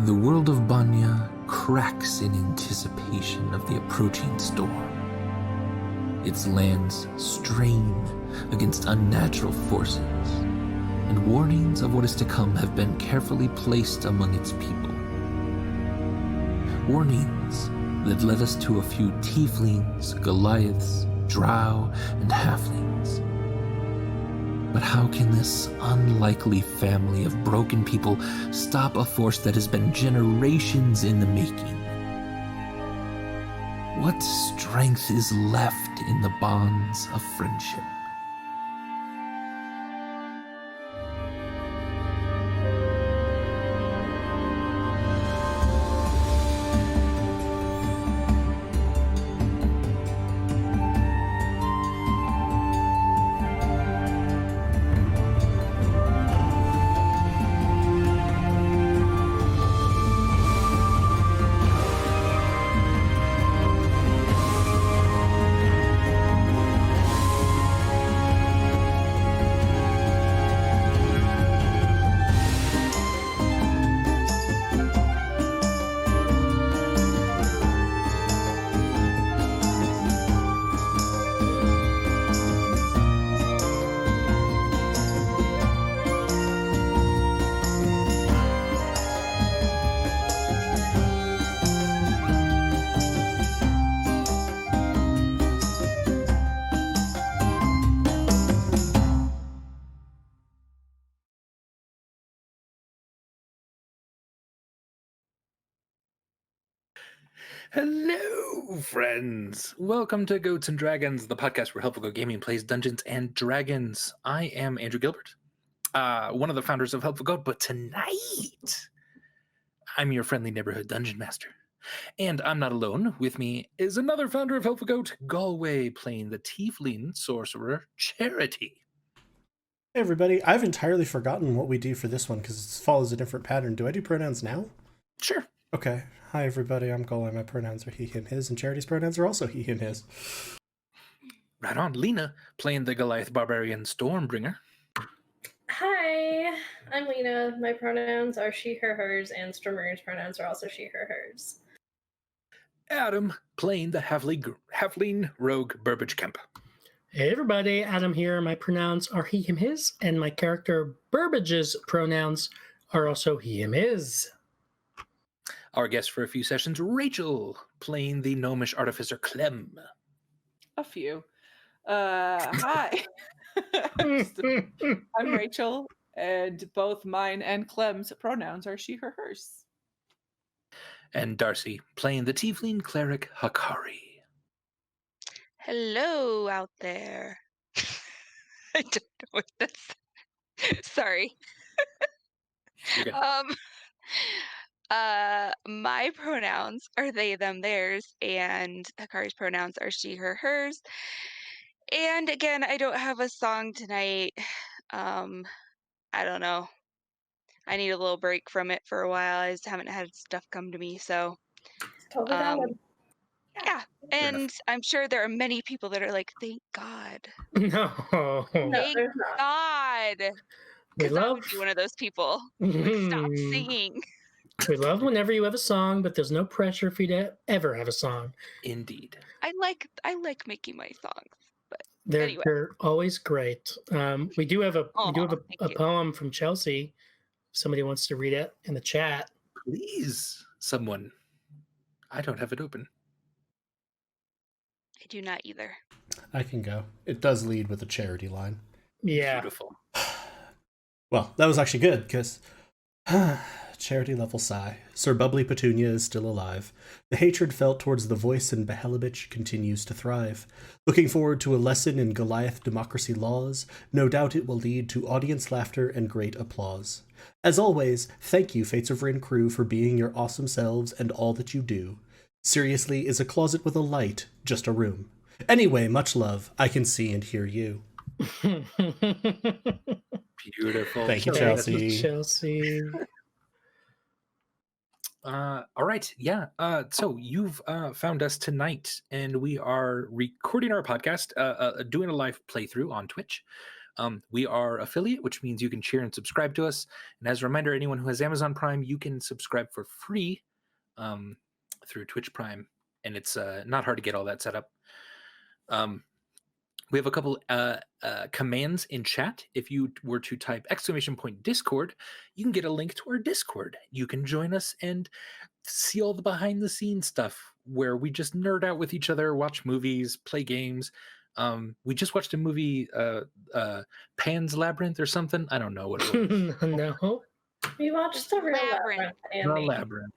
The world of Banya cracks in anticipation of the approaching storm. Its lands strain against unnatural forces, and warnings of what is to come have been carefully placed among its people. Warnings that led us to a few tieflings, Goliaths, drow, and halflings. But how can this unlikely family of broken people stop a force that has been generations in the making? What strength is left in the bonds of friendship? Hello, friends! Welcome to Goats and Dragons, the podcast where Helpful Goat Gaming plays Dungeons and Dragons. I am Andrew Gilbert, one of the founders of Helpful Goat, but tonight I'm your friendly neighborhood dungeon master. And I'm not alone. With me is another founder of Helpful Goat, Galway, playing the Tiefling sorcerer Charity. Hey everybody, I've entirely forgotten what we do for this one because it follows a different pattern. Do I do pronouns now? Sure. Okay. Hi everybody, I'm Galway. My pronouns are he, him, his, and Charity's pronouns are also he, him, his. Right on. Lena, playing the Goliath Barbarian Stormbringer. Hi, I'm Lena. My pronouns are she, her, hers, and Stormringer's pronouns are also she, her, hers. Adam, playing the Halfling Rogue Burbage Kemp. Hey everybody, Adam here. My pronouns are he, him, his, and my character Burbage's pronouns are also he, him, his. Our guest for a few sessions, Rachel, playing the gnomish artificer Clem. A few. Hi. I'm Rachel, and both mine and Clem's pronouns are she, her, hers. And Darcy, playing the tiefling cleric Hakari. Hello out there. I don't know what that's. Sorry. You're good. My pronouns are they, them, theirs, and Hakari's pronouns are she, her, hers. And again, I don't have a song tonight. I don't know. I need a little break from it for a while. I just haven't had stuff come to me, so Totally valid. yeah. And I'm sure there are many people that are like, thank God. No. No, Thank there's not. God. We Because I love would be one of those people who would stop singing. We love whenever you have a song, but there's no pressure for you to ever have a song. Indeed. I like making my songs, but They're always great. We do have a thank you. poem from Chelsea. If somebody wants to read it in the chat. Please, someone. I don't have it open. I do not either. I can go. It does lead with a charity line. Yeah. Beautiful. Well, that was actually good, because charity level sigh. Sir Bubbly Petunia is still alive. The hatred felt towards the voice in Behelabich continues to thrive. Looking forward to a lesson in Goliath democracy laws. No doubt it will lead to audience laughter and great applause. As always, thank you, Fates of Rin crew, for being your awesome selves and all that you do. Seriously, is a closet with a light just a room? Anyway, much love. I can see and hear you. Beautiful. Thank you, Chelsea. Chelsea. All right. Yeah. So you've found us tonight, and we are recording our podcast, doing a live playthrough on Twitch. We are affiliate, which means you can cheer and subscribe to us. And as a reminder, anyone who has Amazon Prime, you can subscribe for free through Twitch Prime, and it's not hard to get all that set up. We have a couple commands in chat. If you were to type !Discord, you can get a link to our Discord. You can join us and see all the behind the scenes stuff where we just nerd out with each other, watch movies, play games. We just watched a movie, Pan's Labyrinth or something. I don't know what it was. No. We watched the real Labyrinth. Labyrinth, The Andy. Labyrinth.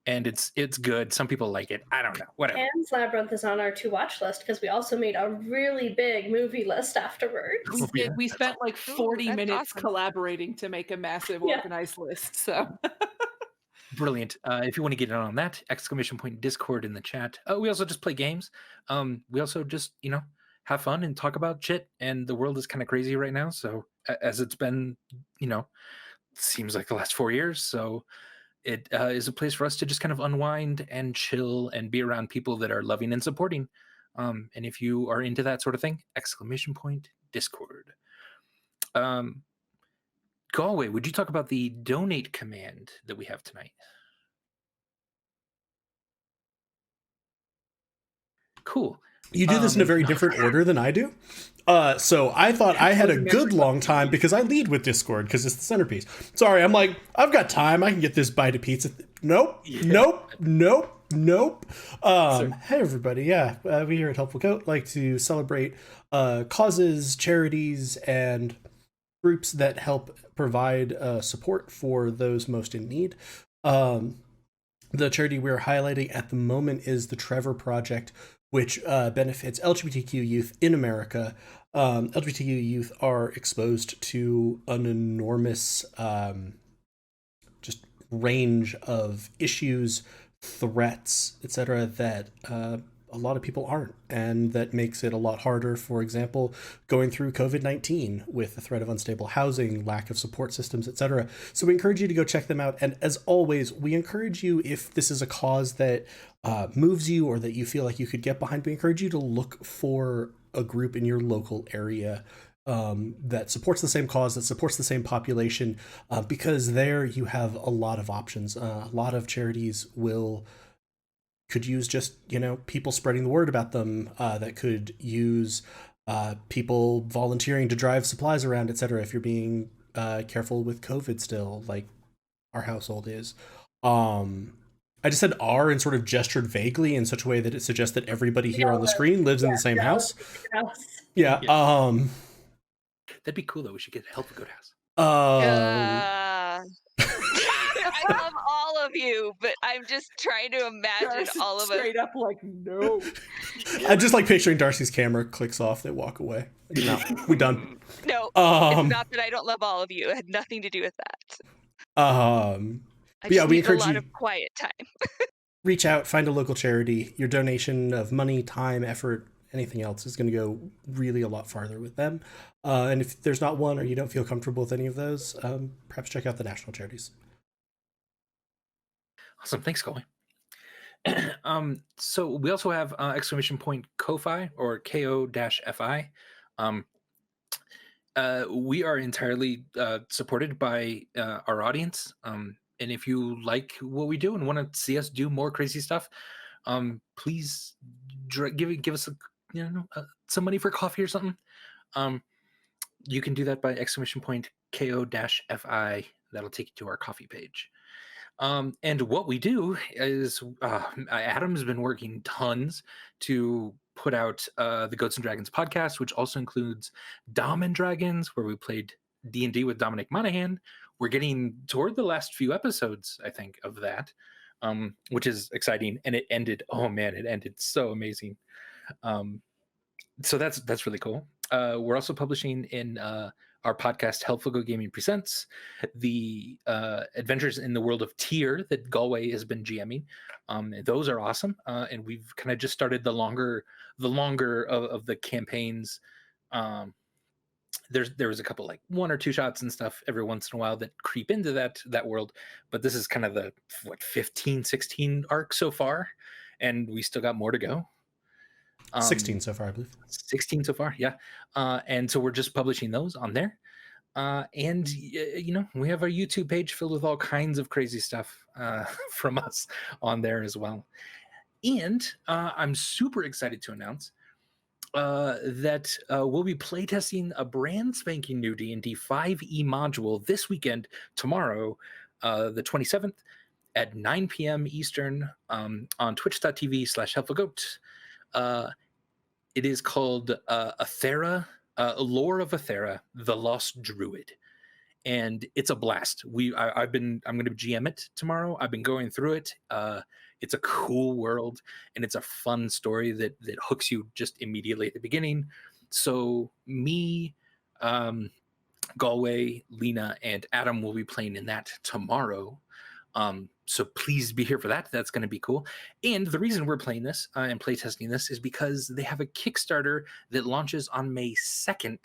And it's good. Some people like it. I don't know. Whatever. Pan's Labyrinth is on our to watch list because we also made a really big movie list afterwards. We Oh, yeah. did. We spent like Ooh, 40 that's minutes awesome. collaborating to make a massive Yeah. organized list. So Brilliant. If you want to get in on that, !Discord in the chat. We also just play games. We also just, have fun and talk about shit. And the world is kind of crazy right now. So as it's been, seems like the last 4 years. So it is a place for us to just kind of unwind and chill and be around people that are loving and supporting. And if you are into that sort of thing, !Discord. Galway, would you talk about the donate command that we have tonight? Cool. You do this in a very different order than I do. So I thought I had a good long time because I lead with Discord because it's the centerpiece. Sorry, I'm like, I've got time. I can get this bite of pizza. Nope. Hey, everybody. Yeah, we here at Helpful Goat like to celebrate causes, charities, and groups that help provide support for those most in need. The charity we're highlighting at the moment is the Trevor Project, which benefits LGBTQ youth in America. LGBTQ youth are exposed to an enormous just range of issues, threats, etc., that a lot of people aren't, and that makes it a lot harder, for example, going through COVID-19 with the threat of unstable housing, lack of support systems, etc. So we encourage you to go check them out. And as always, we encourage you, if this is a cause that moves you or that you feel like you could get behind, we encourage you to look for a group in your local area that supports the same cause, that supports the same population, because there you have a lot of options. A lot of charities could use just, people spreading the word about them, that could use people volunteering to drive supplies around, etc. if you're being careful with COVID still, like our household is. I just said "our" and sort of gestured vaguely in such a way that it suggests that everybody here on the screen lives in the same house. Yeah. That'd be cool, though. We should get Help a Good House. I love all of you, but I'm just trying to imagine Darcy's all of us. straight up like, no. I just like picturing Darcy's camera clicks off, they walk away. No, we done. No, it's not that I don't love all of you. It had nothing to do with that. I just we need a encourage lot you of quiet time. reach out, find a local charity. Your donation of money, time, effort, anything else is going to go really a lot farther with them. And if there's not one or you don't feel comfortable with any of those, perhaps check out the national charities. Awesome. Thanks, Colby. So we also have !Ko-fi or KO-FI. We are entirely supported by our audience. And if you like what we do and want to see us do more crazy stuff, please give us some money for coffee or something. You can do that by !Ko-fi. That'll take you to our coffee page. And what we do is Adam's been working tons to put out the Goats and Dragons podcast, which also includes Dom and Dragons, where we played D&D with Dominic Monaghan. We're getting toward the last few episodes, I think, of that, which is exciting. And it ended so amazing. So that's really cool. We're also publishing in our podcast, Helpful Go Gaming Presents, the Adventures in the World of Tyr that Galway has been GMing. Those are awesome. And we've kind of just started the longer of the campaigns. There was a couple, like 1 or 2 shots and stuff every once in a while that creep into that world, but this is kind of the 15, 16 arc so far, and we still got more to go. 16 so far, I believe. 16 so far, yeah. And so we're just publishing those on there. And we have our YouTube page filled with all kinds of crazy stuff from us on there as well. And I'm super excited to announce that we'll be playtesting a brand spanking new D&D 5e module this weekend, tomorrow, the 27th at 9 p.m. Eastern on twitch.tv/helpfulgoat. It is called Athera, Lore of Athera, the Lost Druid. And it's a blast. I'm going to GM it tomorrow. I've been going through it. It's a cool world, and it's a fun story that hooks you just immediately at the beginning. So me, Galway, Lena, and Adam will be playing in that tomorrow. So please be here for that. That's going to be cool. And the reason we're playing this and playtesting this is because they have a Kickstarter that launches on May 2nd.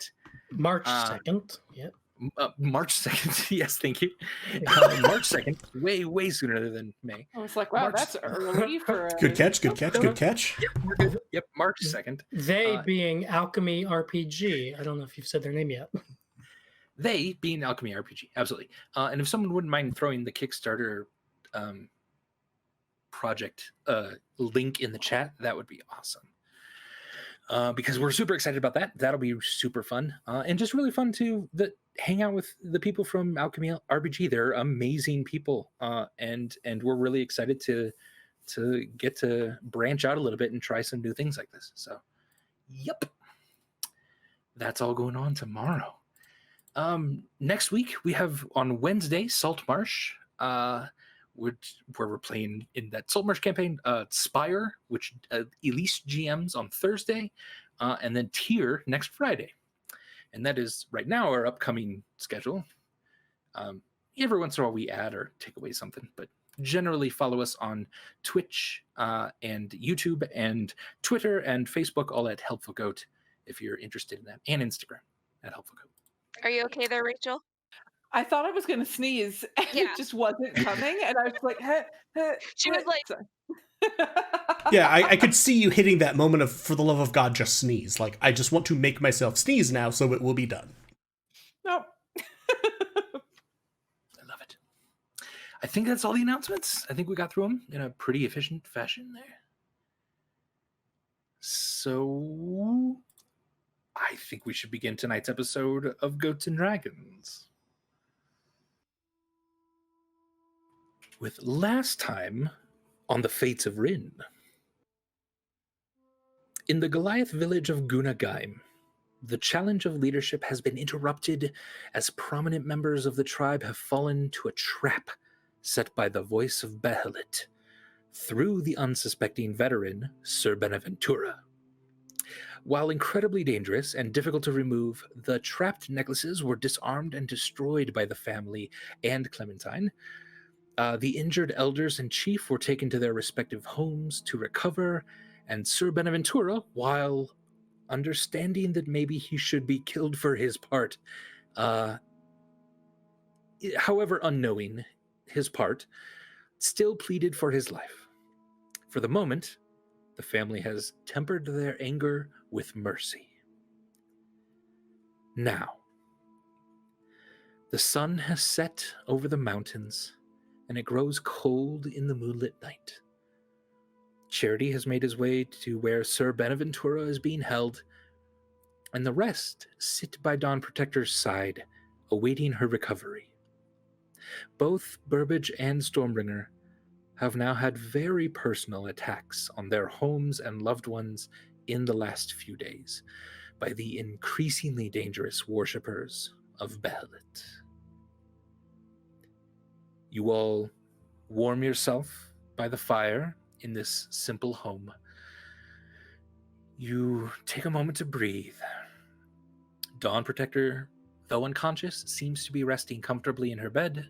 March 2nd. Yeah. March 2nd. Yes, thank you. March 2nd. Way sooner than May. I was like, wow, that's early for a... Good catch. Yep, we're good. Yep, March 2nd. They being Alchemy RPG. I don't know if you've said their name yet. They being Alchemy RPG, absolutely. And if someone wouldn't mind throwing the Kickstarter project link in the chat, that would be awesome. Because we're super excited about that. That'll be super fun. And just really fun to hang out with the people from Alchemy RPG. They're amazing people. And we're really excited to get to branch out a little bit and try some new things like this. So, yep. That's all going on tomorrow. Next week, we have on Wednesday, Saltmarsh, where we're playing in that Saltmarsh campaign, Spire, which Elise GMs on Thursday, and then Tier next Friday. And that is right now our upcoming schedule. Every once in a while we add or take away something, but generally follow us on Twitch and YouTube and Twitter and Facebook, all at Helpful Goat, if you're interested in that, and Instagram at Helpful Goat. Are you okay there, Rachel? I thought I was going to sneeze, and Yeah. it just wasn't coming, and I was like, She was like... Yeah, I could see you hitting that moment of, for the love of God, just sneeze. Like, I just want to make myself sneeze now, so it will be done. Nope. I love it. I think that's all the announcements. I think we got through them in a pretty efficient fashion there. So I think we should begin tonight's episode of Goats and Dragons. With last time on the Fates of Rin. In the Goliath village of Guna Gaim, the challenge of leadership has been interrupted as prominent members of the tribe have fallen to a trap set by the voice of Behelit through the unsuspecting veteran Sir Beneventura. While incredibly dangerous and difficult to remove, the trapped necklaces were disarmed and destroyed by the family and Clementine. The injured elders and chief were taken to their respective homes to recover, and Sir Beneventura, while understanding that maybe he should be killed for his part, however unknowing his part, still pleaded for his life. For the moment, the family has tempered their anger with mercy. Now, the sun has set over the mountains, and it grows cold in the moonlit night. Charity has made his way to where Sir Beneventura is being held, and the rest sit by Dawn Protector's side, awaiting her recovery. Both Burbage and Stormbringer have now had very personal attacks on their homes and loved ones in the last few days by the increasingly dangerous worshippers of Behelit. You all warm yourself by the fire in this simple home. You take a moment to breathe. Dawn Protector, though unconscious, seems to be resting comfortably in her bed.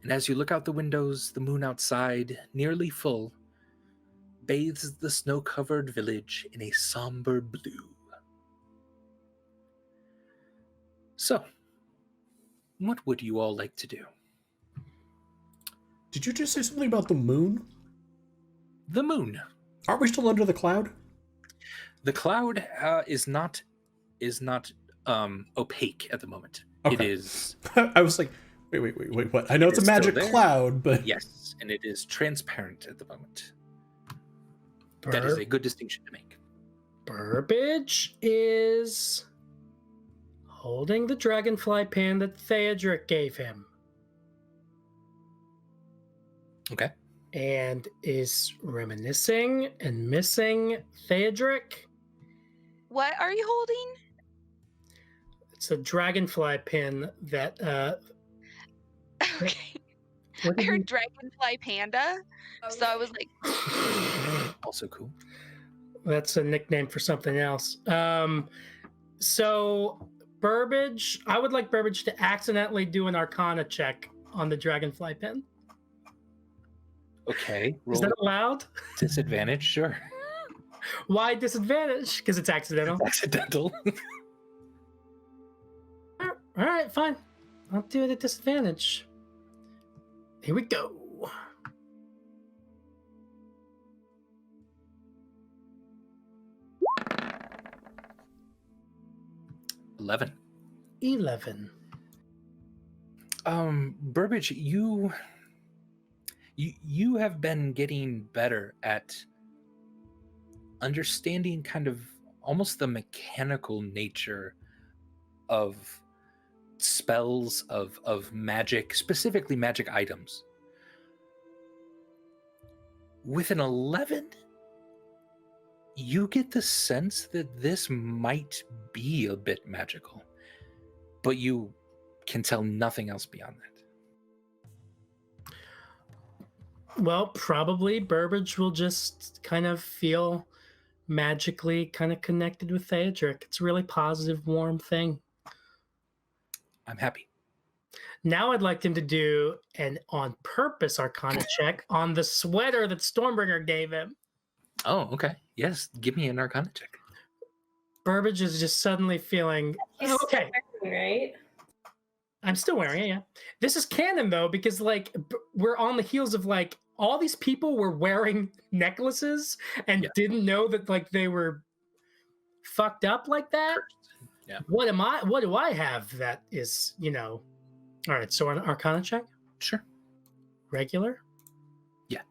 And as you look out the windows, the moon outside, nearly full, bathes the snow-covered village in a somber blue. So, what would you all like to do? Did you just say something about the moon? The moon. Aren't we still under the cloud? The cloud is not opaque at the moment. It Okay. is, I was like, wait, what? I know it's a is still magic there. cloud, but yes, and it is transparent at the moment. That is a good distinction to make. Burbage is holding the dragonfly pin that Theodric gave him. Okay. And is reminiscing and missing Theodric. What are you holding? It's a dragonfly pin that Okay. what I did heard Dragonfly Panda, so I was like, Also cool. that's a nickname for something else. So Burbage, I would like Burbage to accidentally do an Arcana check on the dragonfly pin. Okay. Is that allowed? Disadvantage? Sure. Why disadvantage? Because it's accidental. Accidental. All right, fine. I'll do it at disadvantage. Here we go. 11. 11. Burbage, you have been getting better at understanding kind of almost the mechanical nature of spells, of magic, specifically magic items. With an 11, you get the sense that this might be a bit magical, but you can tell nothing else beyond that. Well, probably Burbage will just kind of feel magically kind of connected with Theodric. It's a really positive, warm thing. I'm happy. Now I'd like him to do an on purpose Arcana check on the sweater that Stormbringer gave him. Oh, okay. Yes, give me an Arcana check. Burbage is just suddenly feeling He's okay. still wearing, right? I'm still wearing it, yeah. This is canon though, because like we're on the heels of like all these people were wearing necklaces and Yeah. didn't know that like they were fucked up like that. Yeah. What do I have that is, you know? All right, so an Arcana check? Sure. Regular? Yeah.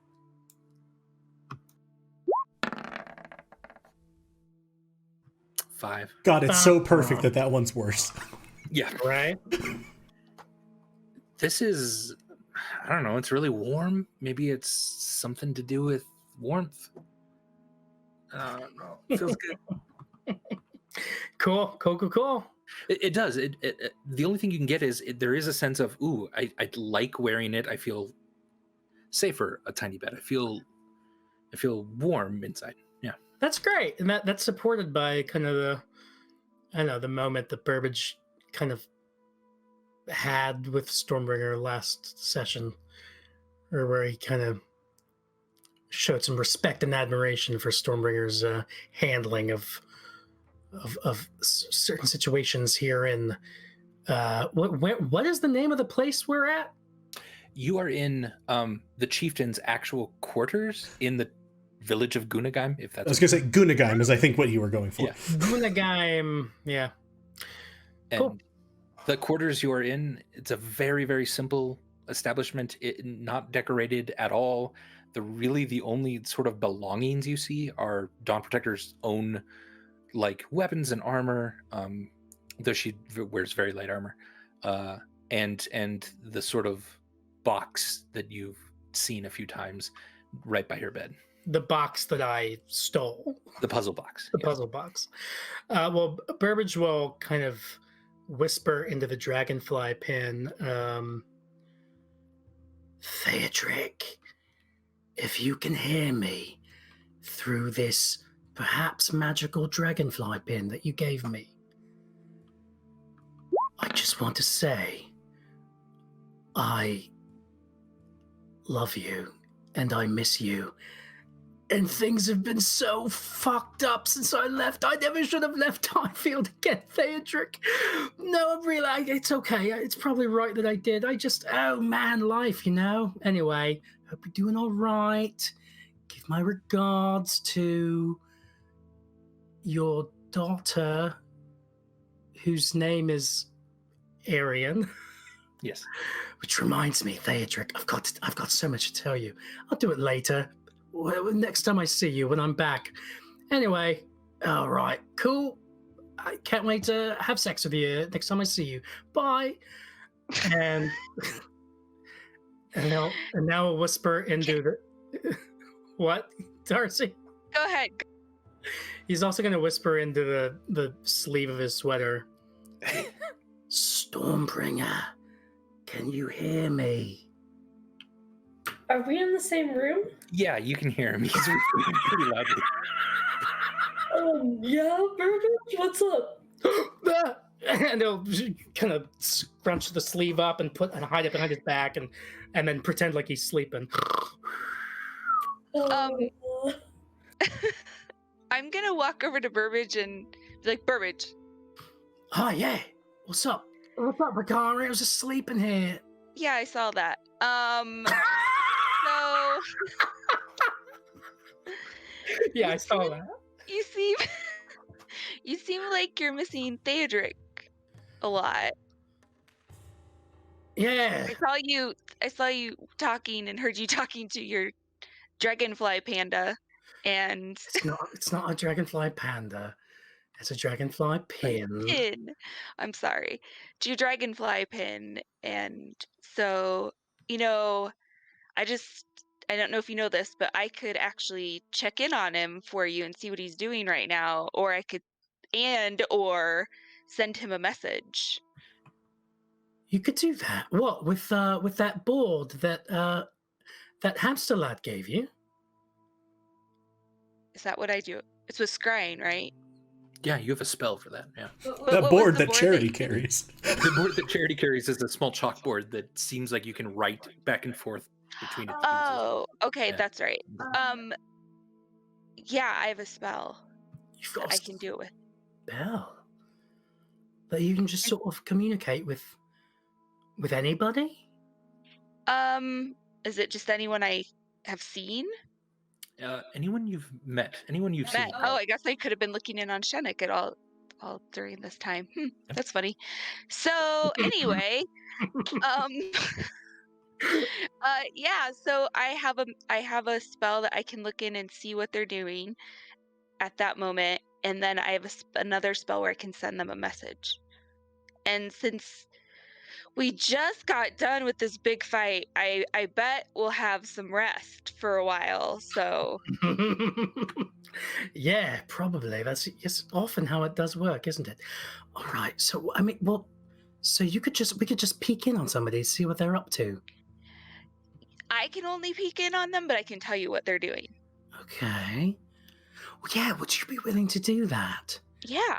Five. God, it's so perfect that that one's worse. Yeah. Right? This is, I don't know, it's really warm. Maybe it's something to do with warmth. I don't know. It feels good. Cool. It does. The only thing you can get is there is a sense of, ooh, I like wearing it. I feel safer a tiny bit. I feel warm inside. Yeah. That's great. And that's supported by kind of the moment that Burbage kind of had with Stormbringer last session, or where he kind of showed some respect and admiration for Stormbringer's handling of certain situations here in what is the name of the place we're at? You are in the chieftain's actual quarters in the village of Gaim, if that's I was going to say Guna is, I think, what you were going for. Yeah. Gaim, yeah. And Cool. the quarters you are in, it's a very, very simple establishment, not decorated at all. The only sort of belongings you see are Dawn Protector's own like weapons and armor, though she wears very light armor, and the sort of box that you've seen a few times right by her bed. The box that I stole. The puzzle box. The yes. puzzle box. Well, Burbage will kind of whisper into the dragonfly pin, Theodric, if you can hear me through this perhaps magical dragonfly pin that you gave me, I just want to say I love you and I miss you. And things have been so fucked up since I left. I never should have left Highfield to get Theodric. No, I'm really, it's okay. It's probably right that I did. Oh man, life, you know? Anyway, hope you're doing all right. give my regards to your daughter, whose name is Arian. Yes. Which reminds me, Theodric, I've got so much to tell you. I'll do it later. Next time I see you, when I'm back. Anyway, all right, cool. I can't wait to have sex with you next time I see you. Bye. And now I'll whisper into the what, Darcy? Go ahead. He's also going to whisper into the sleeve of his sweater. Stormbringer, can you hear me? Are we in the same room? Yeah, you can hear him. He's whispering pretty loudly. Yeah, Burbage, what's up? And he'll kind of scrunch the sleeve up and hide it behind his back and then pretend like he's sleeping. I'm gonna walk over to Burbage and be like, Burbage. Oh yeah, what's up? What's up, Bakari? I was just sleeping here. Yeah, I saw that. So Yeah, I saw that. you seem like you're missing Theodric a lot. Yeah. I saw you talking and heard you talking to your dragonfly panda, and It's not a dragonfly panda. It's a dragonfly pin. I'm sorry, to your dragonfly pin. And so, I don't know if you know this, but I could actually check in on him for you and see what he's doing right now, or I could or send him a message. You could do that. What, with that board that hamster lad gave you? Is that what I do? It's with scrying, right? Yeah, you have a spell for that. Yeah. That what was board the that board Charity that- carries. The board that Charity carries is a small chalkboard that seems like you can write back and forth between its pieces. Oh, okay, Yeah. that's right. Yeah, I have a spell You've that got I a can do it with. spell that you can just sort of communicate with anybody. Is it just anyone I have seen? Anyone you've met, anyone you've seen. Oh, I guess I could have been looking in on Shenik at all during this time. That's funny. So anyway, yeah. So I have a spell that I can look in and see what they're doing at that moment, and then I have another spell where I can send them a message. And since we just got done with this big fight, I bet we'll have some rest for a while. So Yeah, probably. That's often how it does work, isn't it? All right. So I mean, well, so we could just peek in on somebody, see what they're up to. I can only peek in on them, but I can tell you what they're doing. Okay. Well, yeah. Would you be willing to do that? Yeah,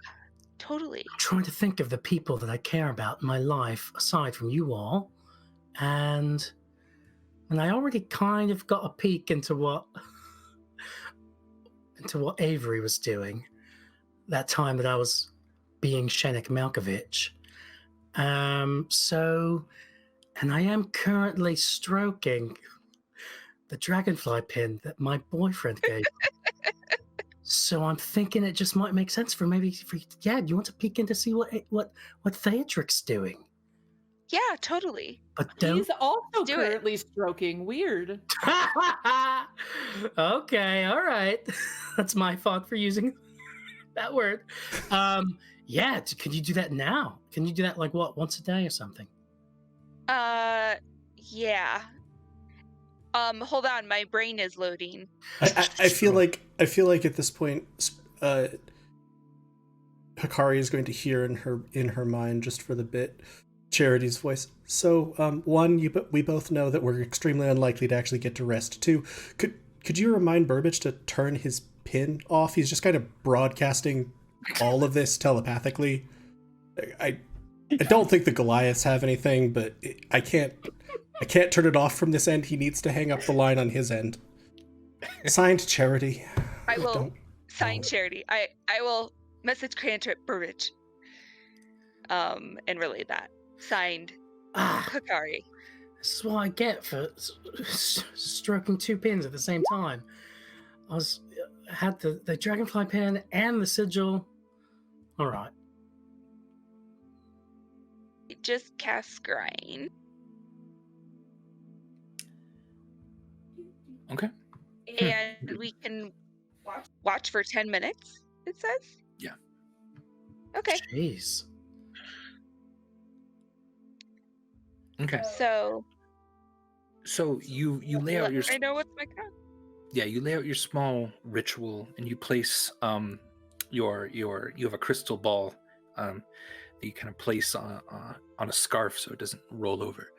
totally. I'm trying to think of the people that I care about in my life aside from you all, and I already kind of got a peek into what Avery was doing that time that I was being Shenik Malkovich. So, and I am currently stroking the dragonfly pin that my boyfriend gave. So I'm thinking it just might make sense do you want to peek in to see what Theodric's doing? Yeah, totally. But don't. He's also Do it. currently stroking. Weird. Okay, all right. That's my fault for using that word. Yeah, can you do that now? Can you do that once a day or something? Yeah. Hold on, my brain is loading. I feel like at this point, Hikari is going to hear in her mind, just for the bit, Charity's voice. So, one, we both know that we're extremely unlikely to actually get to rest. Two, could you remind Burbage to turn his pin off? He's just kind of broadcasting all of this telepathically. I don't think the Goliaths have anything, but I can't turn it off from this end. He needs to hang up the line on his end. Signed, Charity. I will Don't- sign Charity. I will message Cantrip Burbage. And relay that. Signed, Hikari. This is what I get for stroking two pins at the same time. had the dragonfly pen and the sigil. All right. Just cast scrying. Okay. And we can watch for 10 minutes, it says? Yeah. Okay. Jeez. Okay. So you lay out your I know what's my count. you lay out your small ritual, and you place you have a crystal ball that you kind of place on a scarf so it doesn't roll over,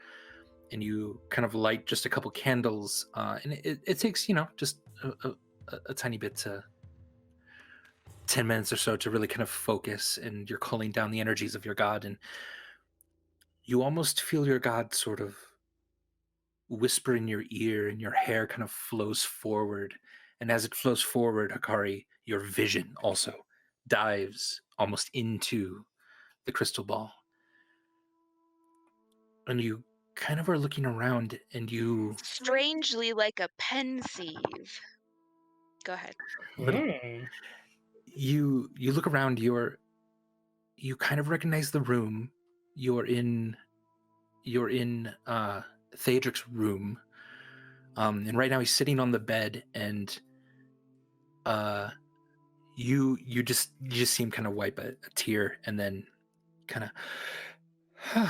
and you kind of light just a couple candles, and it takes just a tiny bit to 10 minutes or so to really kind of focus, and you're calling down the energies of your god, and you almost feel your god sort of whisper in your ear, and your hair kind of flows forward. And as it flows forward, Hikari, your vision also dives almost into the crystal ball. And you kind of are looking around, and you Strangely like a pensieve. Go ahead. you look around. You kind of recognize the room. You're in Theodric's room. And right now he's sitting on the bed, and you just see him kind of wipe a tear, and then kind of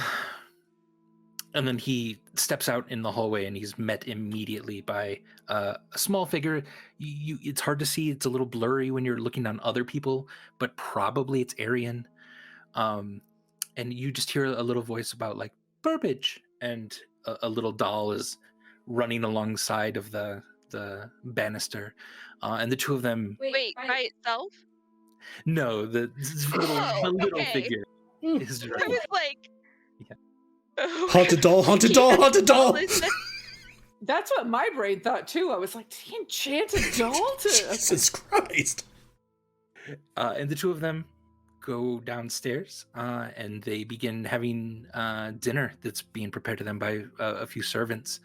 and then he steps out in the hallway, and he's met immediately by a small figure. It's hard to see, it's a little blurry when you're looking on other people, but probably it's Arian. And you just hear a little voice about like Burbage, and a little doll is running alongside of the banister, and the two of them. Wait, by itself? No, the little okay. figure is I right. was like, Yeah. oh, Haunted doll, haunted doll, haunted doll. That's what my brain thought too. I was like, did he enchant a doll to? Jesus Christ. And the two of them go downstairs, and they begin having dinner that's being prepared to them by a few servants.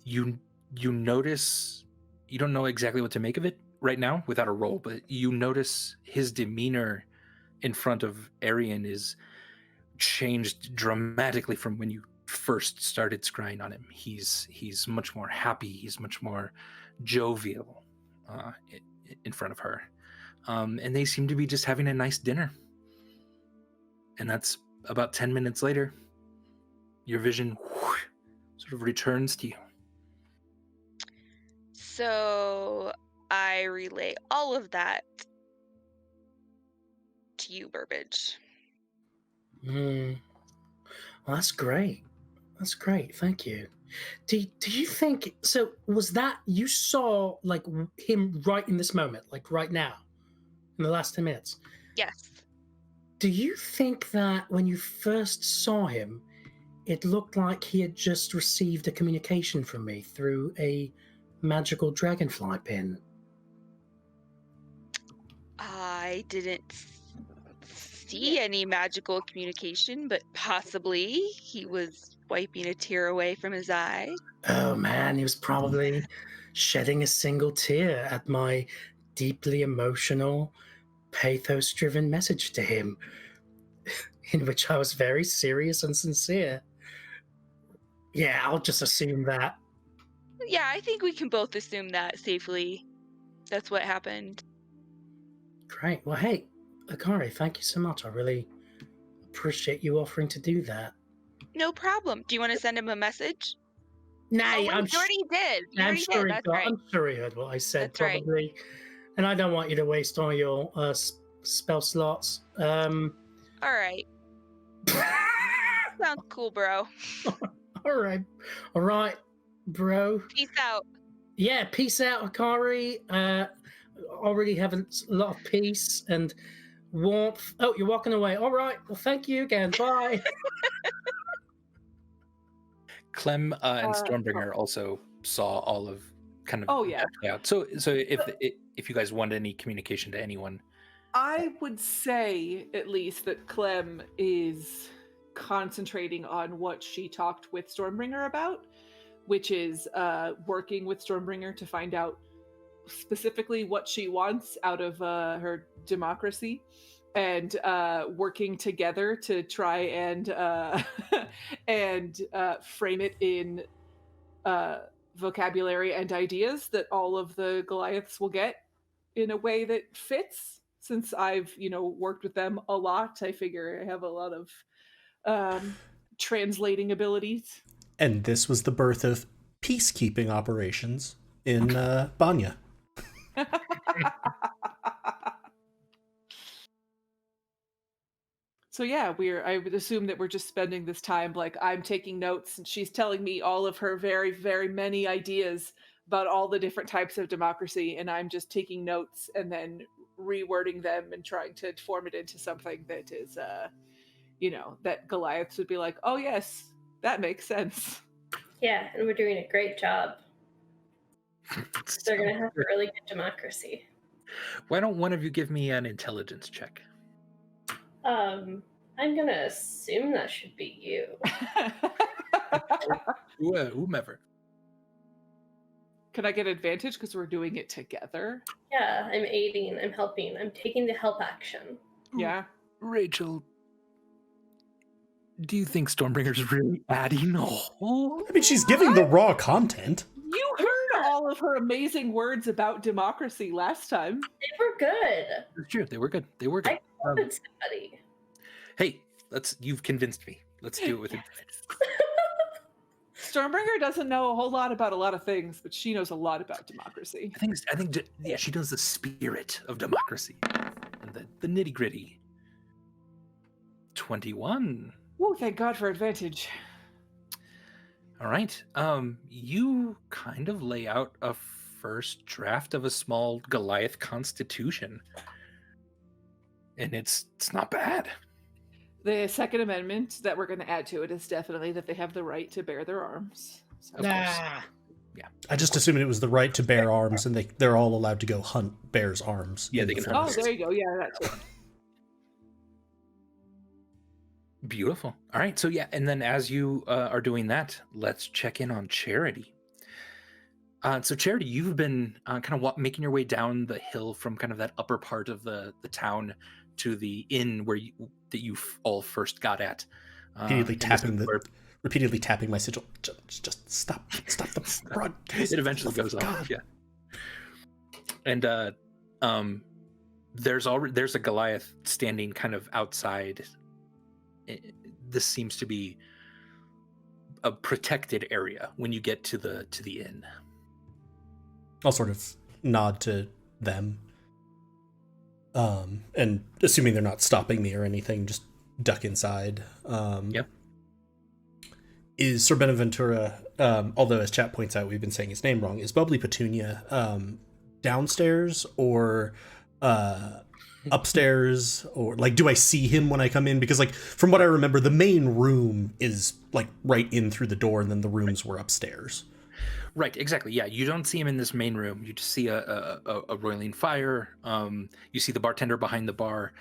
You notice, you don't know exactly what to make of it right now without a roll, but you notice his demeanor in front of Arian is changed dramatically from when you first started scrying on him. He's much more happy. He's much more jovial in front of her. And they seem to be just having a nice dinner. And that's about 10 minutes later. Your vision sort of returns to you. So I relay all of that to you, Burbage. Well, that's great. That's great. Thank you. Do you think so? Was that you saw like him right in this moment, like right now, in the last 10 minutes? Yes. Do you think that when you first saw him, it looked like he had just received a communication from me through a magical dragonfly pin? I didn't see any magical communication, but possibly he was wiping a tear away from his eye. Oh man, he was probably shedding a single tear at my deeply emotional, pathos-driven message to him, in which I was very serious and sincere. Yeah, I'll just assume that. Yeah, I think we can both assume that safely. That's what happened. Great. Well, hey, Akari, thank you so much. I really appreciate you offering to do that. No problem. Do you want to send him a message? Nah, You already did. You I'm already sure did. he That's got. right. I'm sure he heard what I said. That's right. Probably, and I don't want you to waste all your spell slots. All right. Sounds cool, bro. All right, bro. Peace out. Yeah, peace out, Akari. Already having a lot of peace and warmth. Oh, you're walking away. All right. Well, thank you again. Bye. Clem and Stormbringer also saw all of kind of. Oh yeah. Yeah. So if you guys want any communication to anyone, I would say at least that Clem is concentrating on what she talked with Stormbringer about, which is working with Stormbringer to find out specifically what she wants out of her democracy, and working together to try and and frame it in vocabulary and ideas that all of the Goliaths will get in a way that fits. Since I've worked with them a lot, I figure I have a lot of translating abilities. And this was the birth of peacekeeping operations in Banya. So yeah, I would assume that we're just spending this time like I'm taking notes and she's telling me all of her very, very many ideas about all the different types of democracy, and I'm just taking notes and then rewording them and trying to form it into something that is that Goliaths would be like, "Oh yes, that makes sense." Yeah, and we're doing a great job. They're going to have a really good democracy. Why don't one of you give me an intelligence check? I'm going to assume that should be you. Whomever. Can I get advantage because we're doing it together? Yeah, I'm aiding, I'm helping, I'm taking the help action. Yeah. Rachel, do you think Stormbringer's really adding a whole? I mean, she's giving the raw content. You heard all of her amazing words about democracy last time. They were good. It's true. They were good. They were good. I quoted somebody. Hey, you've convinced me. Let's do it with advantage. Stormbringer doesn't know a whole lot about a lot of things, but she knows a lot about democracy. I think, yeah, she knows the spirit of democracy and the nitty gritty. 21. Oh, thank God for advantage. All right. You kind of lay out a first draft of a small Goliath constitution, and it's not bad. The Second Amendment that we're going to add to it is definitely that they have the right to bear their arms. So. Of course. Yeah. I just assumed it was the right to bear arms, and they're all allowed to go hunt bears' arms. Yeah, in they the can Oh, forest. there you go. Yeah, that too. Beautiful. All right. So yeah, and then as you are doing that, let's check in on Charity. So Charity, you've been kind of making your way down the hill from kind of that upper part of the town to the inn that you all first got at. Repeatedly tapping my sigil. Just stop the broad. It eventually goes off. Yeah. And there's a Goliath standing kind of outside. This seems to be a protected area when you get to the inn. I'll sort of nod to them. And assuming they're not stopping me or anything, just duck inside. Yep. Is Sir Benaventura, although as chat points out, we've been saying his name wrong, is Bubbly Petunia downstairs or upstairs, or like, do I see him when I come in? Because like, from what I remember, the main room is like right in through the door, and then the rooms were upstairs. Right, exactly. Yeah, you don't see him in this main room. You just see a roiling fire. You see the bartender behind the bar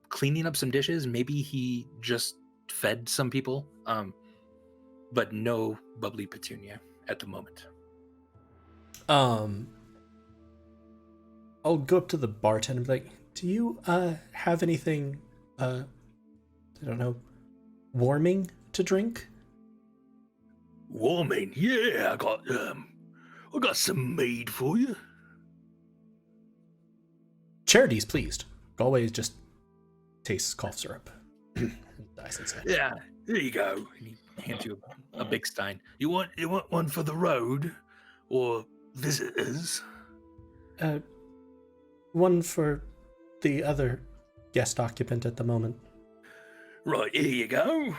cleaning up some dishes. Maybe he just fed some people, but no Bubbly Petunia at the moment. I'll go up to the bartender and be like, do you have anything, I don't know, warming to drink? Warming? Yeah, I got some mead for you. Charity's pleased. Galway just tastes cough syrup. Dice inside. Yeah, there you go. And he hands you a big stein. You want one for the road or visitors? One for the other guest occupant at the moment. Right, here you go.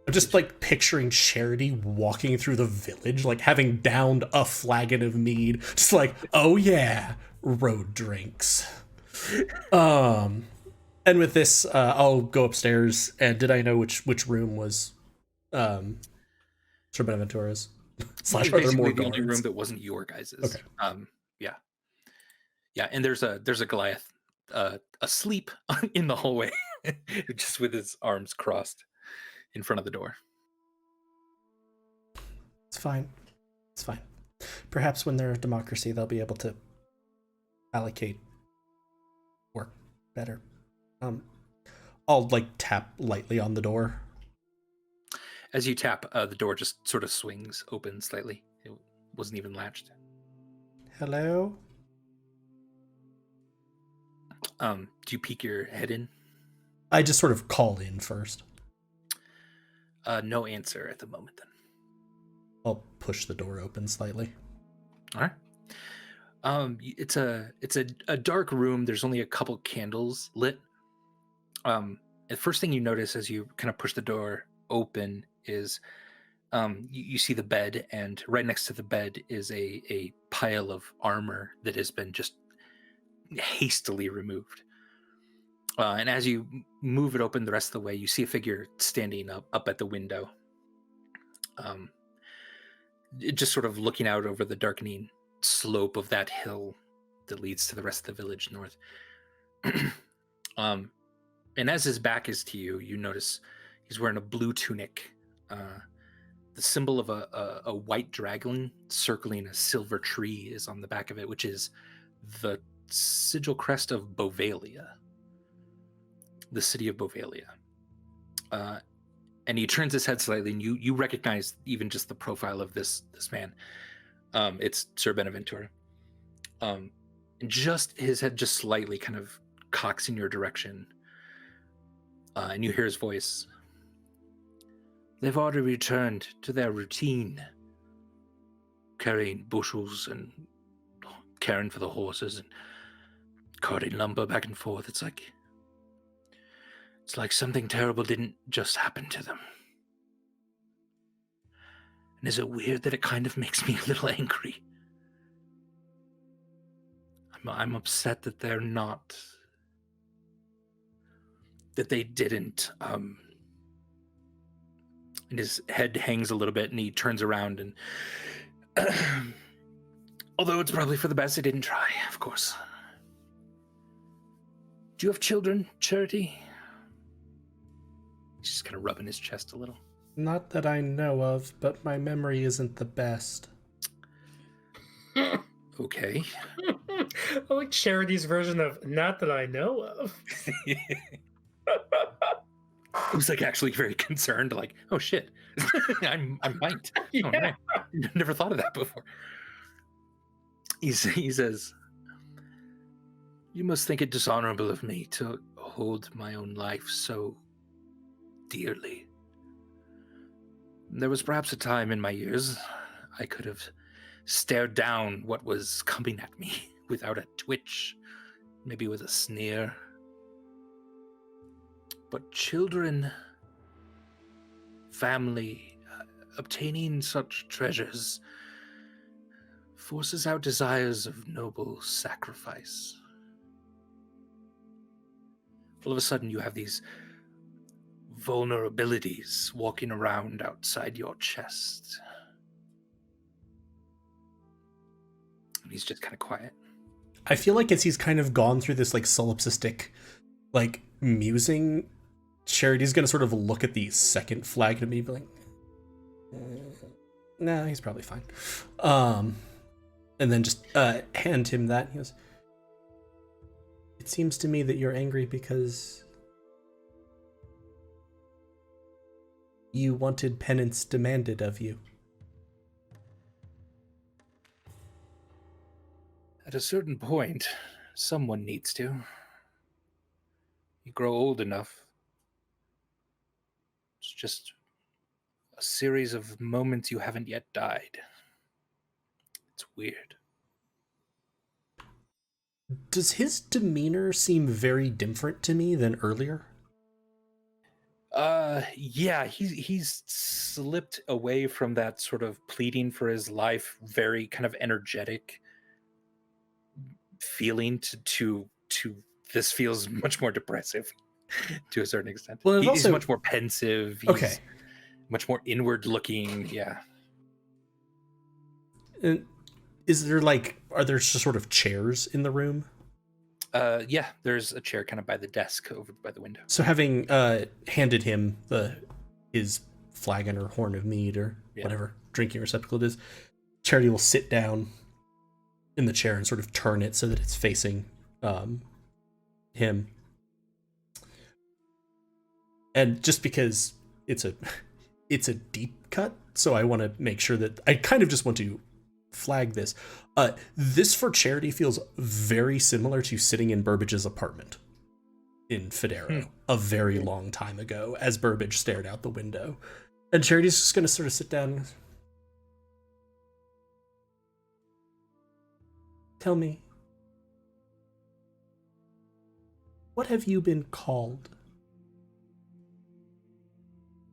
I'm just like picturing Charity walking through the village, like having downed a flagon of mead, just like, oh yeah, road drinks. And with this, I'll go upstairs. And did I know which room was Sir Benaventura's? Slash, are there more the only guards? room that wasn't your guys's. Okay. Yeah, and there's a Goliath asleep in the hallway, just with his arms crossed in front of the door. It's fine. It's fine. Perhaps when they're a democracy, they'll be able to allocate work better. I'll like tap lightly on the door. As you tap, the door just sort of swings open slightly. It wasn't even latched. Hello? Do you peek your head in? I just sort of call in first. No answer at the moment then. I'll push the door open slightly. All right. It's a dark room. There's only a couple candles lit. The first thing you notice as you kind of push the door open is you see the bed, and right next to the bed is a pile of armor that has been just hastily removed. And as you move it open the rest of the way, you see a figure standing up at the window. Just sort of looking out over the darkening slope of that hill that leads to the rest of the village north. And as his back is to you, you notice he's wearing a blue tunic. The symbol of a white dragon circling a silver tree is on the back of it, which is the sigil crest of Bovalia, the city of Bovalia. And he turns his head slightly, and you recognize even just the profile of this man. It's Sir Beneventur. And just his head just slightly kind of cocks in your direction. And you hear his voice. They've already returned to their routine, carrying bushels and caring for the horses and carting lumber back and forth. It's like something terrible didn't just happen to them. And is it weird that it kind of makes me a little angry? I'm upset that they're not... that they didn't. And his head hangs a little bit, and he turns around, and... although it's probably for the best, they didn't try, of course. Do you have children, Charity? He's just kind of rubbing his chest a little. Not that I know of, but my memory isn't the best. Okay. I like Charity's version of "not that I know of." I was like actually very concerned, like, oh shit, I'm right. Yeah. Oh, man. Never thought of that before. He says, you must think it dishonorable of me to hold my own life so dearly. There was perhaps a time in my years I could have stared down what was coming at me without a twitch, maybe with a sneer. But children, family, obtaining such treasures forces out desires of noble sacrifice. All of a sudden you have these vulnerabilities walking around outside your chest. And he's just kind of quiet. I feel like as he's kind of gone through this like solipsistic like musing, Charity's gonna sort of look at the second flag to me and be like, nah, he's probably fine. And then just hand him that. He goes, it seems to me that you're angry because you wanted penance demanded of you. At a certain point, someone needs to. You grow old enough. It's just a series of moments you haven't yet died. It's weird. Does his demeanor seem very different to me than earlier? Yeah, he's slipped away from that sort of pleading for his life, very kind of energetic feeling to this feels much more depressive to a certain extent. Well, He's also much more pensive. He's okay, much more inward looking. Yeah. and is there like, are there just sort of chairs in the room? Yeah, there's a chair kind of by the desk over by the window. So having handed him his flagon or horn of mead or Yeah. whatever, drinking receptacle it is, Charity will sit down in the chair and sort of turn it so that it's facing him. And just because it's a deep cut, so I want to make sure that I kind of just want to flag this. This for Charity feels very similar to sitting in Burbage's apartment in Federo a very long time ago as Burbage stared out the window. And Charity's just going to sort of sit down and tell me, what have you been called?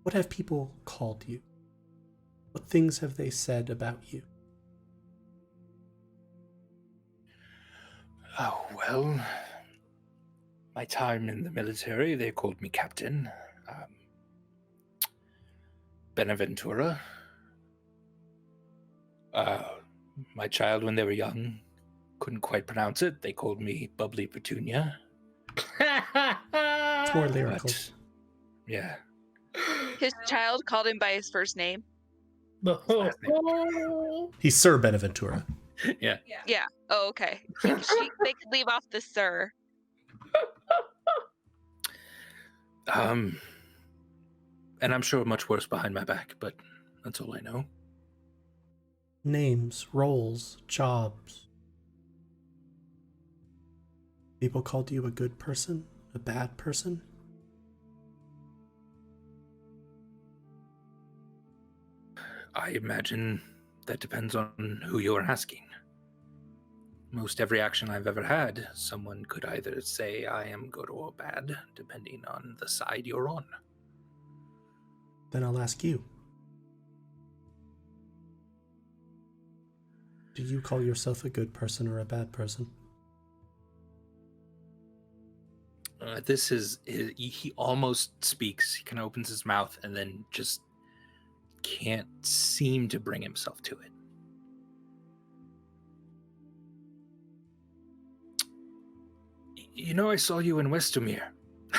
What have people called you? What things have they said about you? Oh, well, my time in the military, they called me Captain. Benaventura. My child, when they were young, couldn't quite pronounce it. They called me Bubbly Petunia. It's more lyrical. But, yeah. His child called him by his first name. He's Sir Benaventura. Yeah. Yeah. Oh, okay. They could leave off the sir. And I'm sure much worse behind my back, but that's all I know. Names, roles, jobs. People called you a good person, a bad person. I imagine that depends on who you're asking. Most every action I've ever had, someone could either say I am good or bad, depending on the side you're on. Then I'll ask you. Do you call yourself a good person or a bad person? He almost speaks. He kind of opens his mouth and then just can't seem to bring himself to it. You know, I saw you in Westermere.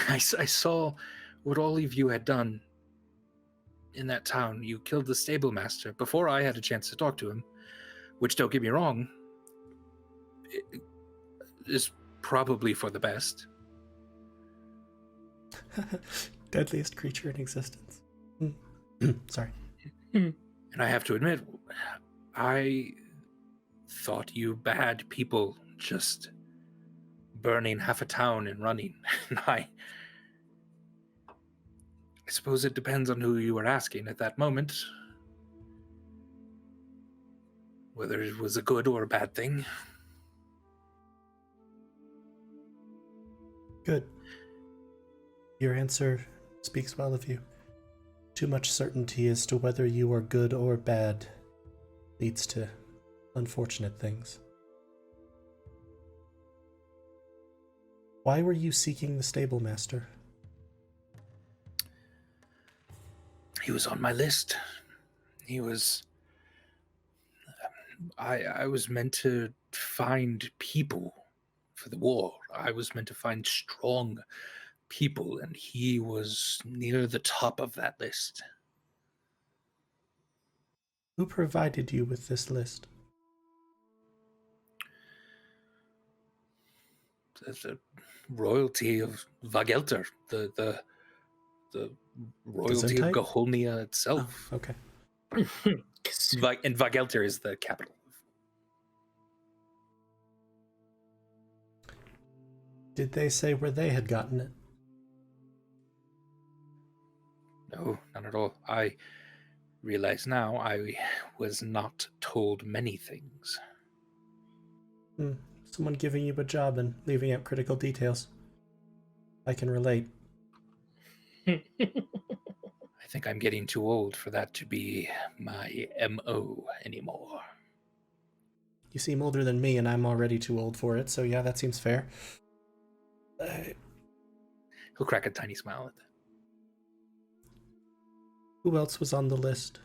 I saw what all of you had done in that town. You killed the stable master before I had a chance to talk to him, which, don't get me wrong, is probably for the best. Deadliest creature in existence. Sorry. And I have to admit, I thought you bad people just burning half a town and running. And I suppose it depends on who you were asking at that moment, whether it was a good or a bad thing. Good. Your answer speaks well of you. Too much certainty as to whether you are good or bad leads to unfortunate things. Why were you seeking the stable master? He was on my list. He was... I was meant to find people for the war. I was meant to find strong people, and he was near the top of that list. Who provided you with this list? The royalty of Vagelter, the royalty of Gesundheit? Gaholnia itself. Oh, okay. And Vagelter is the capital. Did they say where they had gotten it? No, not at all. I realize now I was not told many things. Someone giving you a job and leaving out critical details. I can relate. I think I'm getting too old for that to be my MO anymore. You seem older than me, and I'm already too old for it, so yeah, that seems fair. He'll crack a tiny smile at that. Who else was on the list?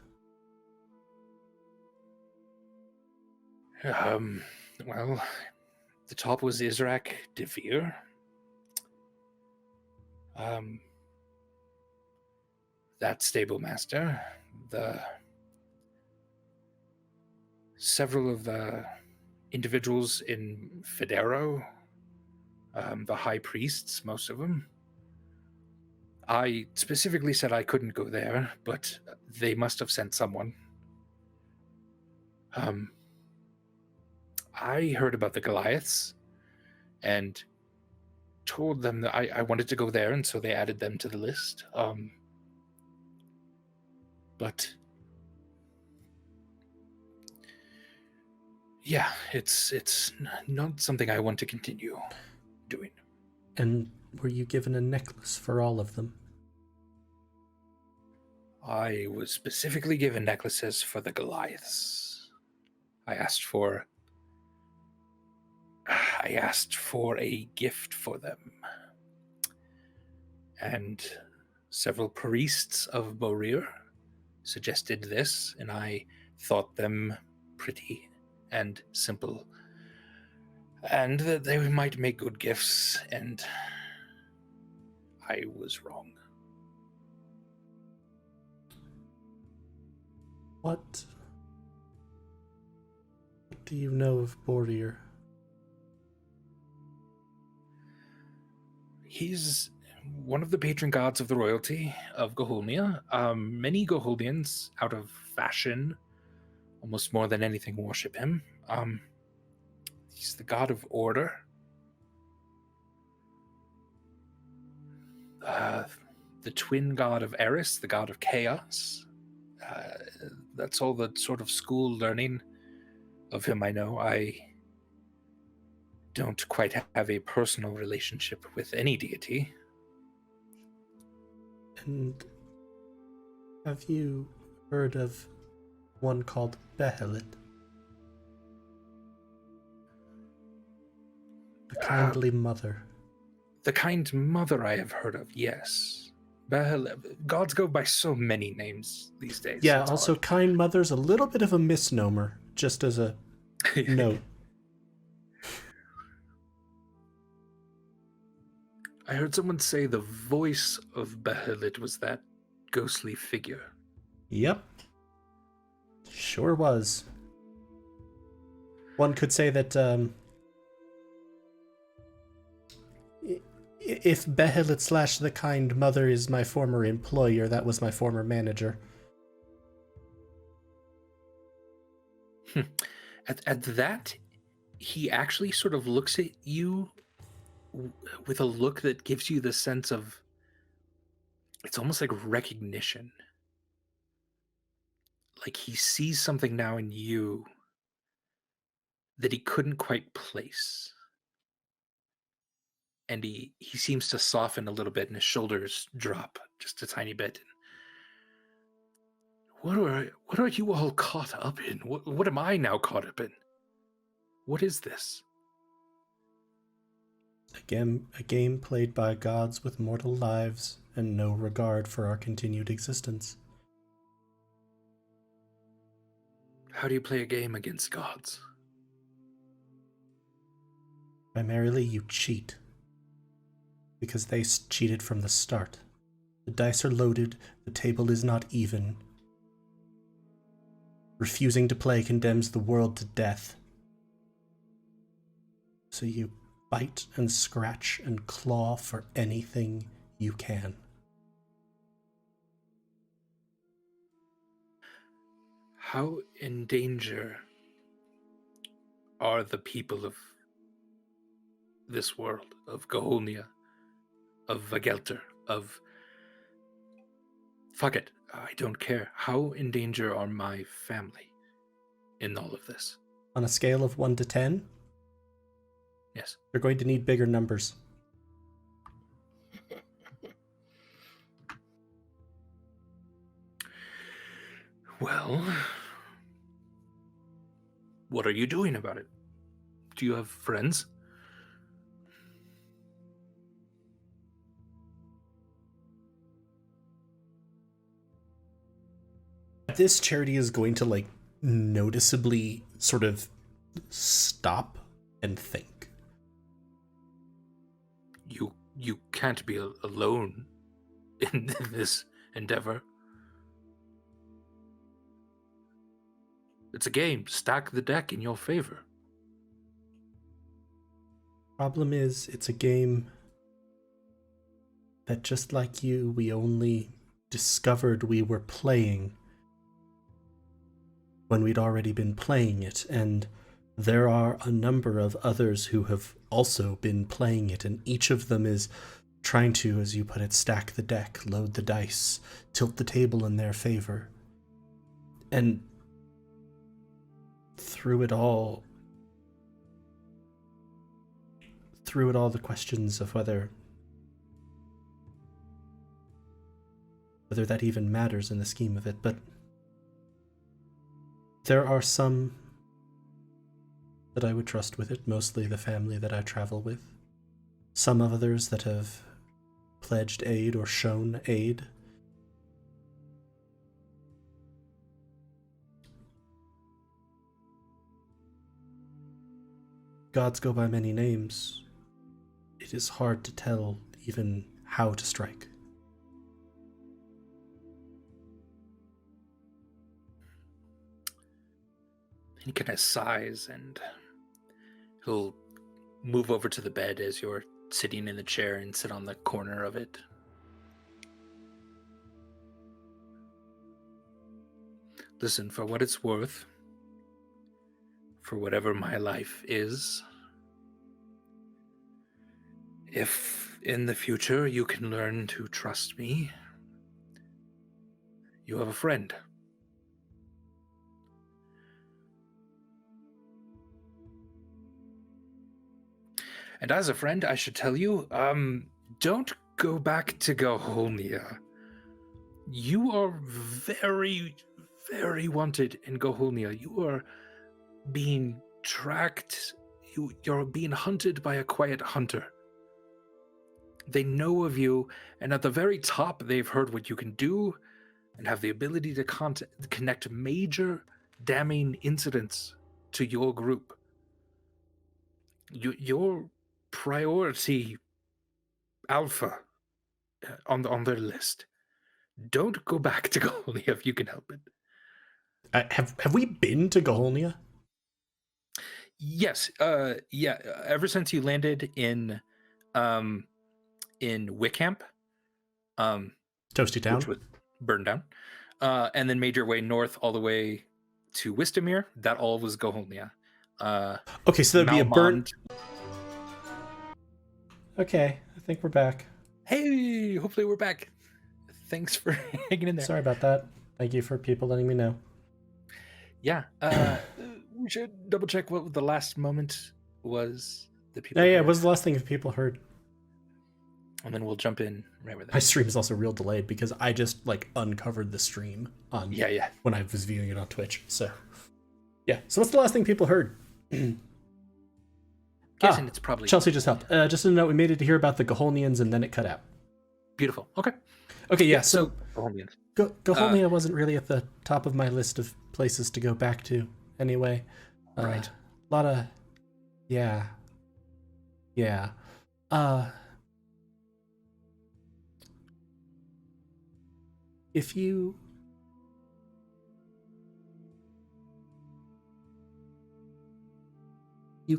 Well, the top was Israk Devere. That stable master, the several of the individuals in Federo, the high priests, most of them. I specifically said I couldn't go there, but they must have sent someone. I heard about the Goliaths and told them that I wanted to go there, and so they added them to the list. But yeah, it's not something I want to continue doing. And were you given a necklace for all of them? I was specifically given necklaces for the Goliaths. I asked for a gift for them. And several priests of Borir suggested this, and I thought them pretty and simple, and that they might make good gifts, and I was wrong. What do you know of Borir? He's one of the patron gods of the royalty of Goholnia. Many Goholians, out of fashion, almost more than anything, worship him. He's the god of order. The twin god of Eris, the god of chaos. That's all the sort of school learning of him I know. I don't quite have a personal relationship with any deity. And have you heard of one called Behelit? The kindly mother. The kind mother I have heard of, yes. Gods go by so many names these days. Yeah, it's also hard. kind mother's a little bit of a misnomer, just as a note. I heard someone say the voice of Behelit was that ghostly figure. Yep. Sure was. One could say that if Behelit / the kind mother is my former employer, that was my former manager. At that, he actually sort of looks at you with a look that gives you the sense of, it's almost like recognition. Like he sees something now in you that he couldn't quite place. And he seems to soften a little bit, and his shoulders drop just a tiny bit. What are you all caught up in? What am I now caught up in? What is this? A game played by gods with mortal lives and no regard for our continued existence. How do you play a game against gods? Primarily, you cheat. Because they cheated from the start. The dice are loaded, the table is not even. Refusing to play condemns the world to death. So you bite and scratch and claw for anything you can. How in danger are the people of this world, of Goholnia, of Vagelter, of... Fuck it, I don't care. How in danger are my family in all of this? On a scale of 1 to 10, Yes. they're going to need bigger numbers. Well, what are you doing about it? Do you have friends? This charity is going to noticeably sort of stop and think. You can't be alone in this endeavor. It's a game. Stack the deck in your favor. Problem is, it's a game that, just like you, we only discovered we were playing when we'd already been playing it, and there are a number of others who have also been playing it, and each of them is trying to, as you put it, stack the deck, load the dice, tilt the table in their favor. And through it all, the questions of whether that even matters in the scheme of it, but there are some that I would trust with it, mostly the family that I travel with. Some others that have pledged aid or shown aid. Gods go by many names. It is hard to tell even how to strike. He kind of sighs and he'll move over to the bed as you're sitting in the chair and sit on the corner of it. Listen, for what it's worth, for whatever my life is, if in the future you can learn to trust me, you have a friend. And as a friend, I should tell you, don't go back to Gaholnia. You are very, very wanted in Gaholnia. You are being tracked. You're being hunted by a quiet hunter. They know of you, and at the very top, they've heard what you can do and have the ability to connect major damning incidents to your group. Your priority alpha on their list. Don't go back to Gaholnia if you can help it. Have we been to Gaholnia? Yes. Yeah. Ever since you landed in Wickamp, Toasty Town, which was burned down, and then made your way north all the way to Wistamere. That all was Gaholnia. Okay, so that'd be a burnt. Malmond. Okay, I think we're back. Hey, hopefully we're back. Thanks for hanging in there. Sorry about that. Thank you for people letting me know. Yeah. We should double check what the last moment was that people Yeah, heard. what was the last thing people heard? And then we'll jump in right with that. My stream is also real delayed because I just uncovered the stream on when I was viewing it on Twitch. So yeah. So what's the last thing people heard? Guessing it's probably Chelsea just helped. Just a note, we made it to hear about the Gaholnians and then it cut out. beautiful. Okay. Okay, yeah. So Gaholnians. Gaholnia wasn't really at the top of my list of places to go back to anyway. Right. A lot of yeah. If you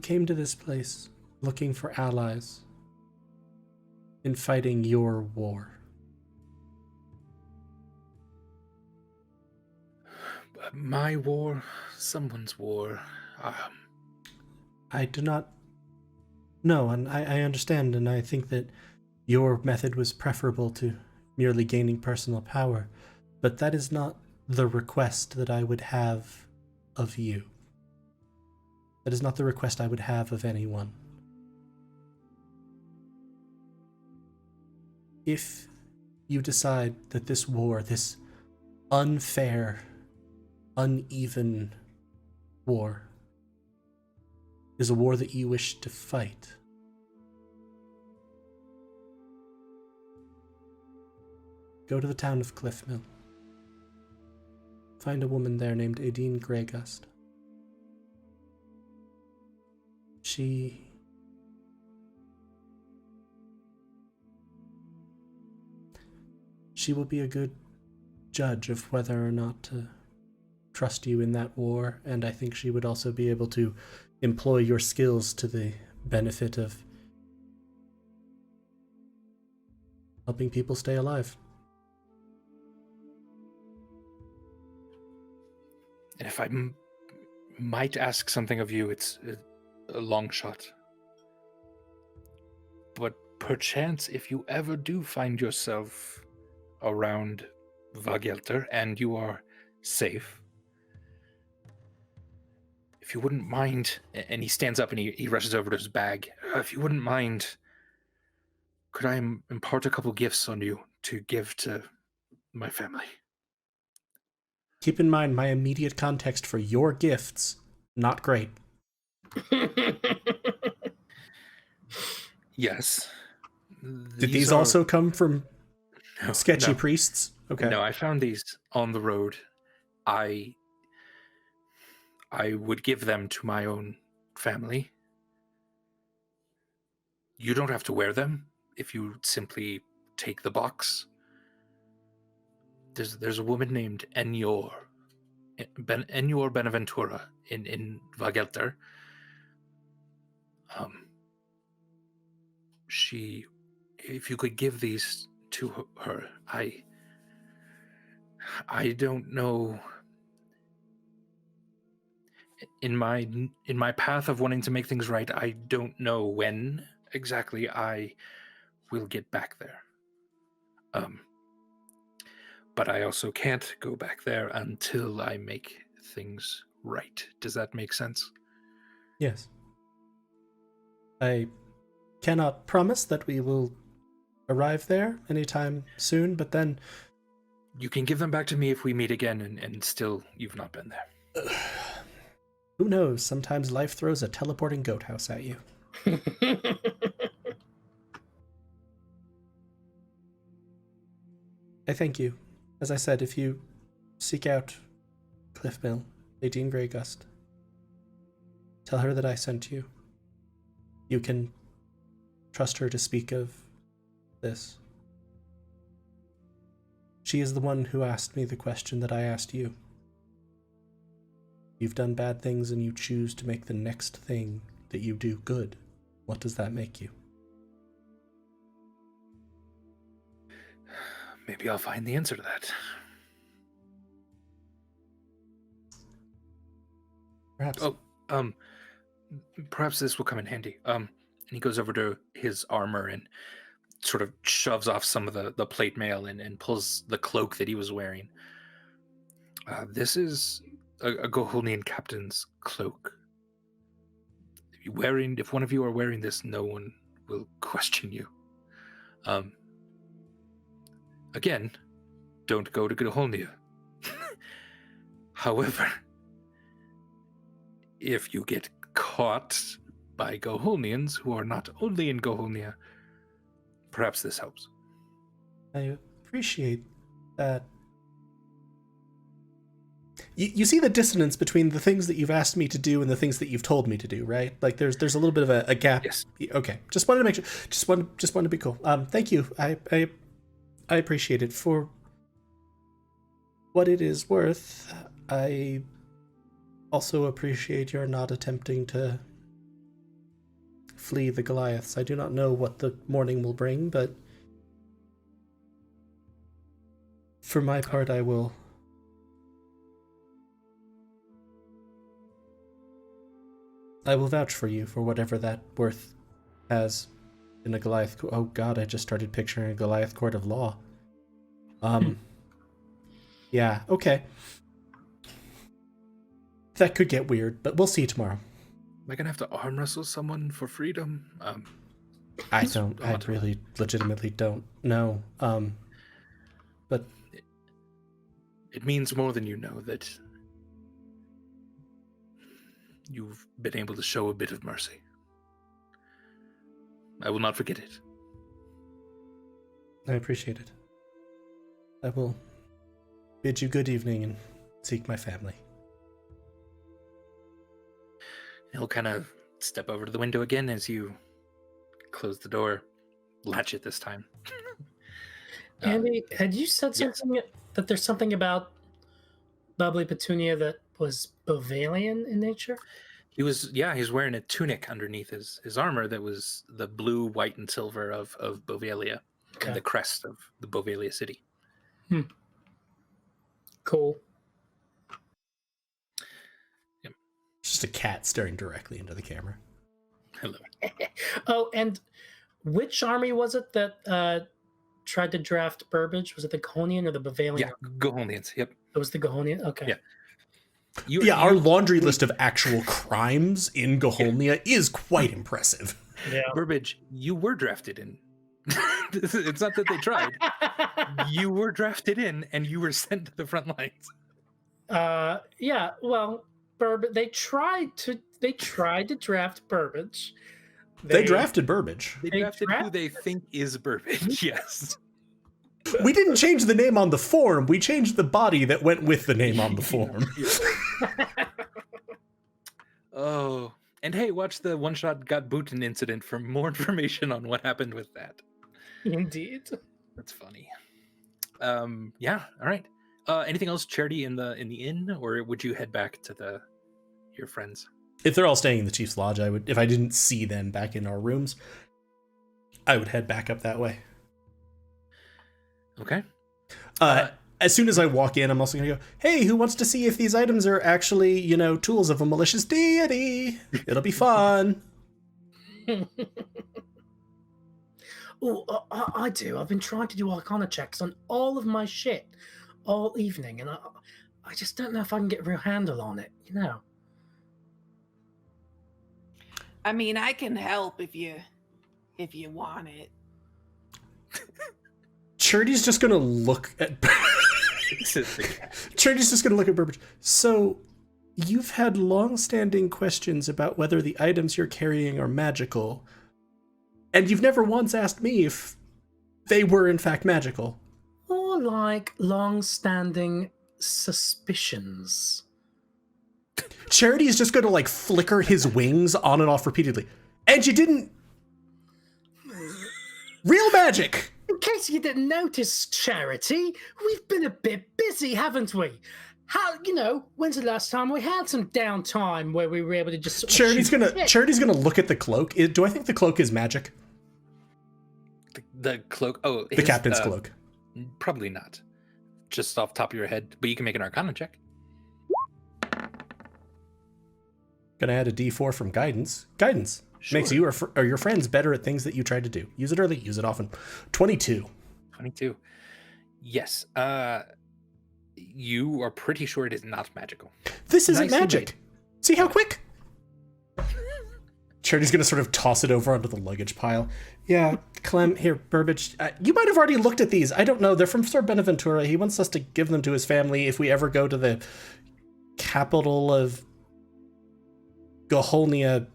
came to this place looking for allies in fighting your war. My war, someone's war. I do not know, and I understand, and I think that your method was preferable to merely gaining personal power, but that is not the request that I would have of you. That is not the request I would have of anyone. If you decide that this war, this unfair, uneven war, is a war that you wish to fight, go to the town of Cliffmill. Find a woman there named Aideen Greygust. She will be a good judge of whether or not to trust you in that war, and I think she would also be able to employ your skills to the benefit of helping people stay alive. And if I might ask something of you, it's a long shot. But perchance, if you ever do find yourself around Vagelter and you are safe, if you wouldn't mind, and he stands up and he rushes over to his bag, if you wouldn't mind, could I impart a couple gifts on you to give to my family? Keep in mind, my immediate context for your gifts, not great. Yes. Did these also come from sketchy no. priests? Okay. No, I found these on the road. I would give them to my own family. You don't have to wear them if you simply take the box. There's a woman named Enyor Benaventura in Vagelter. If you could give these to her, I don't know. In my path of wanting to make things right, I don't know when exactly I will get back there. But I also can't go back there until I make things right. Does that make sense? Yes. I cannot promise that we will arrive there anytime soon, but then... You can give them back to me if we meet again and still you've not been there. Who knows? Sometimes life throws a teleporting goat house at you. I thank you. As I said, if you seek out Cliff Mill, Nadine Greygust, tell her that I sent you. You can trust her to speak of this. She is the one who asked me the question that I asked you. You've done bad things and you choose to make the next thing that you do good. What does that make you? Maybe I'll find the answer to that. Perhaps. Oh, perhaps this will come in handy. And he goes over to his armor and sort of shoves off some of the plate mail and pulls the cloak that he was wearing. This is a Gohulnian captain's cloak. If one of you are wearing this, no one will question you. Again, don't go to Gohulnia. However, if you get caught by Gohulnians who are not only in Gohulnia, perhaps this helps. I appreciate that. You see the dissonance between the things that you've asked me to do and the things that you've told me to do, right? Like there's a little bit of a gap. Yes. Okay. Just wanted to make sure. Just wanted to be cool. Thank you. I appreciate it. For what it is worth, I also appreciate your not attempting to flee the Goliaths. I do not know what the morning will bring, but for my part, I will vouch for you for whatever that worth has in a Goliath. Oh God, I just started picturing a Goliath court of law. Yeah, okay. That could get weird, but we'll see tomorrow. Am I gonna have to arm wrestle someone for freedom? I really legitimately don't know. But it means more than you know that you've been able to show a bit of mercy. I will not forget it. I appreciate it. I will bid you good evening and seek my family. He'll kind of step over to the window again as you close the door, latch it this time. Andy, had you said yes. something that there's something about bubbly petunia that was Bovalian in nature? He was wearing a tunic underneath his armor that was the blue, white, and silver of Bovalia Okay. and the crest of the Bovalia city. Cool. Just a cat staring directly into the camera. I love it. Oh, and which army was it that tried to draft Burbage? Was it the Gahonian or the Bavalian? Yeah, Gahonians. Yep. It was the Gahonian? Okay. Yeah. Our laundry list of actual crimes in Gaholnia is quite impressive. Yeah. Burbage, you were drafted in. It's not that they tried. You were drafted in, and you were sent to the front lines. Yeah, well, they tried to draft Burbage. They drafted Burbage. They drafted who they think is Burbage, yes. We didn't change the name on the form. We changed the body that went with the name on the form. Oh, and hey, watch the one-shot got booted incident for more information on what happened with that. Indeed. That's funny. Yeah, all right. Anything else, Charity, in the inn, or would you head back to your friends? If they're all staying in the Chief's Lodge, I would. If I didn't see them back in our rooms, I would head back up that way. Okay. As soon as I walk in, I'm also going to go, hey, who wants to see if these items are actually, tools of a malicious deity? It'll be fun. Oh, I do. I've been trying to do Arcana checks on all of my shit all evening, and I just don't know if I can get a real handle on it, I mean, I can help if you want it. Charity's just going to look at... Charity's just going to look at Burbage. So, you've had long-standing questions about whether the items you're carrying are magical, and you've never once asked me if they were in fact magical. Or like long-standing suspicions. Charity is just going to flicker his wings on and off repeatedly. And you didn't... Real magic! In case you didn't notice, Charity, we've been a bit busy, haven't we? How, when's the last time we had some downtime where we were able to just... Charity's gonna look at the cloak. Do I think the cloak is magic? The cloak? Oh, the captain's cloak. Probably not. Just off the top of your head, but you can make an Arcana check. Gonna add a D4 from guidance. Guidance makes you or your friends better at things that you tried to do. Use it early, use it often. 22. 22. Yes. You are pretty sure it is not magical. This isn't Nicely magic. made. See how quick? Charity's gonna sort of toss it over onto the luggage pile. Yeah, Clem, here, Burbage. You might have already looked at these. I don't know. They're from Sir Beneventura. He wants us to give them to his family if we ever go to the capital of Gaholnia.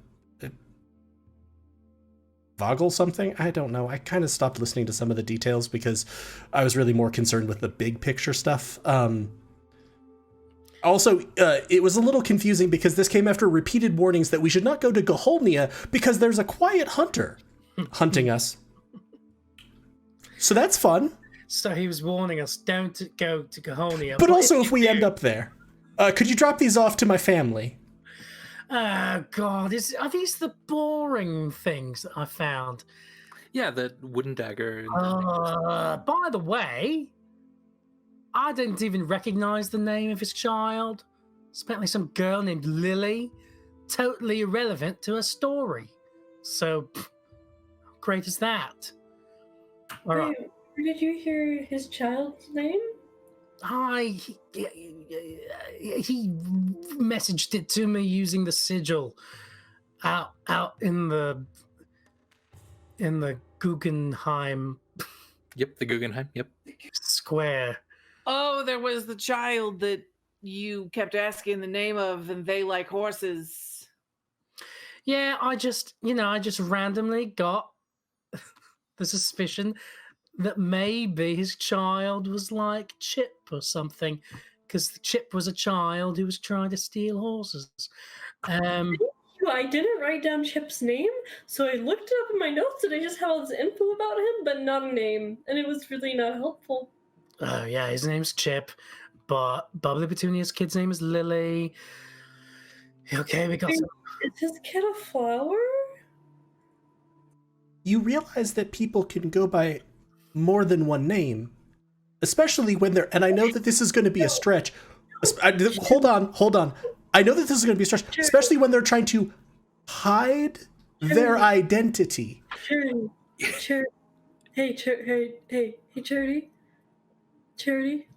Vogel something? I don't know. I kind of stopped listening to some of the details because I was really more concerned with the big picture stuff. Also, it was a little confusing because this came after repeated warnings that we should not go to Gaholnia because there's a quiet hunter hunting us. So that's fun. So he was warning us, don't go to Gaholnia. But also if we end up there. Could you drop these off to my family? Oh, God. Are these the boring things that I found? Yeah, the wooden dagger. By the way, I didn't even recognize the name of his child. It's apparently some girl named Lily. Totally irrelevant to her story. So, how great is that? All right. Wait, where did you hear his child's name? He messaged it to me using the sigil out in the Guggenheim Yep, the Guggenheim. Yep. Square. Oh, there was the child that you kept asking the name of, and they like horses. Yeah, I just randomly got the suspicion that maybe his child was like Chip or something, because Chip was a child who was trying to steal horses. I didn't write down Chip's name, so I looked it up in my notes and I just have all this info about him, but not a name, and it was really not helpful. Oh yeah, his name's Chip, but Bubbly Petunia's kid's name is Lily. Okay, we got some. Is his kid a flower? You realize that people can go by more than one name, especially when they're, and I know that this is going to be a stretch. Hold on. I know that this is going to be a stretch, especially when they're trying to hide their identity. Charity. Hey, Charity. Charity.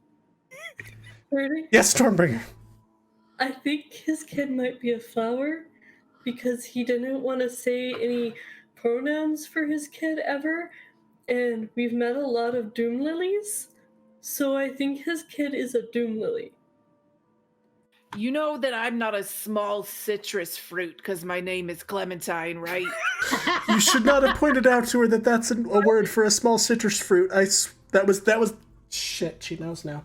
Yes, Stormbringer. I think his kid might be a flower because he didn't want to say any pronouns for his kid ever, and we've met a lot of doom lilies, so I think his kid is a doom lily. You know that I'm not a small citrus fruit because my name is Clementine, right? You should not have pointed out to her that that's a word for a small citrus fruit. That was shit. She knows now.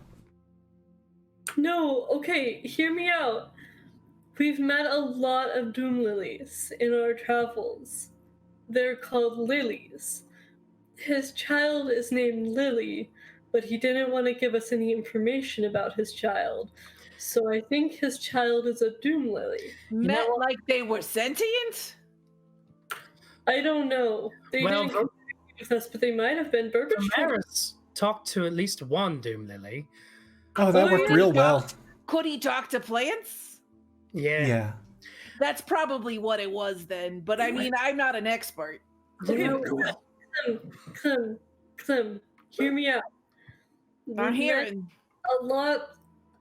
No, okay, hear me out. We've met a lot of doom lilies in our travels. They're called lilies. His child is named Lily, but he didn't want to give us any information about his child. So I think his child is a doom lily. Met like they were sentient? I don't know. They Well, didn't communicate with us, but they might have been Burbage. Damaris talked to at least one Doom Lily. Oh, that worked real well. Could he talk to plants? Yeah. That's probably what it was then, but I mean, I'm not an expert. Okay, Clem, hear me out. I'm We've hearing. met a lot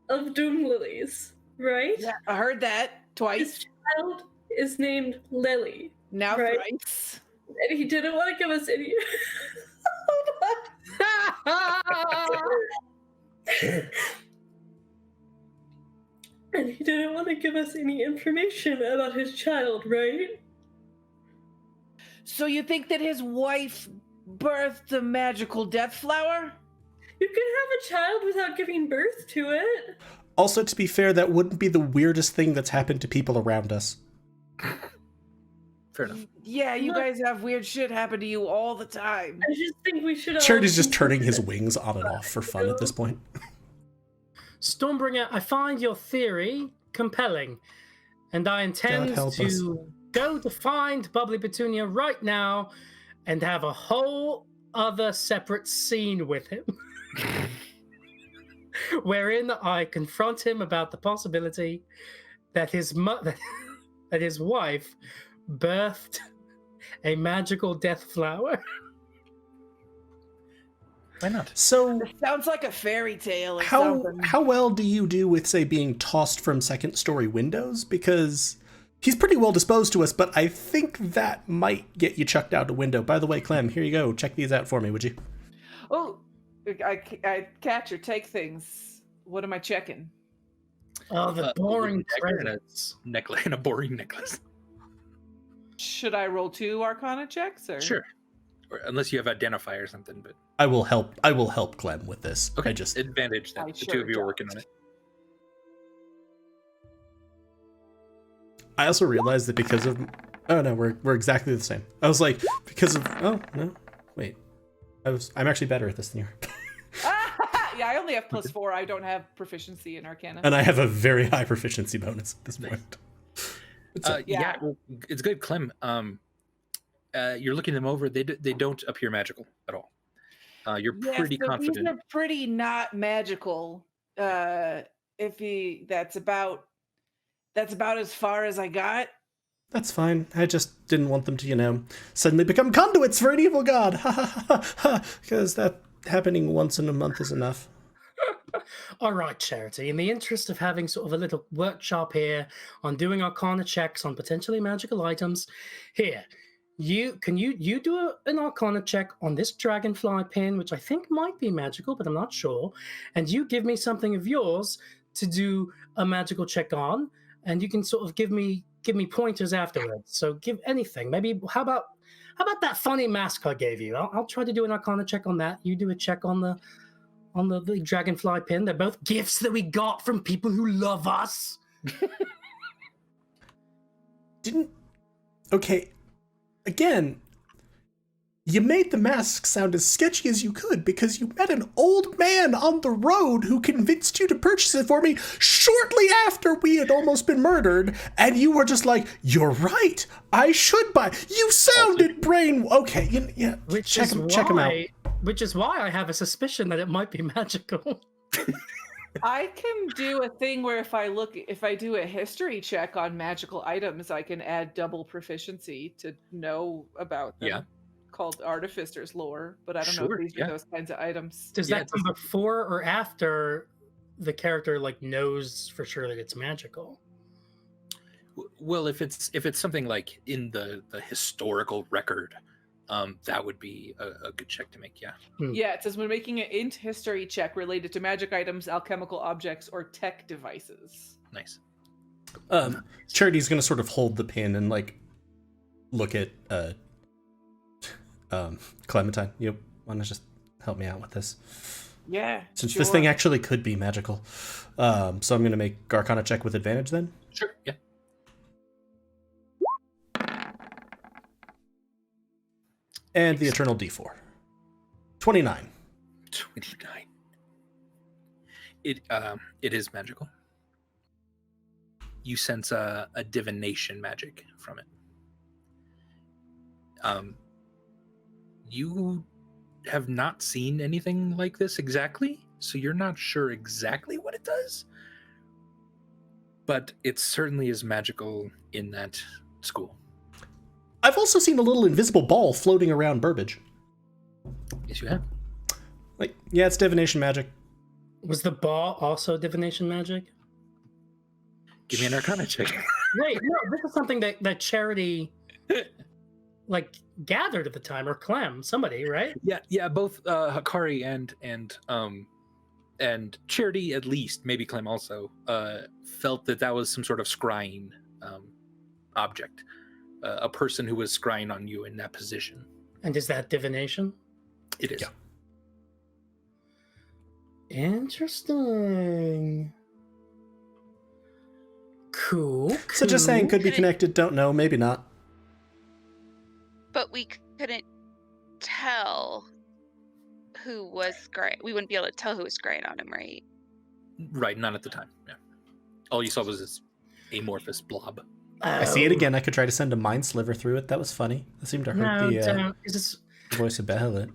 of doom lilies, right? Yeah, I heard that twice. His child is named Lily, Now right? thrice. and he didn't want to give us any. And he didn't want to give us any information about his child, right? So you think that his wife birthed a magical death flower? You can have a child without giving birth to it. Also, to be fair, that wouldn't be the weirdest thing that's happened to people around us. Fair enough. Yeah, you guys have weird shit happen to you all the time. I just think we should. Charity's just turning his wings on and off for fun at this point. Stormbringer, I find your theory compelling, and I intend help to us. go to find Bubbly Petunia right now and have a whole other separate scene with him. Wherein I confront him about the possibility that his that his wife birthed a magical death flower. Why not? So, It sounds like a fairy tale or how something. well do you do with, say, being tossed from second-story windows? Because he's pretty well disposed to us, but I think that might get you chucked out a window. By the way, Clem, here you go. Check these out for me, would you? Oh, I catch or take things. What am I checking? Oh, the boring presents. Necklace and a boring necklace. Should I roll 2 Arcana checks? Or? Sure. Or unless you have identify or something, but I will help Clem with this. okay. I just Advantage that I the sure two of you are don't. working on it. I also realized that because of oh no, we're exactly the same. I was like, because of oh no, wait. I'm actually better at this than you are. Yeah, I only have +4. I don't have proficiency in Arcana. And I have a very high proficiency bonus at this point. Yeah, well, it's good, Clem. You're looking them over. They don't appear magical at all. You're pretty so confident. These are pretty not magical. That's about as far as I got. That's fine. I just didn't want them to, suddenly become conduits for an evil god. Ha ha ha ha. Because that happening once in a month is enough. All right, Charity. In the interest of having sort of a little workshop here on doing Arcana checks on potentially magical items, here, you do an Arcana check on this dragonfly pin, which I think might be magical, but I'm not sure, and you give me something of yours to do a magical check on, and you can sort of give me pointers afterwards. So give anything. Maybe how about that funny mask I gave you? I'll try to do an Arcana check on that. You do a check on the dragonfly pin. They're both gifts that we got from people who love us. Okay. Again, You made the mask sound as sketchy as you could because you met an old man on the road who convinced you to purchase it for me shortly after we had almost been murdered, and you were just like, "You're right, I should buy." You sounded brain. Okay, yeah. Check him out. Which is why I have a suspicion that it might be magical. I can do a thing where if I do a history check on magical items, I can add double proficiency to know about them. Yeah. Called Artificer's Lore, but I don't know Sure, if these yeah. are those kinds of items. Does that come before or after the character like knows for sure that it's magical? Well, if it's something like in the historical record, that would be a good check to make. Yeah. Yeah, it says when making an int history check related to magic items, alchemical objects, or tech devices. Nice. Charity's gonna sort of hold the pin and like look at Clementine. You want to just help me out with this? Yeah. Since this thing actually could be magical. So I'm gonna make Arcana check with advantage then. Sure. Yeah. And the Eternal D4. 29. 29. It is magical. You sense a divination magic from it. You have not seen anything like this exactly, so you're not sure exactly what it does. But it certainly is magical in that school. I've also seen a little invisible ball floating around Burbage. Yes, you have. Like, yeah, it's divination magic. Was the ball also divination magic? Give me an Arcana check. Wait, no, this is something that Charity like gathered at the time, or Clem, somebody, right? Yeah. Both Hakari and Charity, at least, maybe Clem also, felt that was some sort of scrying object. A person who was scrying on you in that position. And is that divination? It is. Yeah. Interesting. Cool. So just saying, could be connected, don't know, maybe not. But we couldn't tell who was scrying. We wouldn't be able to tell who was scrying on him, right? Right, not at the time. Yeah. All you saw was this amorphous blob. I see it again. I could try to send a mind sliver through it. That was funny. That seemed to hurt the voice of Behelit.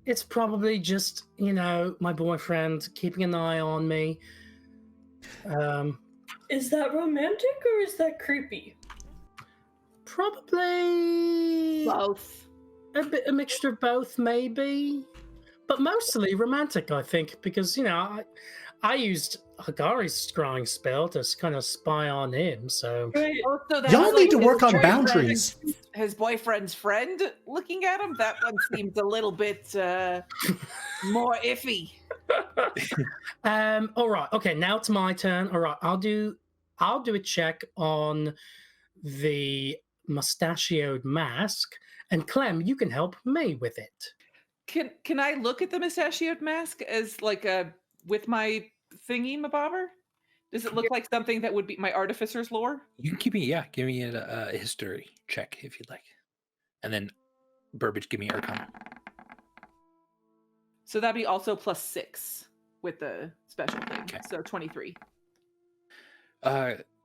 It's probably just, my boyfriend keeping an eye on me. Is that romantic or is that creepy? Probably Both. a mixture of both, maybe. But mostly romantic, I think, because, I used Hagari's scrying spell to kind of spy on him, so... Right. Also, Y'all need to work on boundaries. His boyfriend's friend looking at him, that one seems a little bit more iffy. All right. Okay, now it's my turn. All right, I'll do a check on the mustachioed mask, and Clem, you can help me with it. Can I look at the mustachioed mask as like with my thingy mabobber? Does it look like something that would be my Artificer's Lore? You can give me a history check if you'd like. And then Burbage, give me Arcana. So that'd be also +6 with the special thing. Okay. So 23.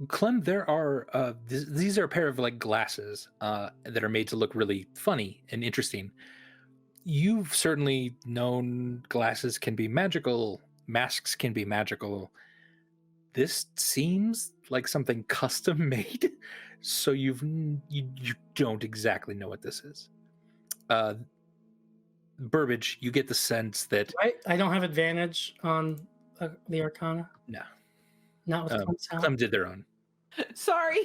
Clem, there are these are a pair of like glasses that are made to look really funny and interesting. You've certainly known glasses can be magical, masks can be magical. This seems like something custom made, so you don't exactly know what this is. Burbage, you get the sense that I don't have advantage on the Arcana. No. Not with Clem's help. Clem did their own. Sorry.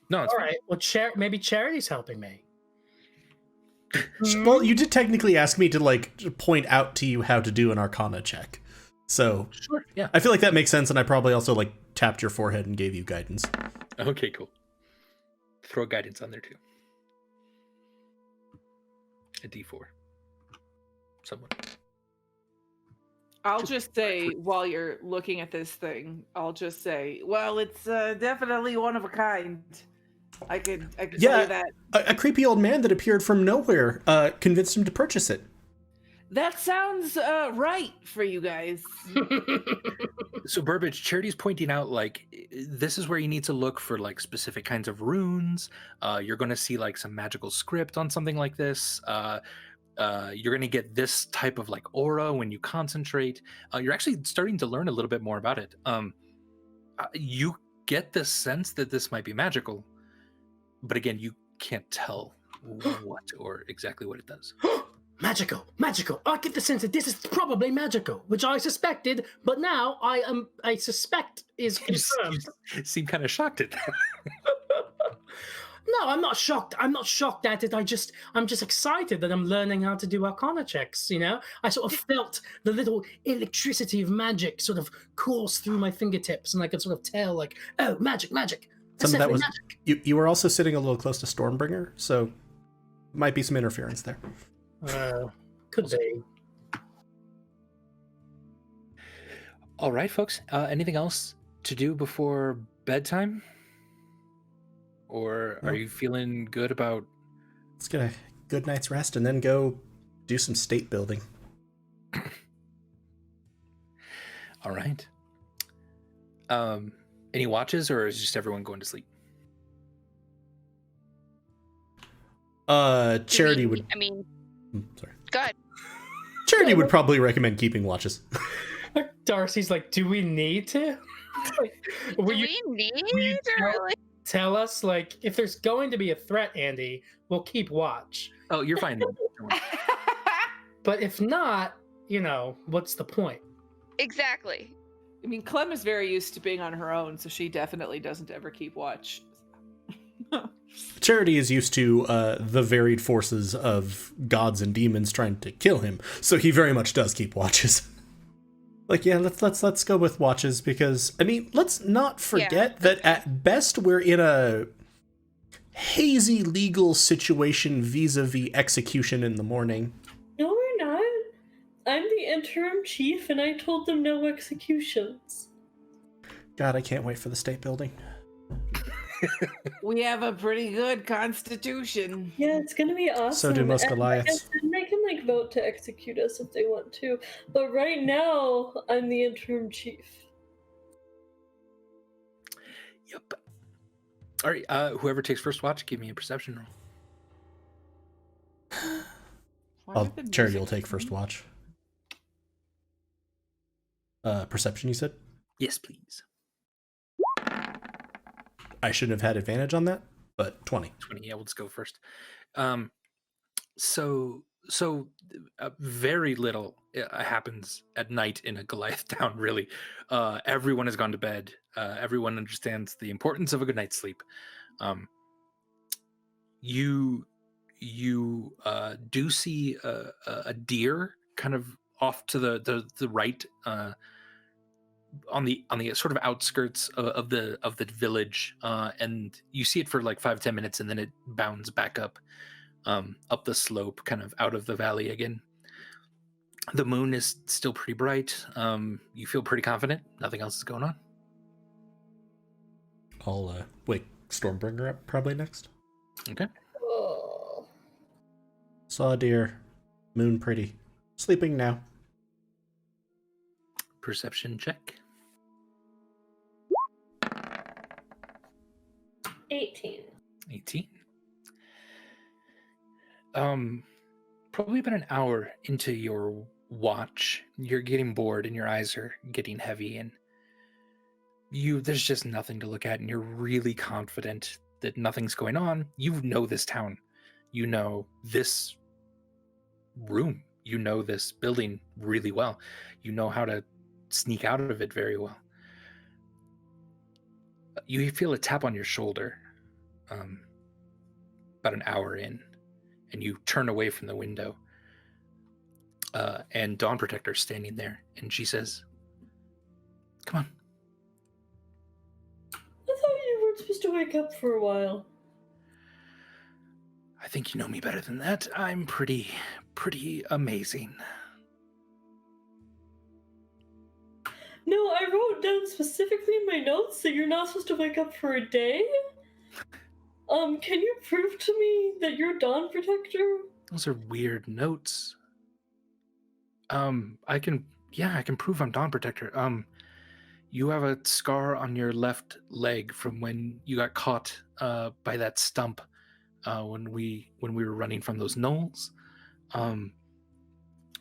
No, it's all fine. right. Well, maybe Charity's helping me. Well, you did technically ask me to like point out to you how to do an Arcana check. So Sure, yeah. I feel like that makes sense, and I probably also like tapped your forehead and gave you guidance. Okay, cool. Throw guidance on there too. A D4. Someone. I'll just say, while you're looking at this thing, I'll just say, well, it's definitely one of a kind. I could tell Yeah. you that. A creepy old man that appeared from nowhere convinced him to purchase it. That sounds right for you guys. So Burbage, Charity's pointing out like this is where you need to look for like specific kinds of runes. You're going to see like some magical script on something like this. You're going to get this type of like aura when you concentrate. You're actually starting to learn a little bit more about it. You get the sense that this might be magical, but again, you can't tell what or exactly what it does. Magical. I get the sense that this is probably magical, which I suspected, but now I suspect is confirmed. You seem kind of shocked at that. No, I'm not shocked. I'm not shocked at it. I'm just excited that I'm learning how to do arcana checks, you know? I sort of felt the little electricity of magic sort of course through my fingertips, and I could sort of tell, like, oh, magic. That's Some of that definitely was magic. you were also sitting a little close to Stormbringer, so might be some interference there. Could be. All right, folks. Anything else to do before bedtime? Or are you feeling good about... Let's get a good night's rest and then go do some state building. All right. Any watches, or is just everyone going to sleep? Charity would... sorry. Go ahead. Charity would probably recommend keeping watches. Darcy's like, do we need to? Like, Do we need to really? tell us, like, if there's going to be a threat, Andy, we'll keep watch. Oh, you're fine. Don't worry. But if not, you know, what's the point? Exactly. I mean, Clem is very used to being on her own, so she definitely doesn't ever keep watch. Charity is used to the varied forces of gods and demons trying to kill him, so he very much does keep watches. Like, yeah, let's go with watches, because I mean, let's not forget that at best we're in a hazy legal situation vis-a-vis execution in the morning. No, we're not. I'm the interim chief, and I told them no executions. God, I can't wait for the state building. We have a pretty good constitution. Yeah, it's gonna be awesome. So do most And Goliaths. they can like vote to execute us if they want to. But right now, I'm the interim chief. Yep. All right. Whoever takes first watch, give me a perception roll. Why did the Charity will music- take first watch. Perception, you said? Yes, please. I shouldn't have had advantage on that, but 20. 20. Yeah, let's go first. So very little happens at night in a Goliath town, really. Everyone has gone to bed. Everyone understands the importance of a good night's sleep. You do see a deer kind of off to the right, on the sort of outskirts of the village, and you see it for like 5-10 minutes, and then it bounds back up the slope, kind of out of the valley again. The moon is still pretty bright. You feel pretty confident. Nothing else is going on. I'll wake Stormbringer up probably next. Okay. Oh. Saw a deer. Moon pretty. Sleeping now. Perception check. 18. 18. Probably about an hour into your watch, you're getting bored and your eyes are getting heavy, and there's just nothing to look at, and you're really confident that nothing's going on. You know this town. You know this room. You know this building really well. You know how to sneak out of it very well. You feel a tap on your shoulder about an hour in, and you turn away from the window, and Dawn Protector's standing there, and she says, "Come on." I thought you weren't supposed to wake up for a while. I think you know me better than that. I'm pretty amazing. No, I wrote down specifically in my notes that you're not supposed to wake up for a day. Can you prove to me that you're Dawn Protector? Those are weird notes. I can prove I'm Dawn Protector. You have a scar on your left leg from when you got caught by that stump when we were running from those gnolls.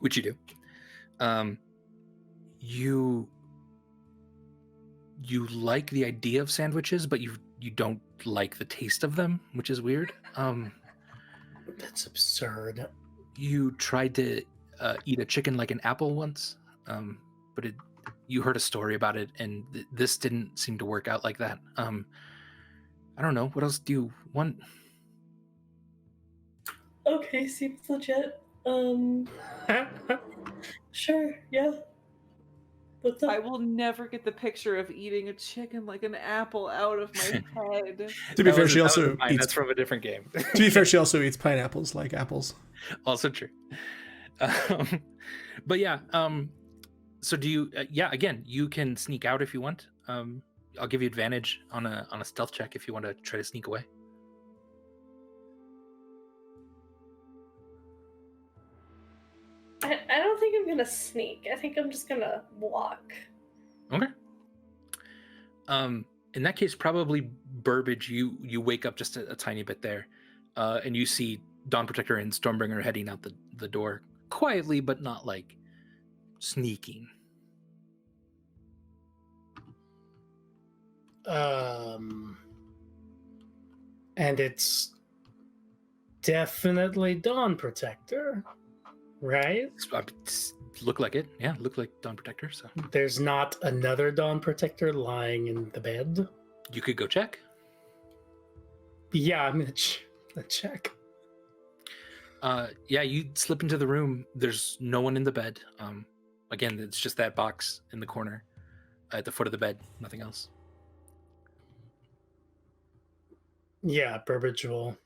Which you do. You like the idea of sandwiches, but you don't like the taste of them, which is weird. That's absurd. You tried to eat a chicken like an apple once, but you heard a story about it, and this didn't seem to work out like that. I don't know. What else do you want? Okay, seems legit. Sure, yeah. What's I up? will never get the picture of eating a chicken like an apple out of my head. To be fair, she also eats. That's from a different game. To be fair, she also eats pineapples like apples. Also true. But yeah. So do you? Again, you can sneak out if you want. I'll give you advantage on a stealth check if you want to try to sneak away. I don't think I'm gonna sneak. I think I'm just gonna walk. Okay. In that case, probably Burbage, you wake up just a tiny bit there, and you see Dawn Protector and Stormbringer heading out the door quietly, but not like sneaking. And it's definitely Dawn Protector, right? Look like it. Yeah, look like Dawn Protector. So There's not another Dawn Protector lying in the bed. you could go check. Yeah, I'm gonna check. Yeah, you slip into the room. There's no one in the bed. Again, it's just that box in the corner at the foot of the bed. Nothing else. Yeah, Burbage will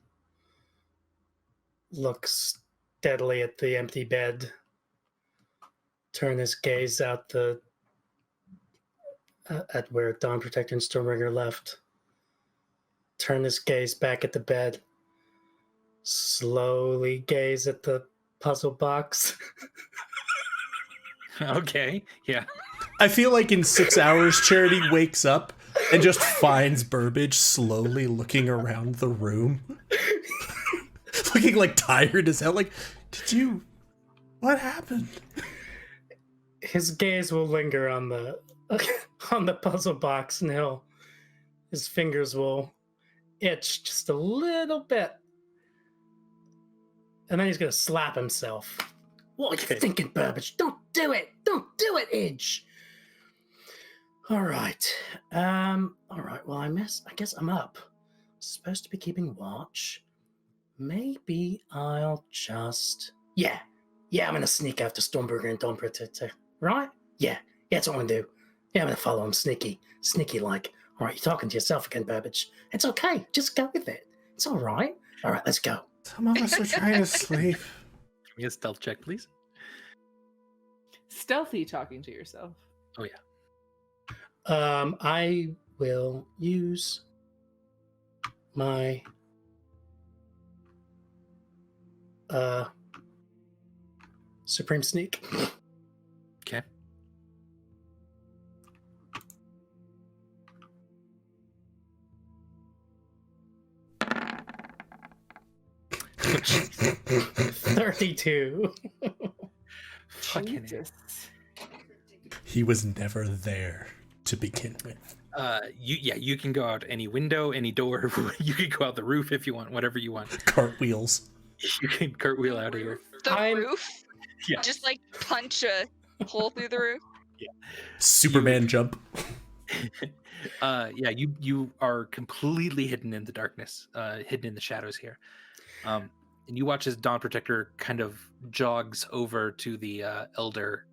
look steadily at the empty bed, turn his gaze out at where Dawn Protector and Stormbringer left, turn his gaze back at the bed, slowly gaze at the puzzle box. Okay. Yeah. I feel like in 6 hours, Charity wakes up and just finds Burbage slowly looking around the room. Looking like tired as hell. Like, what happened? His gaze will linger on the puzzle box, and his fingers will itch just a little bit, and then he's gonna slap himself. What are you thinking, Burbage? Don't do it! Don't do it, Idge! All right. Well, I guess I'm up. Supposed to be keeping watch. Maybe I'll just... Yeah, I'm gonna sneak after Stormbringer and Dawn Protector. Right? Yeah, that's what I'm gonna do. Yeah, I'm gonna follow him sneaky like. All right, you're talking to yourself again, Burbage. It's okay. Just go with it. It's all right. All right, let's go. Some of us are trying to sleep. Give me a stealth check, please. Stealthy talking to yourself. Oh yeah. I will use my Supreme Sneak. Okay. $32. Fucking Jesus. He was never there to begin with. You can go out any window, any door. You can go out the roof if you want, whatever you want. Cartwheels. You can cartwheel out of here. The roof? Yeah. Just like punch a hole through the roof? Superman jump. Yeah, you are completely hidden in the darkness, hidden in the shadows here. And you watch as Dawn Protector kind of jogs over to the Elder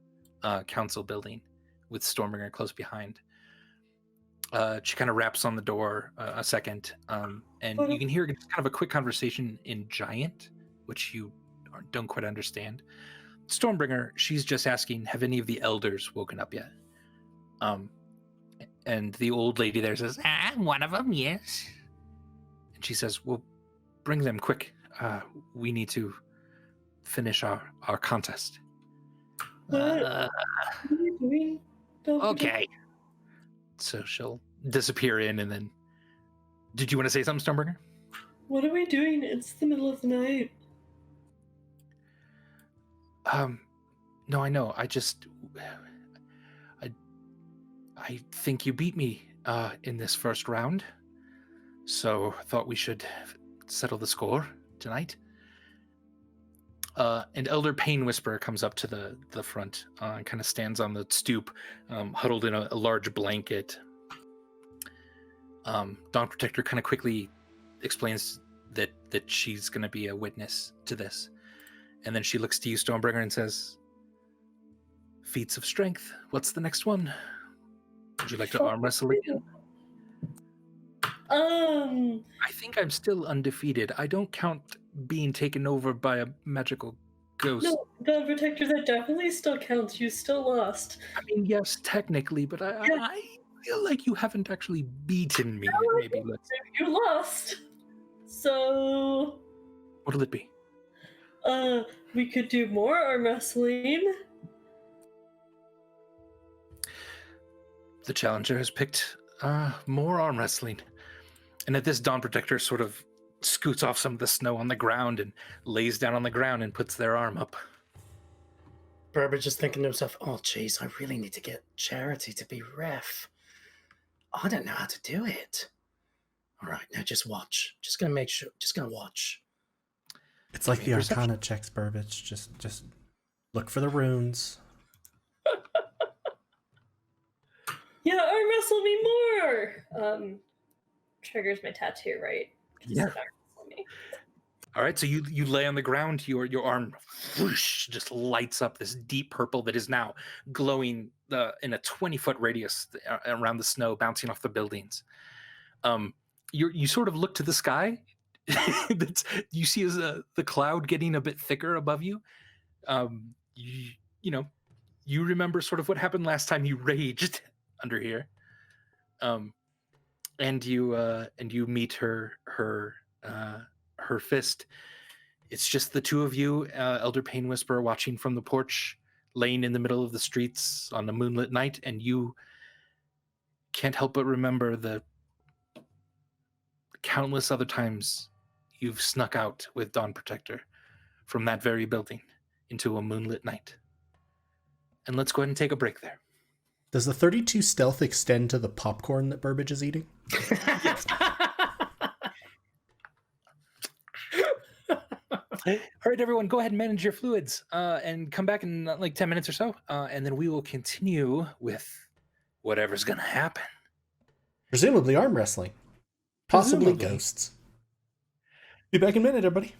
Council building with Stormbringer close behind. She kind of raps on the door a second, and you can hear kind of a quick conversation in Giant, which you don't quite understand. Stormbringer, she's just asking, have any of the elders woken up yet? And the old lady there says, one of them, yes. And she says, well, bring them quick. We need to finish our contest. What are you doing? Okay. So she'll disappear in, and then... Did you want to say something, Stormbringer? What are we doing? It's the middle of the night. No, I know. I think you beat me in this first round. So thought we should settle the score tonight. And Elder Pain Whisperer comes up to the front and kind of stands on the stoop, huddled in a large blanket. Dawn Protector kind of quickly explains that she's going to be a witness to this. And then she looks to you, Stormbringer, and says, feats of strength. What's the next one? Would you like to arm wrestle again? I think I'm still undefeated. I don't count being taken over by a magical ghost. No, the Protector, that definitely still counts. You still lost. I mean, yes, technically, but I feel like you haven't actually beaten me. Maybe You lost. So... What'll it be? We could do more arm wrestling. The challenger has picked more arm wrestling. And at this, Dawn Protector sort of scoots off some of the snow on the ground and lays down on the ground and puts their arm up. Burbage is thinking to himself, oh, jeez, I really need to get Charity to be ref. I don't know how to do it. All right, now just watch. Just going to watch. It's like the Arcana checks, Burbage. Just look for the runes. Yeah, arm wrestle me more! Triggers my tattoo, right? Yeah. Arm wrestle me. All right, so you lay on the ground, your arm whoosh, just lights up this deep purple that is now glowing in a 20-foot radius around the snow, bouncing off the buildings. You sort of look to the sky. You see as the cloud getting a bit thicker above you. You remember sort of what happened last time you raged under here. And you meet her fist. It's just the two of you, Elder Pain Whisperer, watching from the porch, laying in the middle of the streets on a moonlit night, and you can't help but remember the countless other times you've snuck out with Dawn Protector from that very building into a moonlit night. And let's go ahead and take a break there. Does the 32 stealth extend to the popcorn that Burbage is eating? All right, everyone, go ahead and manage your fluids and come back in like 10 minutes or so. And then we will continue with whatever's going to happen. Presumably arm wrestling. Possibly Presumably. ghosts. Be back in a minute, everybody.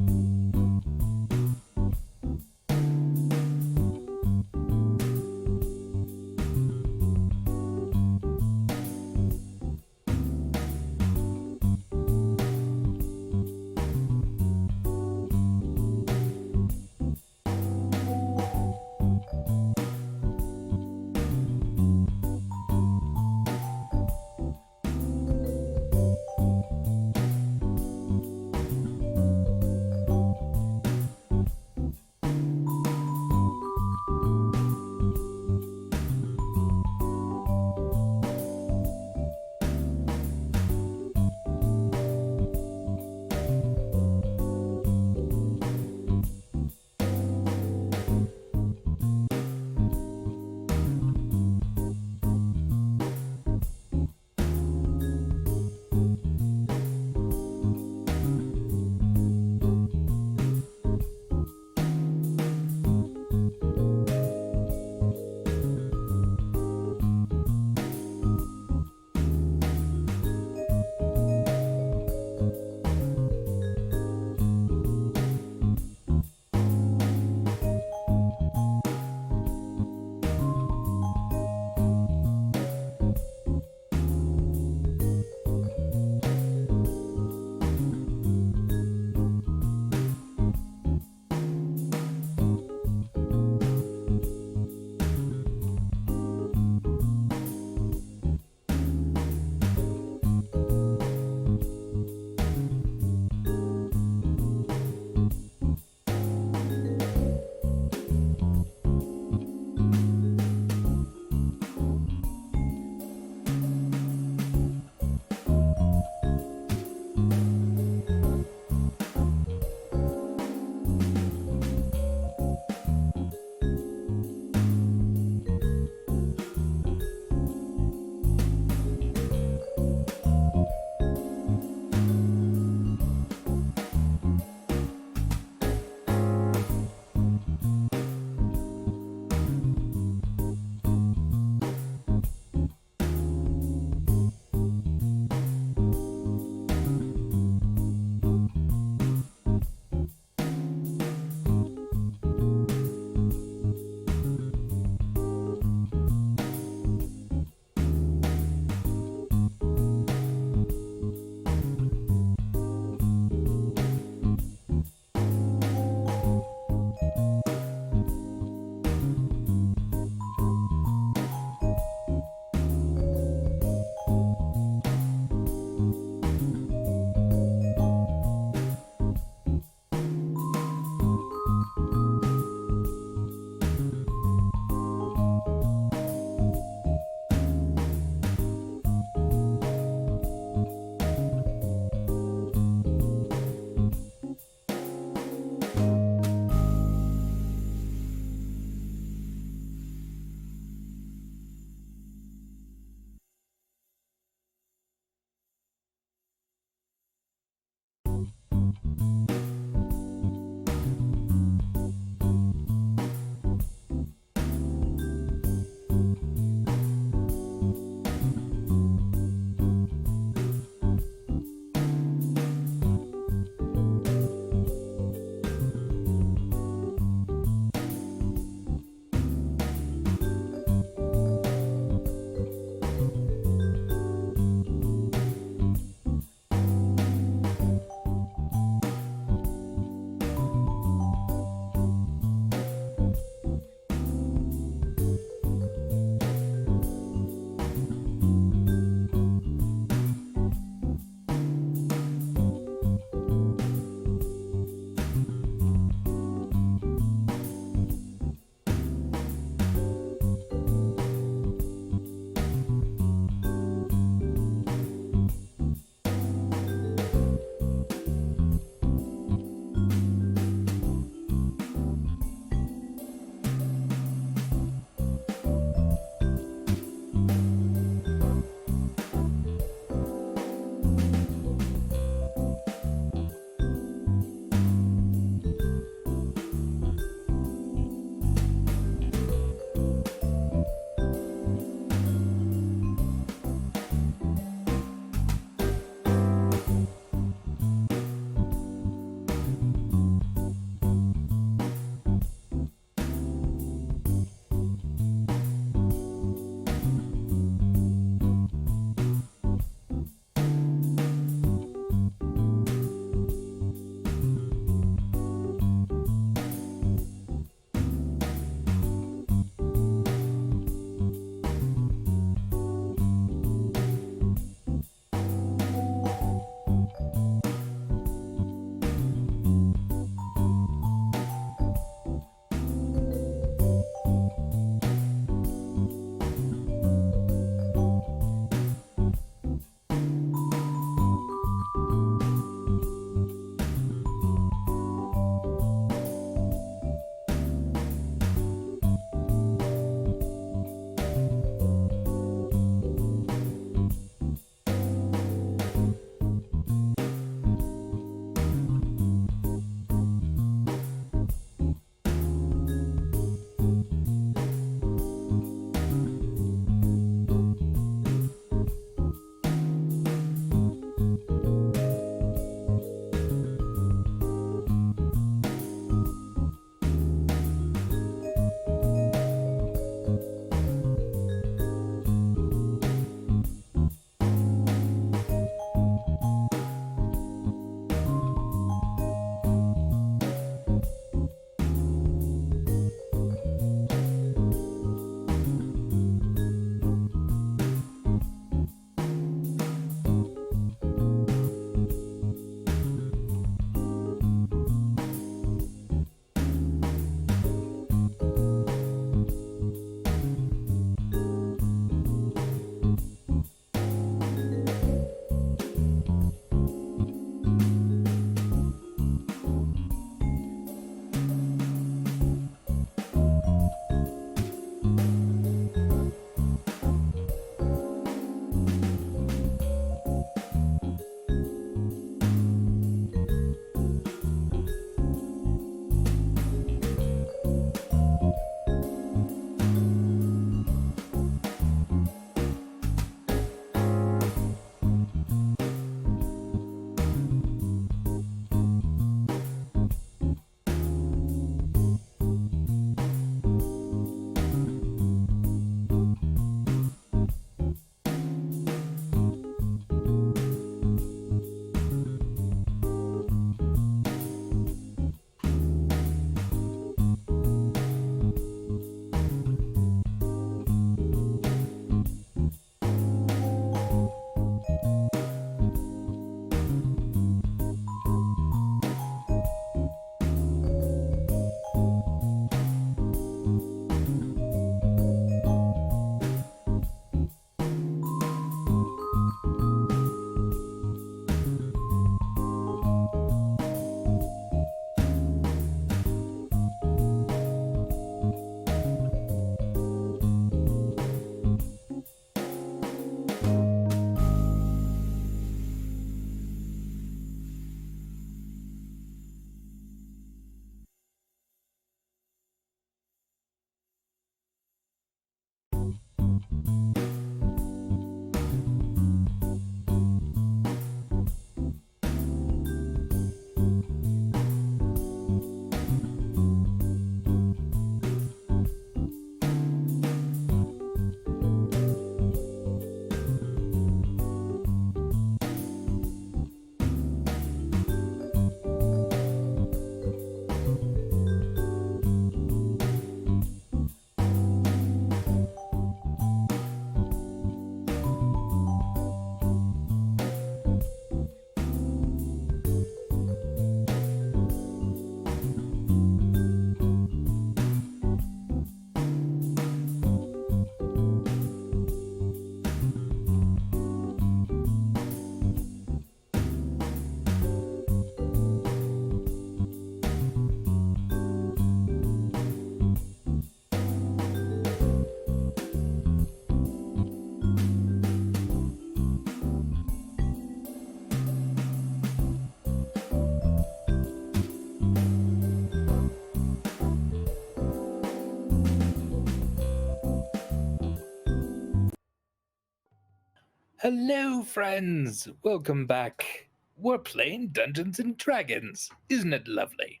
Hello, friends. Welcome back. We're playing Dungeons and Dragons. Isn't it lovely?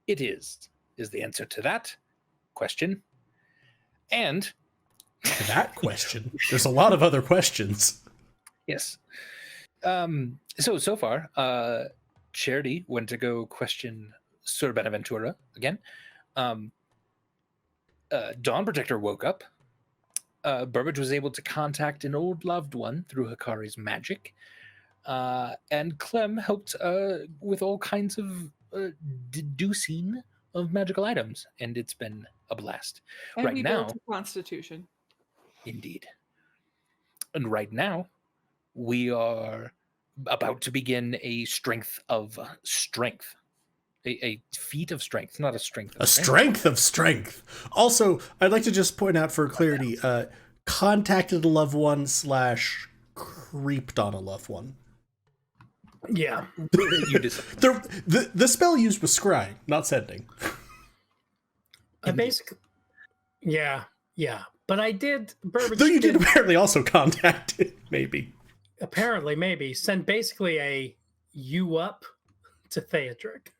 It is the answer to that question. And To that question, there's a lot of other questions. yes. So far, Charity went to go question Sir Benaventura again. Dawn Protector woke up. Burbage was able to contact an old loved one through Hikari's magic. And Clem helped with all kinds of deducing of magical items, and it's been a blast. And Right we now, built a constitution. indeed. And right now, we are about to begin a strength of strength. A feat of strength, not a strength of A strength of strength. Also, I'd like to just point out for clarity, contacted a loved one / creeped on a loved one. Yeah. You The spell used was scrying, not sending. I basically. Yeah. But I did. Burbage Though you did apparently also contact it, maybe. apparently maybe send basically a you up to Theatric.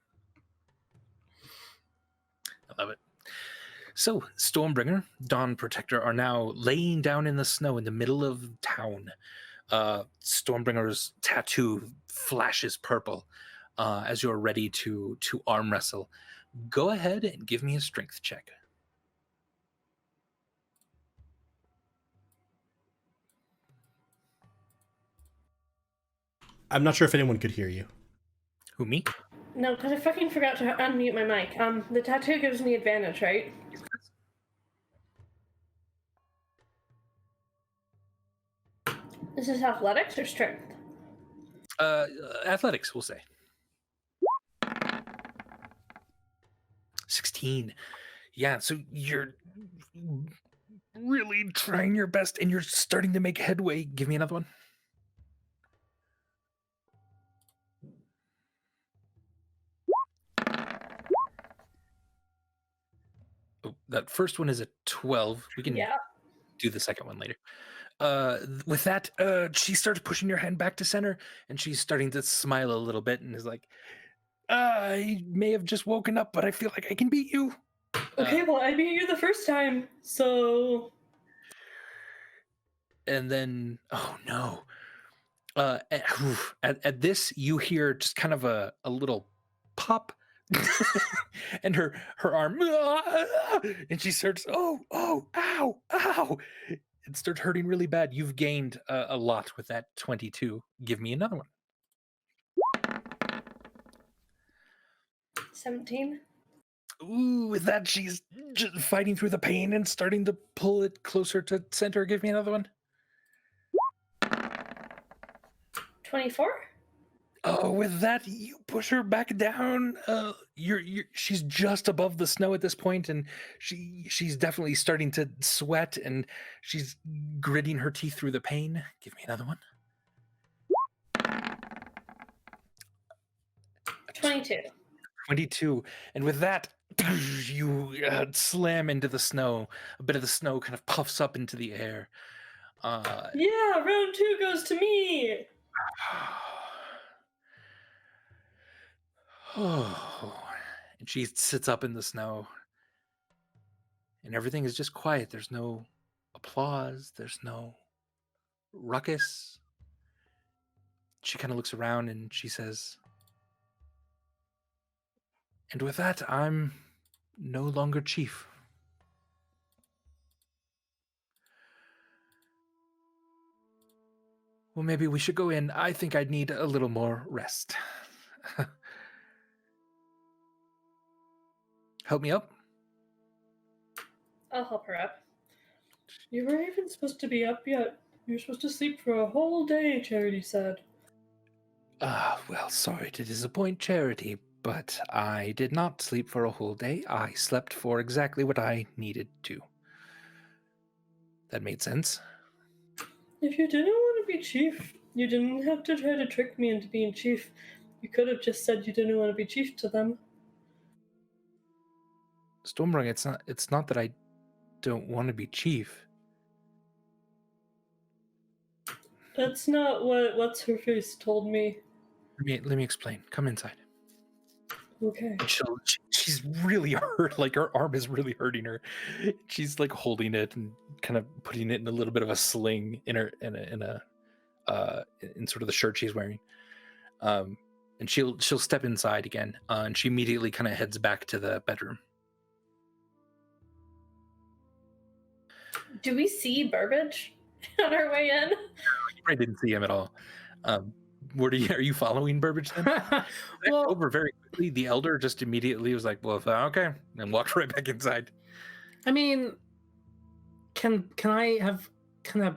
I love it. So, Stormbringer, Dawn Protector are now laying down in the snow in the middle of town. Stormbringer's tattoo flashes purple as you're ready to arm wrestle. Go ahead and give me a strength check. I'm not sure if anyone could hear you. Who, me? No, because I fucking forgot to unmute my mic. The tattoo gives me advantage, right? Is this athletics or strength? Athletics, we'll say. 16. Yeah, so you're really trying your best and you're starting to make headway. Give me another one. Oh, that first one is a 12. We can do the second one later. With that, she starts pushing your hand back to center, and she's starting to smile a little bit, and is like, "I may have just woken up, but I feel like I can beat you." Okay, well, I beat you the first time, so. And then, oh no! At this, you hear just kind of a little pop, and her arm, and she starts, oh, ow, it starts hurting really bad. You've gained a lot with that 22. Give me another one. 17. Ooh, with that, she's just fighting through the pain and starting to pull it closer to center. Give me another one. 24. Oh, with that, you push her back down. She's just above the snow at this point, and she's definitely starting to sweat, and she's gritting her teeth through the pain. Give me another one. 22. 22, and with that, you slam into the snow. A bit of the snow kind of puffs up into the air. Yeah, round 2 goes to me. Oh, and she sits up in the snow, and everything is just quiet. There's no applause. There's no ruckus. She kind of looks around and she says, "And with that, I'm no longer chief." Well, maybe we should go in. I think I'd need a little more rest. Help me up? I'll help her up. You weren't even supposed to be up yet. You're supposed to sleep for a whole day, Charity said. Well, sorry to disappoint Charity, but I did not sleep for a whole day. I slept for exactly what I needed to. That made sense. If you didn't want to be chief, you didn't have to try to trick me into being chief. You could have just said you didn't want to be chief to them. Stormbringer, it's not that I don't want to be chief. That's not what what's her face told me. Let me explain. Come inside. Okay. She's really hurt. Like her arm is really hurting her. She's like holding it and kind of putting it in a little bit of a sling in sort of the shirt she's wearing. And she'll step inside again, and she immediately kind of heads back to the bedroom. Do we see Burbage on our way in? I didn't see him at all. Are you following Burbage then? Well, Over very quickly. The elder just immediately was like, "Well, okay," and walked right back inside. I mean, can I have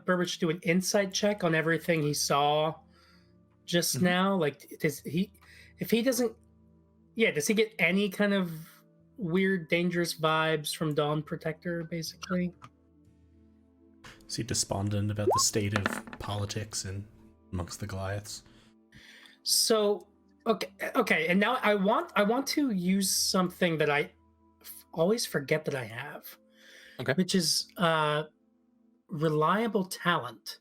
Burbage do an insight check on everything he saw just Mhm. now? Like, does he get any kind of weird, dangerous vibes from Dawn Protector, basically? Is he despondent about the state of politics and amongst the Goliaths? So, okay, and now I want to use something that I always forget that I have. Okay. Which is reliable talent.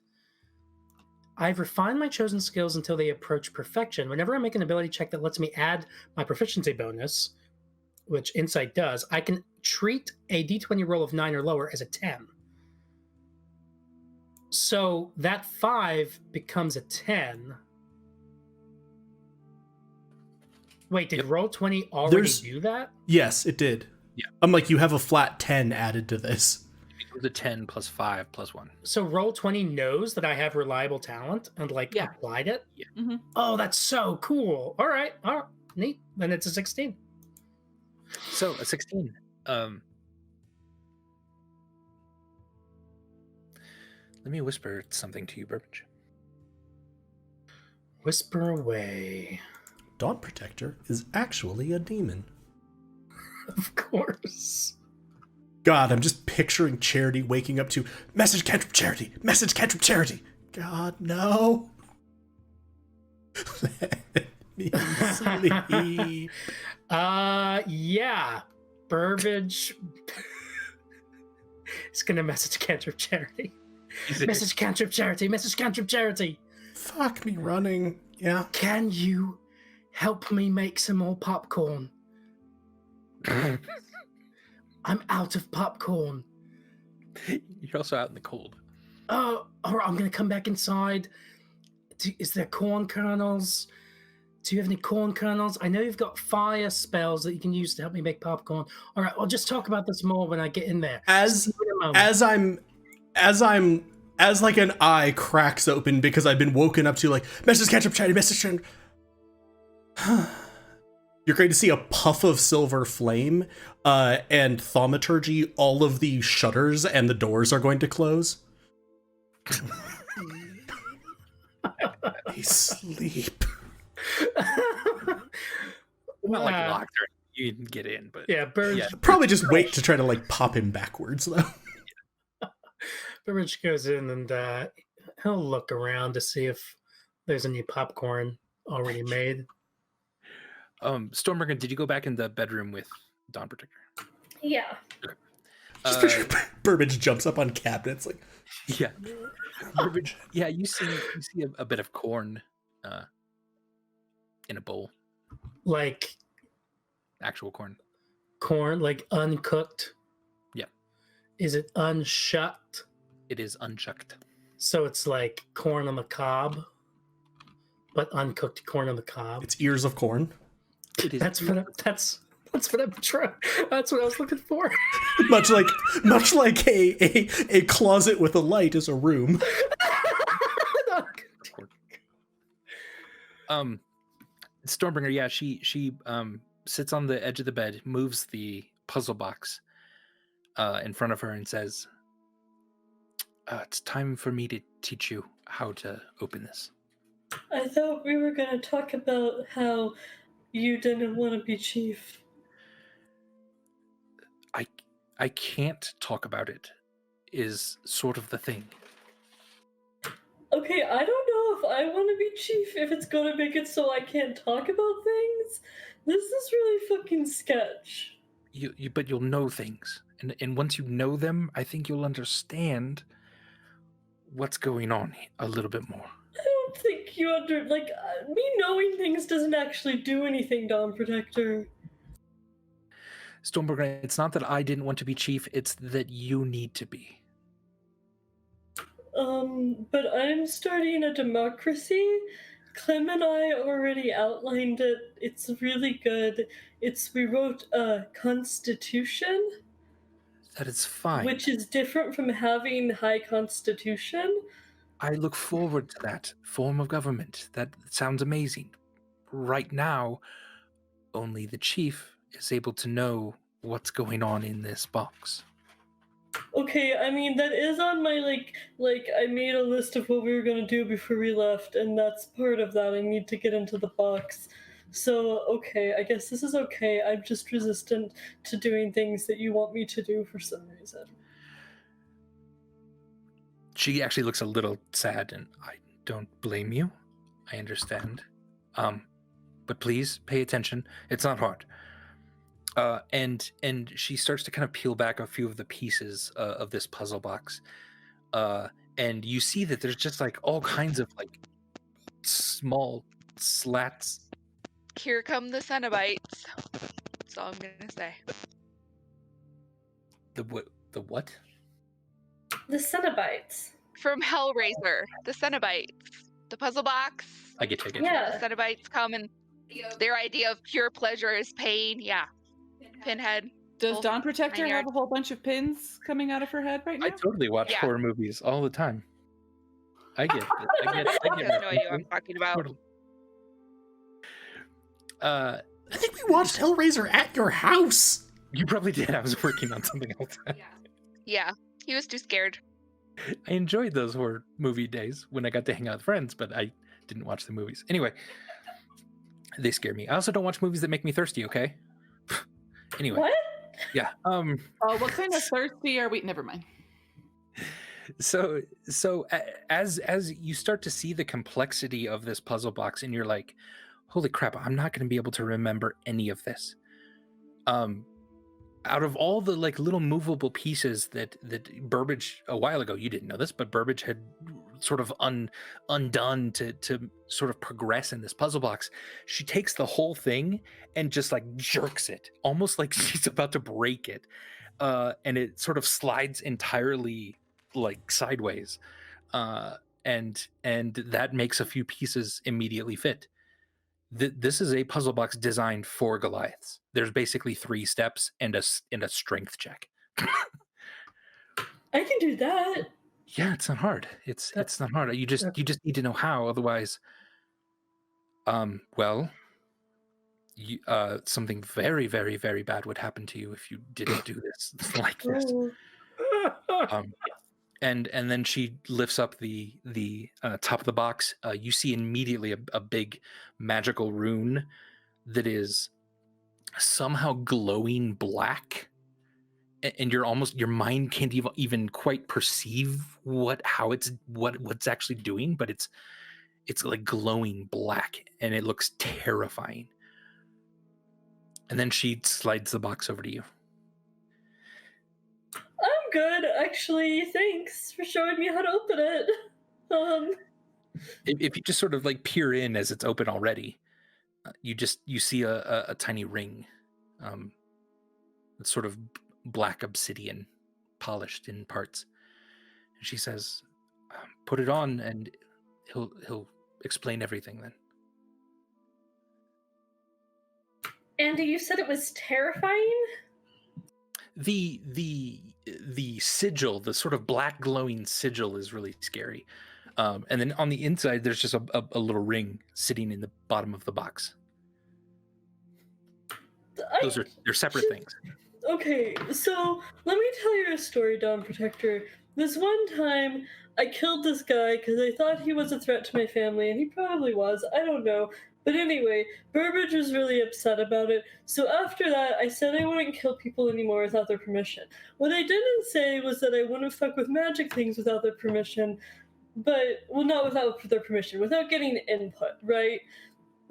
I've refined my chosen skills until they approach perfection. Whenever I make an ability check that lets me add my proficiency bonus, which Insight does, I can treat a d20 roll of 9 or lower as a 10. So that 5 becomes a 10. Wait, did Yep. Roll20 already There's- do that? Yes, it did. Yeah. I'm like, you have a flat 10 added to this. It was a 10 plus 5 plus 1. So Roll20 knows that I have reliable talent and Yeah. applied it? Yeah. Mhm. Oh, that's so cool. All right, neat. Then it's a 16. So a 16. Let me whisper something to you, Burbage. Whisper away. Dawn Protector is actually a demon. Of course. God, I'm just picturing Charity waking up to message cantrip Charity, message cantrip Charity. God, no. Let me sleep. Yeah. Burbage is gonna message Cantrip Charity. Message Cantrip Charity, message Cantrip Charity. Fuck me running. Yeah. Can you help me make some more popcorn? I'm out of popcorn. You're also out in the cold. Oh, all right, I'm gonna come back inside. Is there corn kernels? Do you have any corn kernels? I know you've got fire spells that you can use to help me make popcorn. All right, I'll just talk about this more when I get in there. As See you in a moment. as like an eye cracks open because I've been woken up to like message cantrip Charity, message cantrip. You're going to see a puff of silver flame, and thaumaturgy. All of the shutters and the doors are going to close. He's asleep. Not like Uh, locked or you can get in, but Yeah, Burbage, Yeah. Probably just wait to try to like pop him backwards though. Burbage goes in and he'll look around to see if there's any popcorn already made. Stormbringer, did you go back in the bedroom with Dawn Protector? Yeah. Just picture Burbage jumps up on cabinets like, Yeah. Burbage, yeah, you see a bit of corn in a bowl. Like Actual corn. corn, like uncooked. Yeah. Is it unshucked? It is unshucked. So it's like corn on the cob, but uncooked corn on the cob. it's ears of corn. It is That's what I'm trying. That's what I was looking for. much like a closet with a light is a room. Stormbringer, yeah, she sits on the edge of the bed, moves the puzzle box in front of her and says, it's time for me to teach you how to open this. I thought we were gonna talk about how you didn't want to be chief. I can't talk about it is sort of the thing. Okay, I don't know if I want to be chief if it's gonna make it so I can't talk about things. This is really fucking sketch. But you'll know things. And once you know them, I think you'll understand what's going on a little bit more. I don't think you me knowing things doesn't actually do anything, Dawn Protector. Stormberger, it's not that I didn't want to be chief, it's that you need to be. But I'm starting a democracy. Clem and I already outlined it. It's really good. We wrote a constitution, That is fine. which is different from having high constitution. I look forward to that form of government. That sounds amazing. Right now, only the chief is able to know what's going on in this box. Okay, I mean that is on my I made a list of what we were gonna do before we left, and that's part of that. I need to get into the box. So okay, I guess this is okay. I'm just resistant to doing things that you want me to do for some reason. She actually looks a little sad, and I don't blame you. I understand. But please pay attention. It's not hard. And she starts to kind of peel back a few of the pieces of this puzzle box. And you see that there's just like all kinds of like small slats. Here come the Cenobites. That's all I'm gonna say. The what? The Cenobites. From Hellraiser, the Cenobites. The puzzle box. I get you. Yeah. The Cenobites come and their idea of pure pleasure is pain. Yeah. Pinhead. Does Both Dawn Protector Vineyard. have a whole bunch of pins coming out of her head right now? I totally watch Yeah. horror movies all the time. I get it. I He has no idea what I'm talking about. Totally. I think we watched Hellraiser at your house. You probably did. I was working on something else. Yeah. He was too scared. I enjoyed those horror movie days when I got to hang out with friends, but I didn't watch the movies. Anyway, they scare me. I also don't watch movies that make me thirsty, okay? Anyway. What? Yeah. Oh, what kind of thirsty are we? Never mind. So as you start to see the complexity of this puzzle box, and you're like, holy crap, I'm not going to be able to remember any of this. Out of all the like little movable pieces that Burbage, a while ago, you didn't know this, but Burbage had sort of undone to sort of progress in this puzzle box, she takes the whole thing and just like jerks it, almost like she's about to break it, and it sort of slides entirely like sideways, and that makes a few pieces immediately fit. This is a puzzle box designed for Goliaths. There's basically 3 steps and a strength check. I can do that. Yeah, it's not hard. It's not hard. You just need to know how. Otherwise, something very, very, very bad would happen to you if you didn't do this like this. Oh. And then she lifts up the top of the box. You see immediately a big magical rune that is somehow glowing black, and your mind can't even quite perceive what's actually doing, but it's like glowing black, and it looks terrifying. And then she slides the box over to you. I'm good, actually. Thanks for showing me how to open it. If you just sort of like peer in as it's open already, you see a tiny ring, it's sort of black obsidian, polished in parts. And she says, "Put it on, and he'll explain everything then." Andy, you said it was terrifying? The sigil, the sort of black glowing sigil, is really scary. And then on the inside, there's just a little ring sitting in the bottom of the box. They're separate things. Okay, so let me tell you a story, Dawn Protector. This one time, I killed this guy because I thought he was a threat to my family, and he probably was. I don't know. But anyway, Burbage was really upset about it. So after that, I said I wouldn't kill people anymore without their permission. What I didn't say was that I wouldn't fuck with magic things without their permission. Not without their permission, without getting input, right?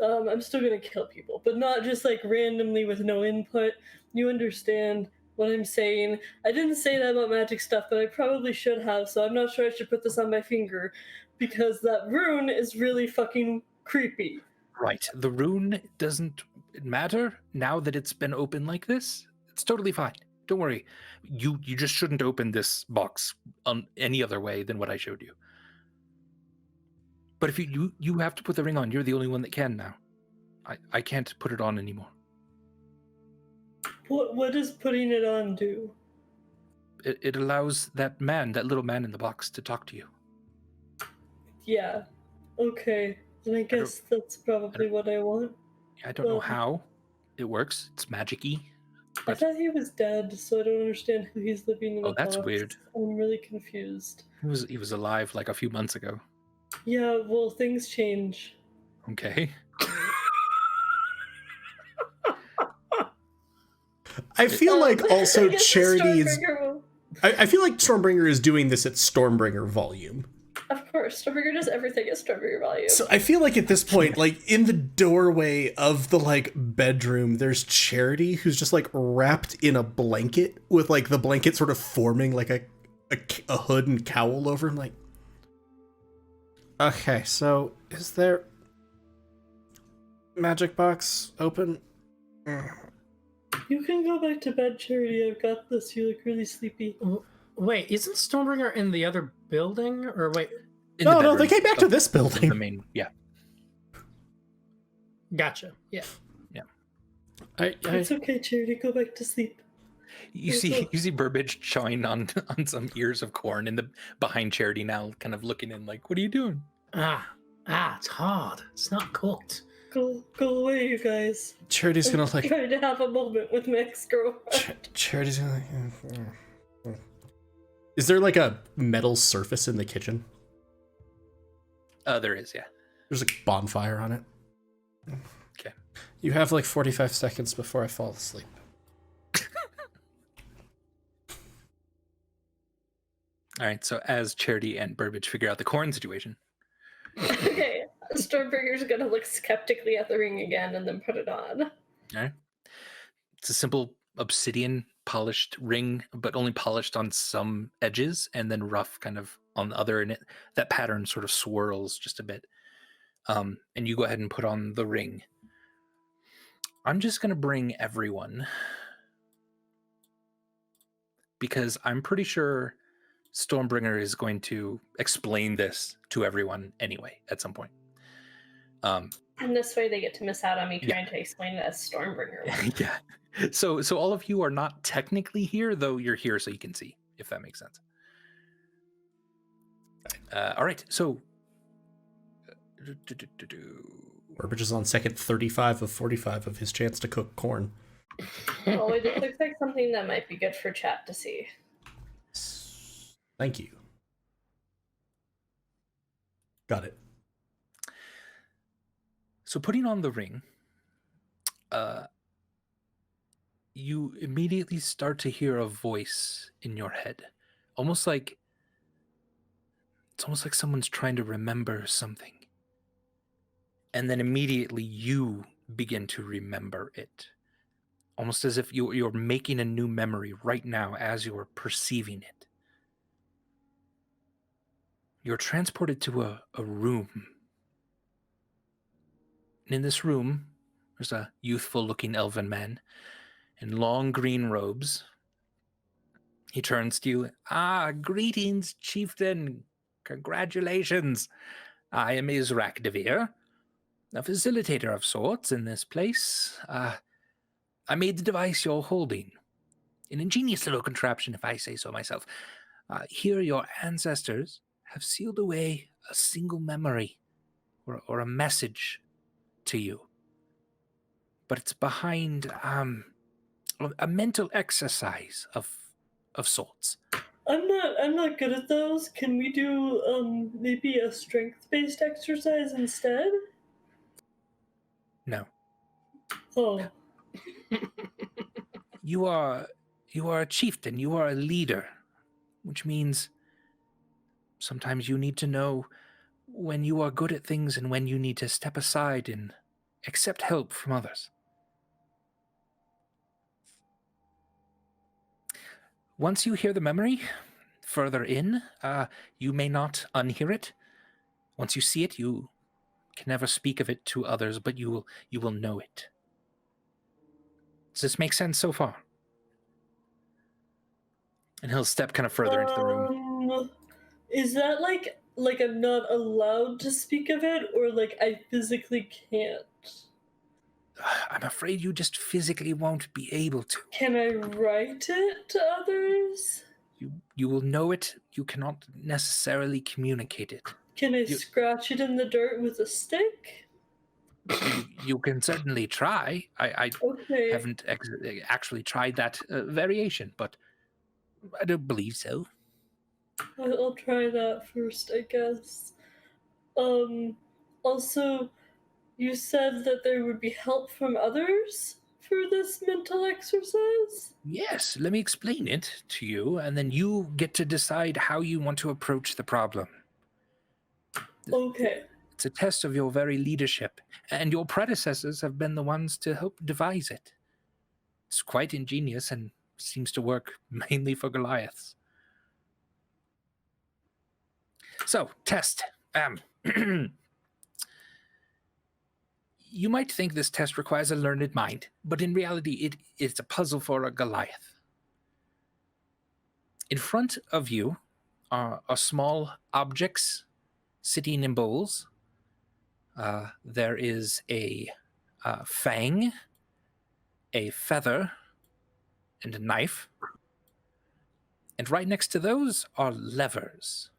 I'm still gonna kill people, but not just like randomly with no input. You understand? what I'm saying. I didn't say that about magic stuff, but I probably should have, so I'm not sure I should put this on my finger, because that rune is really fucking creepy. Right. The rune doesn't matter now that it's been open like this. It's totally fine. Don't worry. You just shouldn't open this box any other way than what I showed you. But if you have to put the ring on, you're the only one that can now. I can't put it on anymore. What does putting it on do? It allows that little man in the box, to talk to you. Yeah. Okay. And I guess that's probably what I want. I don't know how it works. It's magic-y. I thought he was dead, so I don't understand who he's living in a box. That's weird. I'm really confused. He was alive like a few months ago. Yeah, well, things change. Okay. I feel like also I guess Charity is. Stormbringer will- I feel like Stormbringer is doing this at Stormbringer volume. Of course, Stormbringer does everything at Stormbringer volume. So I feel like at this point, like in the doorway of the like bedroom, there's Charity who's just like wrapped in a blanket with like the blanket sort of forming like a hood and cowl over him. Like, okay, so is there magic box open? You can go back to bed, Charity. I've got this. You look really sleepy. Wait, isn't Stormbringer in the other building? Or wait, No, they came back to this building. The main, yeah. Gotcha. Yeah. It's okay, Charity. Go back to sleep. You see Burbage chawing on some ears of corn behind Charity now, kind of looking in like, what are you doing? It's hard. It's not cooked. Go away, you guys. Charity's gonna like. I'm trying to have a moment with my ex-girlfriend. Charity's gonna like. Is there like a metal surface in the kitchen? There is, yeah. There's a bonfire on it. Okay. You have like 45 seconds before I fall asleep. All right, so as Charity and Burbage figure out the corn situation. Okay, Stormbringer's gonna look skeptically at the ring again and then put it on. All right. It's a simple obsidian polished ring, but only polished on some edges and then rough kind of on the other, and that pattern sort of swirls just a bit. And you go ahead and put on the ring. I'm just going to bring everyone because I'm pretty sure Stormbringer is going to explain this to everyone anyway at some point. And this way they get to miss out on me trying to explain it as Stormbringer. Yeah. So all of you are not technically here, though you're here so you can see, if that makes sense. All right, so Burbage is on second 35 of 45 of his chance to cook corn. Oh, it looks like something that might be good for chat to see. Thank you. Got it. So putting on the ring, you immediately start to hear a voice in your head, it's almost like someone's trying to remember something, and then immediately you begin to remember it, almost as if you're making a new memory right now as you're perceiving it. You're transported to a room. And in this room, there's a youthful-looking elven man in long green robes. He turns to you. Greetings, chieftain. Congratulations. I am Israk Devere, a facilitator of sorts in this place. I made the device you're holding. An ingenious little contraption, if I say so myself. Here your ancestors have sealed away a single memory or a message to you. But it's behind a mental exercise of sorts. I'm not good at those. Can we do maybe a strength-based exercise instead? No. Oh. You are a chieftain, you are a leader, which means sometimes you need to know when you are good at things and when you need to step aside and accept help from others. Once you hear the memory further in, you may not unhear it. Once you see it, you can never speak of it to others, but you will know it. Does this make sense so far? And he'll step kind of further into the room. Is that like I'm not allowed to speak of it, or like I physically can't? I'm afraid you just physically won't be able to. Can I write it to others? You will know it. You cannot necessarily communicate it. Can I scratch it in the dirt with a stick? You can certainly try. I Okay. haven't actually tried that variation, but I don't believe so. I'll try that first, I guess. Also, you said that there would be help from others for this mental exercise? Yes, let me explain it to you, and then you get to decide how you want to approach the problem. Okay. It's a test of your very leadership, and your predecessors have been the ones to help devise it. It's quite ingenious and seems to work mainly for Goliaths. So, test. You might think this test requires a learned mind, but in reality it is a puzzle for a Goliath. In front of you are small objects sitting in bowls. There is a fang, a feather, and a knife. And right next to those are levers.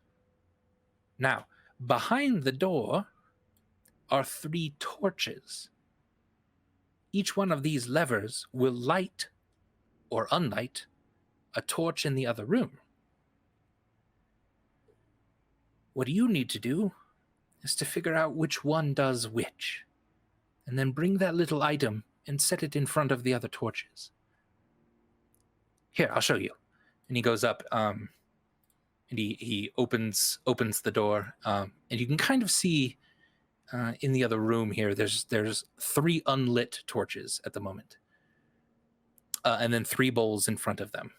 Now, behind the door are 3 torches. Each one of these levers will light or unlight a torch in the other room. What you need to do is to figure out which one does which, and then bring that little item and set it in front of the other torches. Here, I'll show you. And he goes up, and he opens the door, and you can kind of see in the other room here, there's 3 unlit torches at the moment, and then 3 bowls in front of them.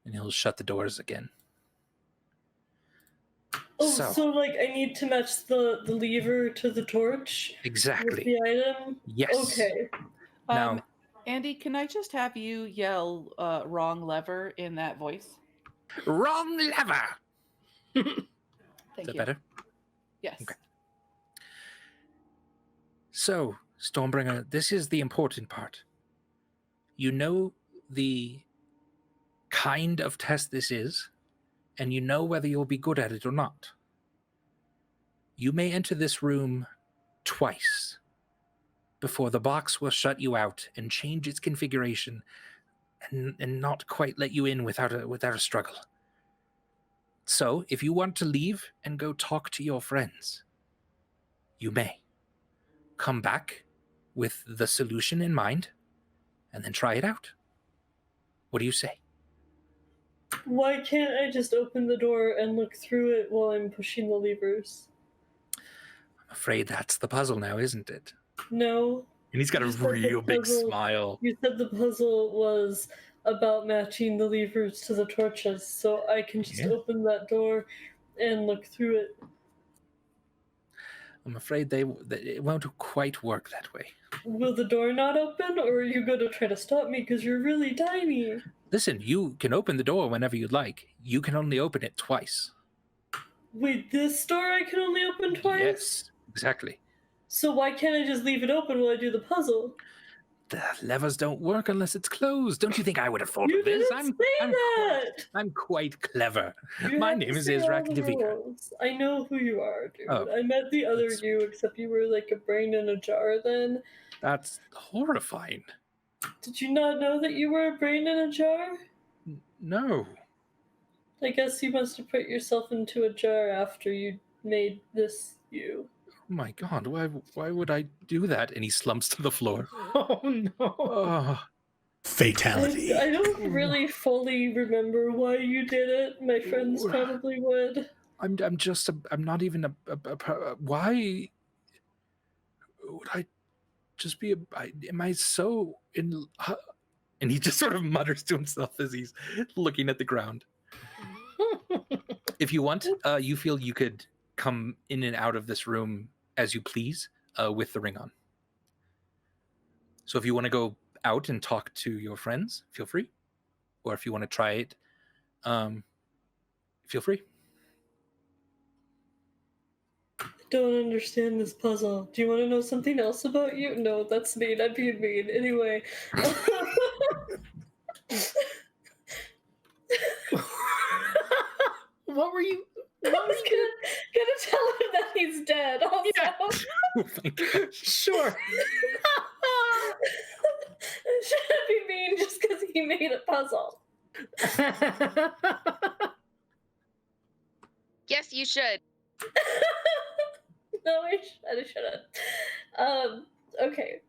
And he'll shut the doors again. Oh, so like I need to match the lever to the torch? Exactly. With the item? Yes. Okay. Now, Andy, can I just have you yell wrong lever in that voice? wrong lever! Thank Is that you. better? Yes. Okay. So, Stormbringer, this is the important part. You know the kind of test this is, and you know whether you'll be good at it or not. You may enter this room twice before the box will shut you out and change its configuration and not quite let you in without a struggle. So, if you want to leave and go talk to your friends, you may. Come back with the solution in mind, and then try it out. What do you say? Why can't I just open the door and look through it while I'm pushing the levers? I'm afraid that's the puzzle now, isn't it? No. And he's got a You said the real big puzzle- smile. You said the puzzle was about matching the levers to the torches, so I can just open that door and look through it. I'm afraid it won't quite work that way. Will the door not open, or are you going to try to stop me because you're really tiny? Listen, you can open the door whenever you'd like. You can only open it twice. Wait, this door I can only open twice? Yes, exactly. So why can't I just leave it open while I do the puzzle? The levers don't work unless it's closed. Don't you think I would have thought You of this? didn't say that! I'm quite clever. You My have name to is say all Israk the Devika. rules. I know who you are, dude. Oh, I met the other that's- you, except you were like a brain in a jar then. That's horrifying. Did you not know that you were a brain in a jar? No. I guess you must have put yourself into a jar after you made this you. Oh my god, why would I do that? And he slumps to the floor. Oh no. Oh, Fatality. I don't really fully remember why you did it. My friends Ooh. probably would. I'm not even why would I just be am I so in And he just sort of mutters to himself as he's looking at the ground. If you want, you feel you could come in and out of this room as you please with the ring on. So if you want to go out and talk to your friends, feel free. Or if you want to try it, feel free. I don't understand this puzzle. Do you want to know something else about you? No, that's mean. I'm being mean. Anyway. What were you? I was gonna tell him that he's dead. Also, Oh my gosh. Sure. I shouldn't be mean just because he made a puzzle. Yes, you should. No, I shouldn't. Okay.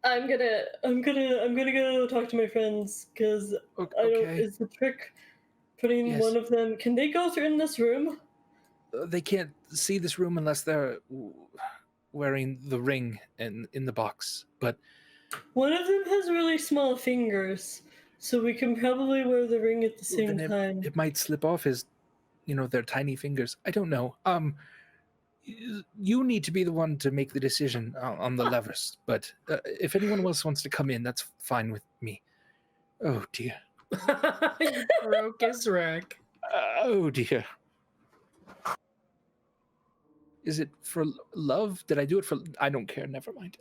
I'm gonna go talk to my friends because I don't. Okay. Is the trick putting Yes. one of them? Can they go through in this room? They can't see this room unless they're wearing the ring in the box. But One of them has really small fingers, so we can probably wear the ring at the same then time. it might slip off his, their tiny fingers. I don't know. You need to be the one to make the decision on the levers. But if anyone else wants to come in, that's fine with me. Oh dear. You broke his rack. Oh dear. Is it for love? Did I do it for? I don't care. Never mind.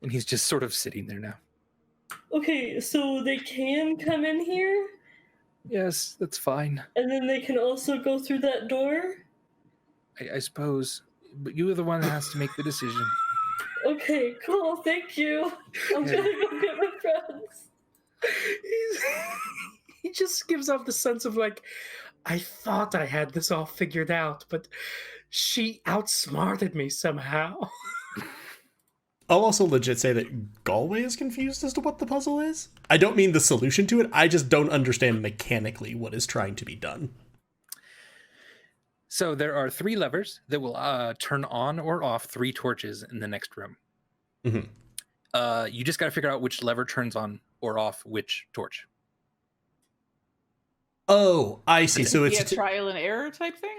And he's just sort of sitting there now. Okay, so they can come in here, Yes, that's fine. and then they can also go through that door? I suppose. But you are the one that has to make the decision. Okay, cool, thank you. I'm Yeah. gonna go get my friends. He just gives off the sense of like, I thought I had this all figured out, but she outsmarted me somehow. I'll also legit say that Galway is confused as to what the puzzle is. I don't mean the solution to it. I just don't understand mechanically what is trying to be done. So there are 3 levers that will turn on or off 3 torches in the next room. Mm-hmm. You just got to figure out which lever turns on or off which torch. Oh, I see. So Be it's a trial and error type thing.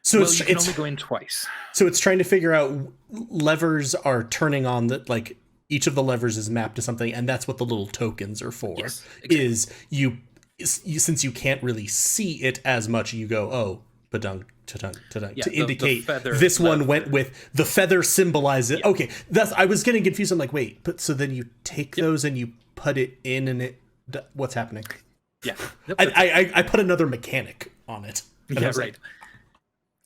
so Well, it's you can it's only go in twice. so it's trying to figure out levers are turning on that, like each of the levers is mapped to something, and that's what the little tokens are for. Yes, exactly. Is you since you can't really see it as much, you go, oh, badunk, ta-dunk, ta-dunk, Yeah, to the indicate feather this one lever. went with the feather symbolizes. Yeah. Okay, I was getting confused. I'm like, wait, but so then you take those and you put it in, and what's happening? Yeah. Yep, I put another mechanic on it. And I yeah, was like, right.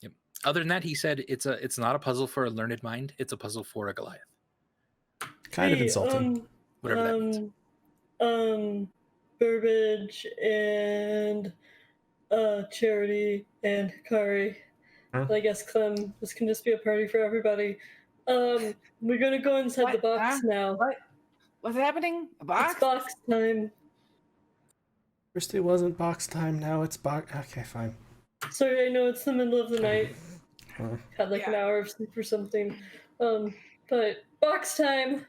Yep. Other than that, he said it's not a puzzle for a learned mind. It's a puzzle for a Goliath. kind of insulting. Whatever that means. Burbage and Charity and Hikari. Huh? I guess Clem. This can just be a party for everybody. We're gonna go inside the What? box Huh? now. What? What's happening? A box? It's box time. First it wasn't box time, now it's box. Okay, fine. Sorry, I know it's the middle of the night. Huh. Had like an Yeah. hour of sleep or something. But box time.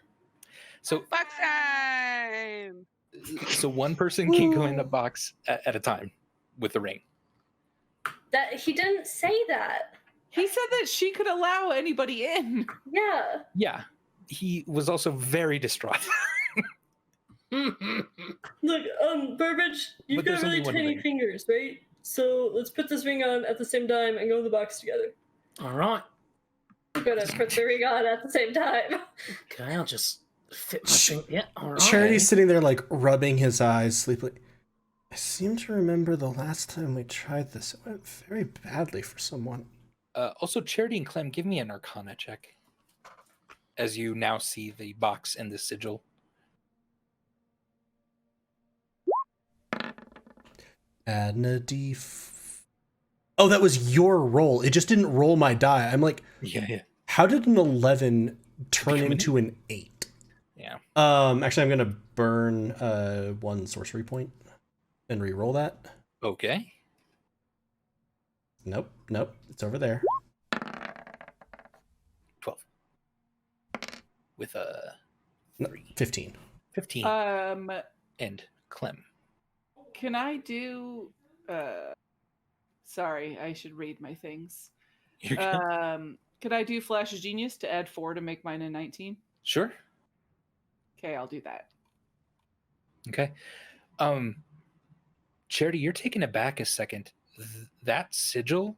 So Box time! so one person can go in the box at a time with the ring. That he didn't say that. He said that she could allow anybody in. Yeah. Yeah. He was also very distraught. Look, Burbage, you've But got there's really only one tiny ring. fingers, right? So let's put this ring on at the same time and go in the box together. All right. We're gonna put the ring on at the same time. Okay, I'll just fit my thing. Yeah, all right. Charity's sitting there like rubbing his eyes sleepily. I seem to remember the last time we tried this, it went very badly for someone. Also, Charity and Clem, give me an Arcana check. As you now see the box and the sigil. Add a Oh, that was your roll. It just didn't roll my die. I'm like, Yeah. how did an 11 turn Become an into an 8? Yeah. Actually, I'm gonna burn 1 sorcery point and re-roll that. Okay. Nope, it's over there. 12. With a 15. 15. And Clem. Can I do sorry, I should read my things. You're good. Could I do Flash of Genius to add 4 to make mine a 19? Sure. Okay, I'll do that. Okay. Charity, you're taken aback a second. That sigil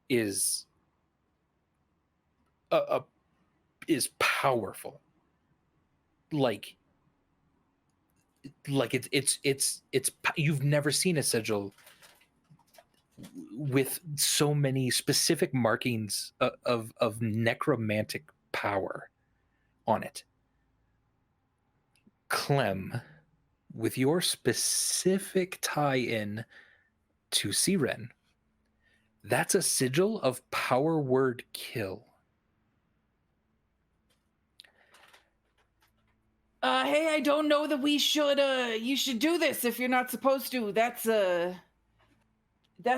is is powerful. Like it's you've never seen a sigil with so many specific markings of necromantic power on it. Clem, with your specific tie-in to Siren, that's a sigil of power word kill. Hey, I don't know that we should you should do this if you're not supposed to. That's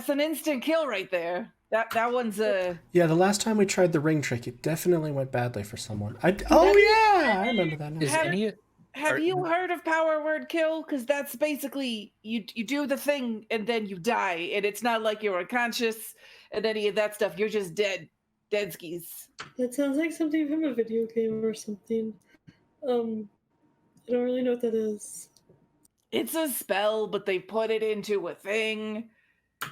an instant kill right there. That one's Yeah, the last time we tried the ring trick, it definitely went badly for someone. I remember that now. Have you heard of power word kill? Because that's basically you do the thing and then you die, and it's not like you're unconscious and any of that stuff. You're just dead skis. That sounds like something from a video game or something. I don't really know what that is. It's a spell, but they put it into a thing.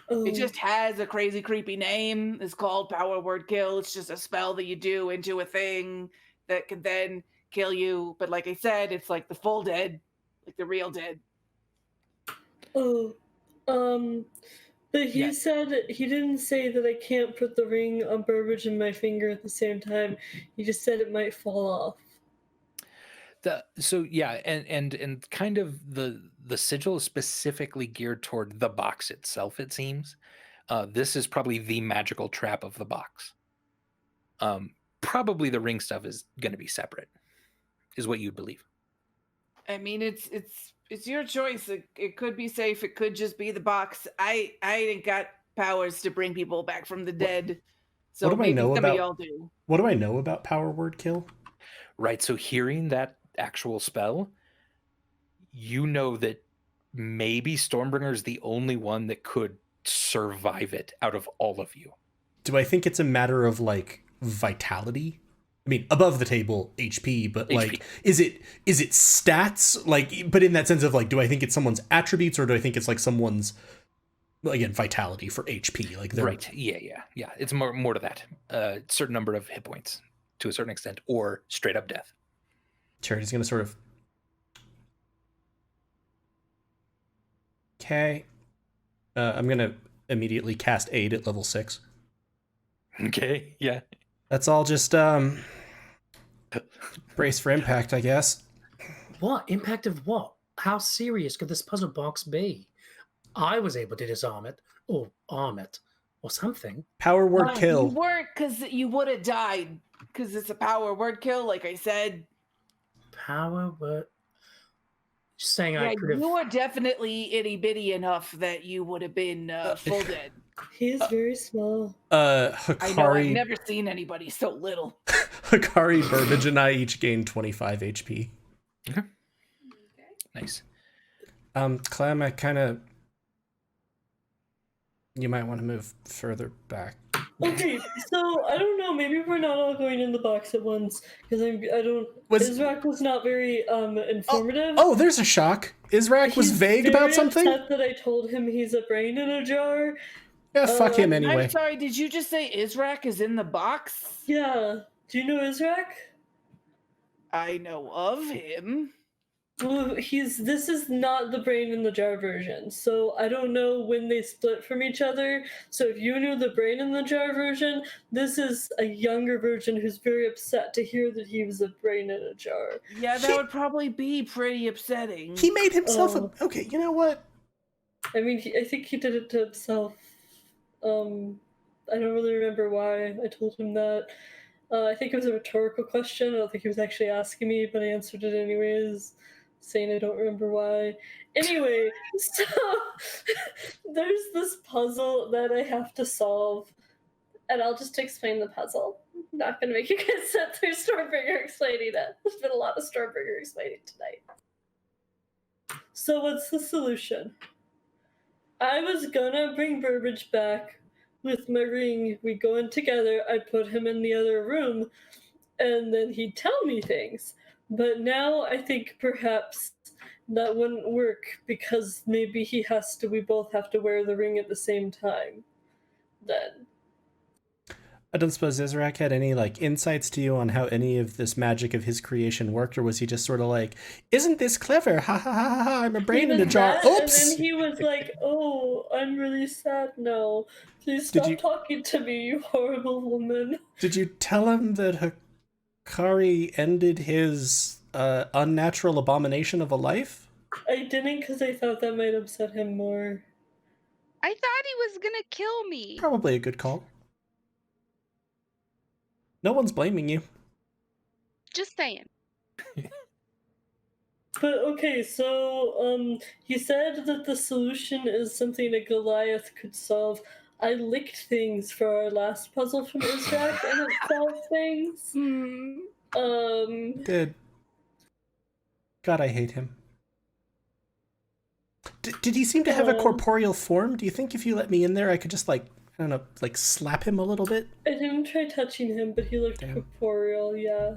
Oh. It just has a crazy, creepy name. It's called Power Word Kill. It's just a spell that you do into a thing that can then kill you. But like I said, it's like the full dead, like the real dead. Oh, but he said he didn't say that I can't put the ring on Burbage and my finger at the same time. He just said it might fall off. And kind of the sigil is specifically geared toward the box itself, it seems. This is probably the magical trap of the box. Probably the ring stuff is going to be separate, is what you believe. I mean, it's your choice. It could be safe. It could just be the box. I ain't got powers to bring people back from the dead. So what do maybe I know some about, of y'all do. What do I know about power word kill? Right, so hearing that actual spell, you know that maybe Stormbringer is the only one that could survive it out of all of you. Do I think it's a matter of like vitality? I mean, above the table HP, but like, is it stats? Like, but in that sense of like, do I think it's someone's attributes or do I think it's like someone's, again, vitality for HP? Like, right? Yeah. It's more to that. Certain number of hit points to a certain extent, or straight up death. Charity's gonna sort of. Okay. I'm gonna immediately cast Aid at level 6. Okay, yeah. That's all just brace for impact, I guess. What? Impact of what? How serious could this puzzle box be? I was able to disarm it, or arm it, or something. Power word kill. You weren't, because you would have died, because it's a power word kill, like I said. Power word... Saying yeah, I could have... you were definitely itty-bitty enough that you would have been full dead. He is very small. Hikari... I know, I've never seen anybody so little. Hikari, Burbage, and I each gained 25 HP. Okay. Nice. Clem, I kind of... You might want to move further back. Okay, so I don't know. Maybe we're not all going in the box at once because Israk was not very informative. Oh, there's a shock. Israk was vague about something. He's upset that I told him he's a brain in a jar. Yeah, fuck him anyway. I'm sorry. Did you just say Israk is in the box? Yeah. Do you know Israk? I know of him. Well, this is not the brain in the jar version, so I don't know when they split from each other. So if you knew the brain in the jar version, this is a younger version who's very upset to hear that he was a brain in a jar. Yeah, that would probably be pretty upsetting. He made himself okay, you know what? I mean, I think he did it to himself. I don't really remember why I told him that. I think it was a rhetorical question. I don't think he was actually asking me, but I answered it anyways, saying I don't remember why. Anyway, so there's this puzzle that I have to solve, and I'll just explain the puzzle. I'm not gonna make you guys sit through Stormbringer explaining it. There's been a lot of Stormbringer explaining tonight. So what's the solution? I was gonna bring Burbage back with my ring. We go in together, I'd put him in the other room, and then he'd tell me things. But now I think perhaps that wouldn't work because maybe we both have to wear the ring at the same time. Then. I don't suppose Isaac had any insights to you on how any of this magic of his creation worked, or was he just sort of like, "Isn't this clever? Ha ha ha ha! I'm a brain in a jar. Oops!" And then he was like, "Oh, I'm really sad now. Please stop talking to me, you horrible woman." Did you tell him that Hikari ended his unnatural abomination of a life? I didn't, because I thought that might upset him more. I thought he was gonna kill me. Probably a good call. No one's blaming you. Just saying. But okay, so he said that the solution is something a Goliath could solve. I licked things for our last puzzle from Isaac, and it solved things. Good. God, I hate him. Did he seem to have a corporeal form? Do you think if you let me in there, I could just I don't know, slap him a little bit? I didn't try touching him, but he looked corporeal, yeah.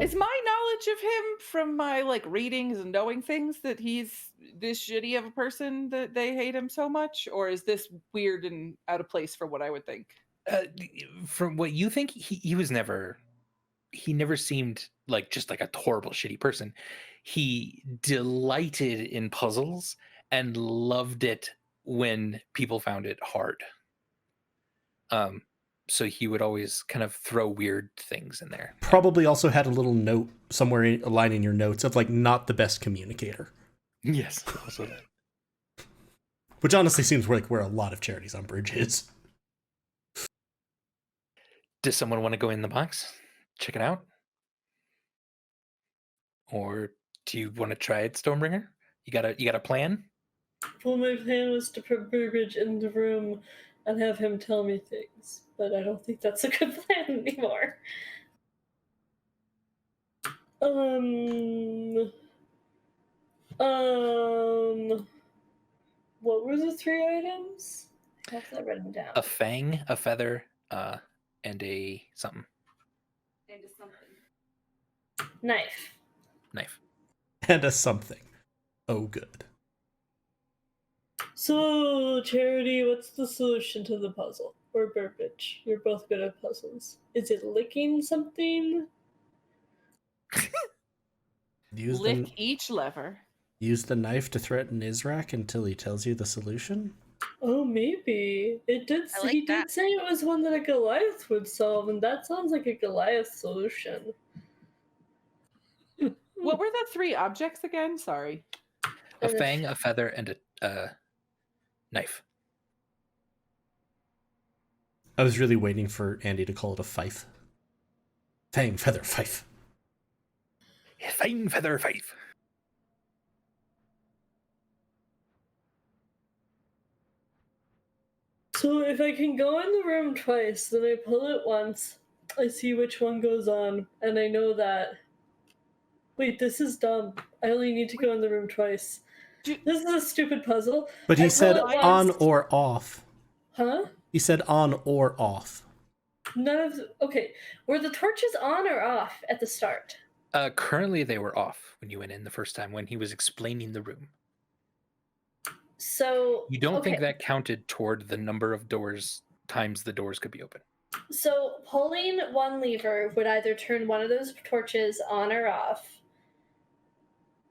Is my knowledge of him from my readings and knowing things that he's this shitty of a person that they hate him so much, or is this weird and out of place for what I would think? From what you think, he never seemed just a horrible shitty person. He delighted in puzzles and loved it when people found it hard. So he would always kind of throw weird things in there. Probably also had a little note somewhere, a line in your notes of not the best communicator. Yes, also that. Which honestly seems where a lot of Charities on Bridge is. Does someone want to go in the box? Check it out? Or do you want to try it, Stormbringer? You got a plan? Well, my plan was to put Burbage in the room and have him tell me things, but I don't think that's a good plan anymore. What were the 3 items? I have that written down. A fang, a feather, and a something. And a something. Knife. And a something. Oh, good. So, Charity, what's the solution to the puzzle? Or Burbage? You're both good at puzzles. Is it licking something? Lick each lever. Use the knife to threaten Isaac until he tells you the solution? Oh, maybe. He did say it was one that a Goliath would solve, and that sounds like a Goliath solution. What were the 3 objects again? Sorry. A fang, a feather, and a knife. I was really waiting for Andy to call it a fife. Fang, feather, fife. Fang, feather, fife. So if I can go in the room twice, then I pull it once, I see which one goes on, and I know that... Wait, this is dumb. I only need to go in the room twice. This is a stupid puzzle. But he said on or off. Huh? He said on or off. Okay, were the torches on or off at the start? Currently they were off when you went in the first time when he was explaining the room. So you don't think that counted toward the number of times the doors could be open? So pulling one lever would either turn one of those torches on or off,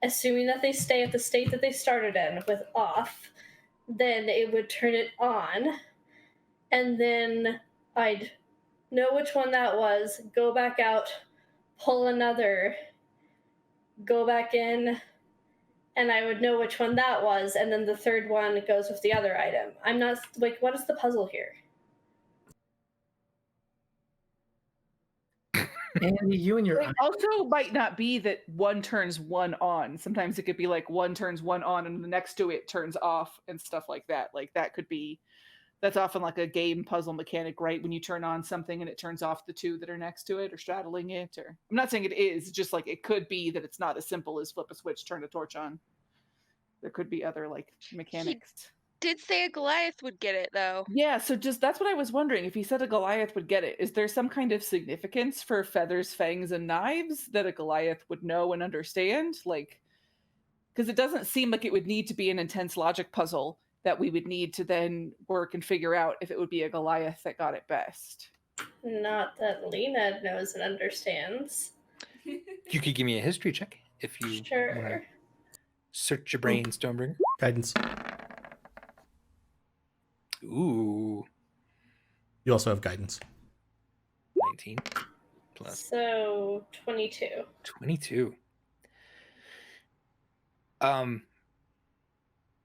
assuming that they stay at the state that they started in with off, then it would turn it on, and then I'd know which one that was, go back out, pull another, go back in, and I would know which one that was, and then the third one goes with the other item. I'm not, what is the puzzle here? Andy, you and your... It also might not be that one turns one on. Sometimes it could be one turns one on and the next to it turns off and stuff like that. That could be That's often like a game puzzle mechanic, right? When you turn on something and it turns off the two that are next to it or straddling it. Or I'm not saying it is, just like it could be that it's not as simple as flip a switch, turn a torch on. There could be other like mechanics. Did say a Goliath would get it though. Yeah, so just that's what I was wondering. If he said a Goliath would get it, is there some kind of significance for feathers, fangs, and knives that a Goliath would know and understand? Like, because it doesn't seem like it would need to be an intense logic puzzle that we would need to then work and figure out if it would be a Goliath that got it best. Not that Lena knows and understands. You could give me a history check if you want to Sure. search your brain, Stonebringer. Guidance. Ooh, You also have guidance. 19 plus So 22. 22.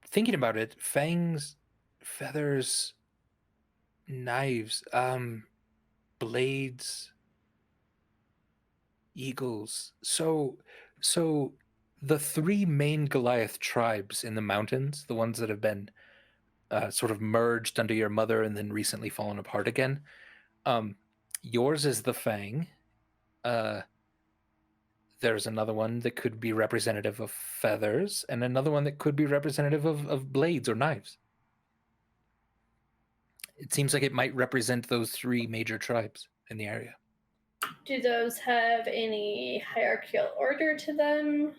Thinking about it, fangs, feathers, knives, blades, eagles. So the three main Goliath tribes in the mountains, the ones that have been sort of merged under your mother and then recently fallen apart again. Yours is the fang. There's another one that could be representative of feathers, and another one that could be representative of blades or knives. It seems like it might represent those three major tribes in the area. Do those have any hierarchical order to them?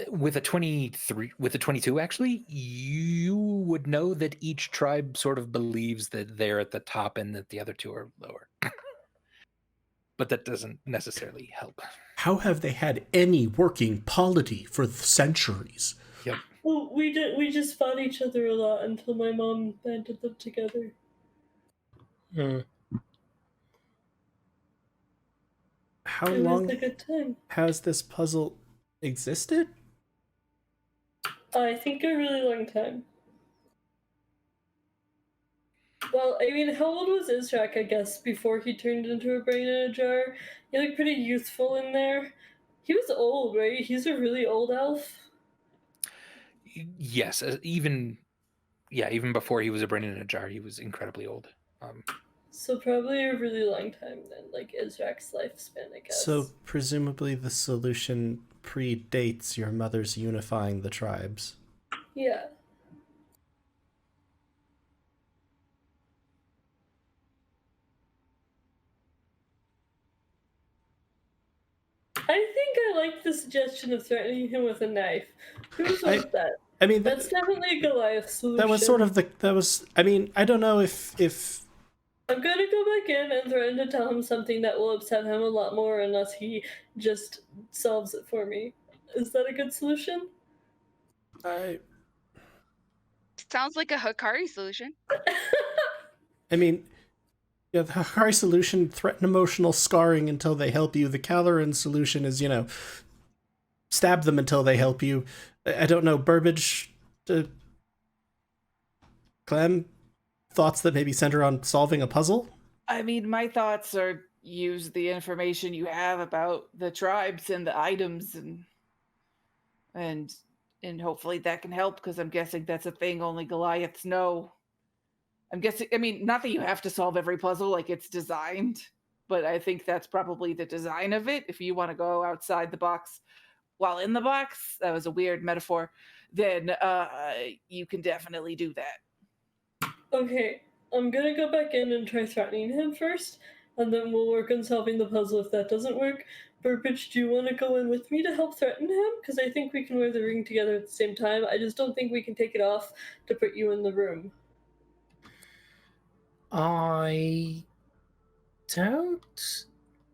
With a 22, actually, you would know that each tribe sort of believes that they're at the top and that the other two are lower. But that doesn't necessarily help. How have they had any working polity for centuries? Yep. Well, we just fought each other a lot until my mom banded them together. How It long was a good time. has this puzzle existed? I think a really long time. Well, I mean, how old was Israk, I guess, before he turned into a brain in a jar? He looked pretty youthful in there. He was old, right? He's a really old elf. Yes, even before he was a brain in a jar, he was incredibly old. So probably a really long time then, like Israk's lifespan, I guess. So presumably the solution predates your mother's unifying the tribes. Yeah. I think I like the suggestion of threatening him with a knife. Who's with that? I mean, That's definitely a Goliath solution. that was sort of I mean, I don't know if I'm gonna go back in and threaten to tell him something that will upset him a lot more unless he just solves it for me. Is that a good solution? Sounds like a Hikari solution. I mean, yeah, the Hakari solution, threaten emotional scarring until they help you. The Caloran solution is, stab them until they help you. I don't know, Burbage, Clem, thoughts that maybe center on solving a puzzle? I mean, my thoughts are use the information you have about the tribes and the items and hopefully that can help, because I'm guessing that's a thing only Goliaths know. I'm guessing, I mean, not that you have to solve every puzzle like it's designed, but I think that's probably the design of it. If you want to go outside the box while in the box, that was a weird metaphor, then you can definitely do that. Okay, I'm gonna go back in and try threatening him first, and then we'll work on solving the puzzle if that doesn't work. Burbage, do you want to go in with me to help threaten him? Because I think we can wear the ring together at the same time. I just don't think we can take it off to put you in the room. I don't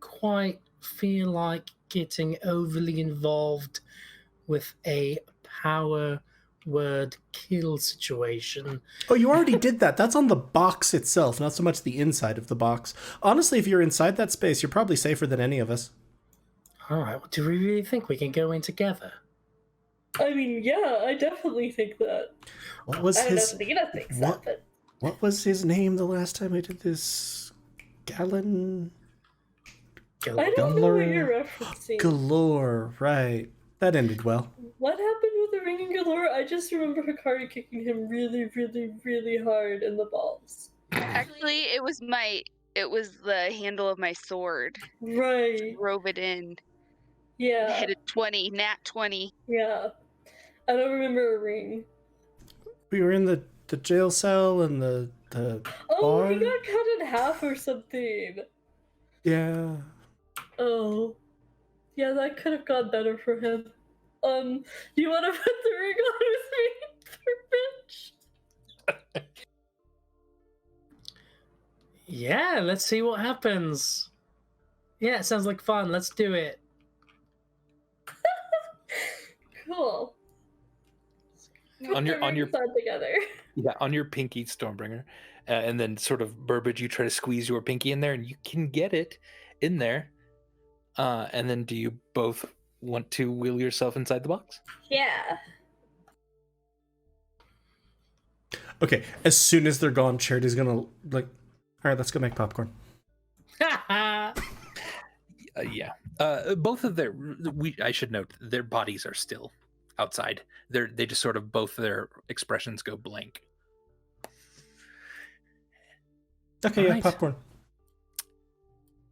quite feel like getting overly involved with a power word kill situation. Oh, you already did that. That's on the box itself, not so much the inside of the box. Honestly, if you're inside that space, you're probably safer than any of us. All right, well, do we really think we can go in together? I mean, yeah, I definitely think that. What was I don't know his if Lena thinks that, but What was his name the last time I did this? Gallon? I don't know what you're referencing. Galore, right. That ended well. What happened with the ringing galore. I just remember Hikari kicking him really, really, really hard in the balls. Actually, it was the handle of my sword. Right. Drove it in. Yeah. Hit a 20, nat 20. Yeah. I don't remember a ring. We were in the jail cell and the Oh, he bar? got cut in half or something. Yeah. Oh. Yeah, that could have gone better for him. You want to put the ring on with me, bitch? Yeah, let's see what happens. Yeah, it sounds like fun. Let's do it. Cool. On your together. Yeah, on your pinky, Stormbringer, and then sort of Burbage, you try to squeeze your pinky in there, and you can get it in there. And then, do you both want to wheel yourself inside the box? Yeah. Okay, as soon as they're gone, Charity's gonna like, all right, let's go make popcorn. Yeah. Both of I should note, their bodies are still outside. They just sort of both their expressions go blank. Okay, yeah, Alright. popcorn.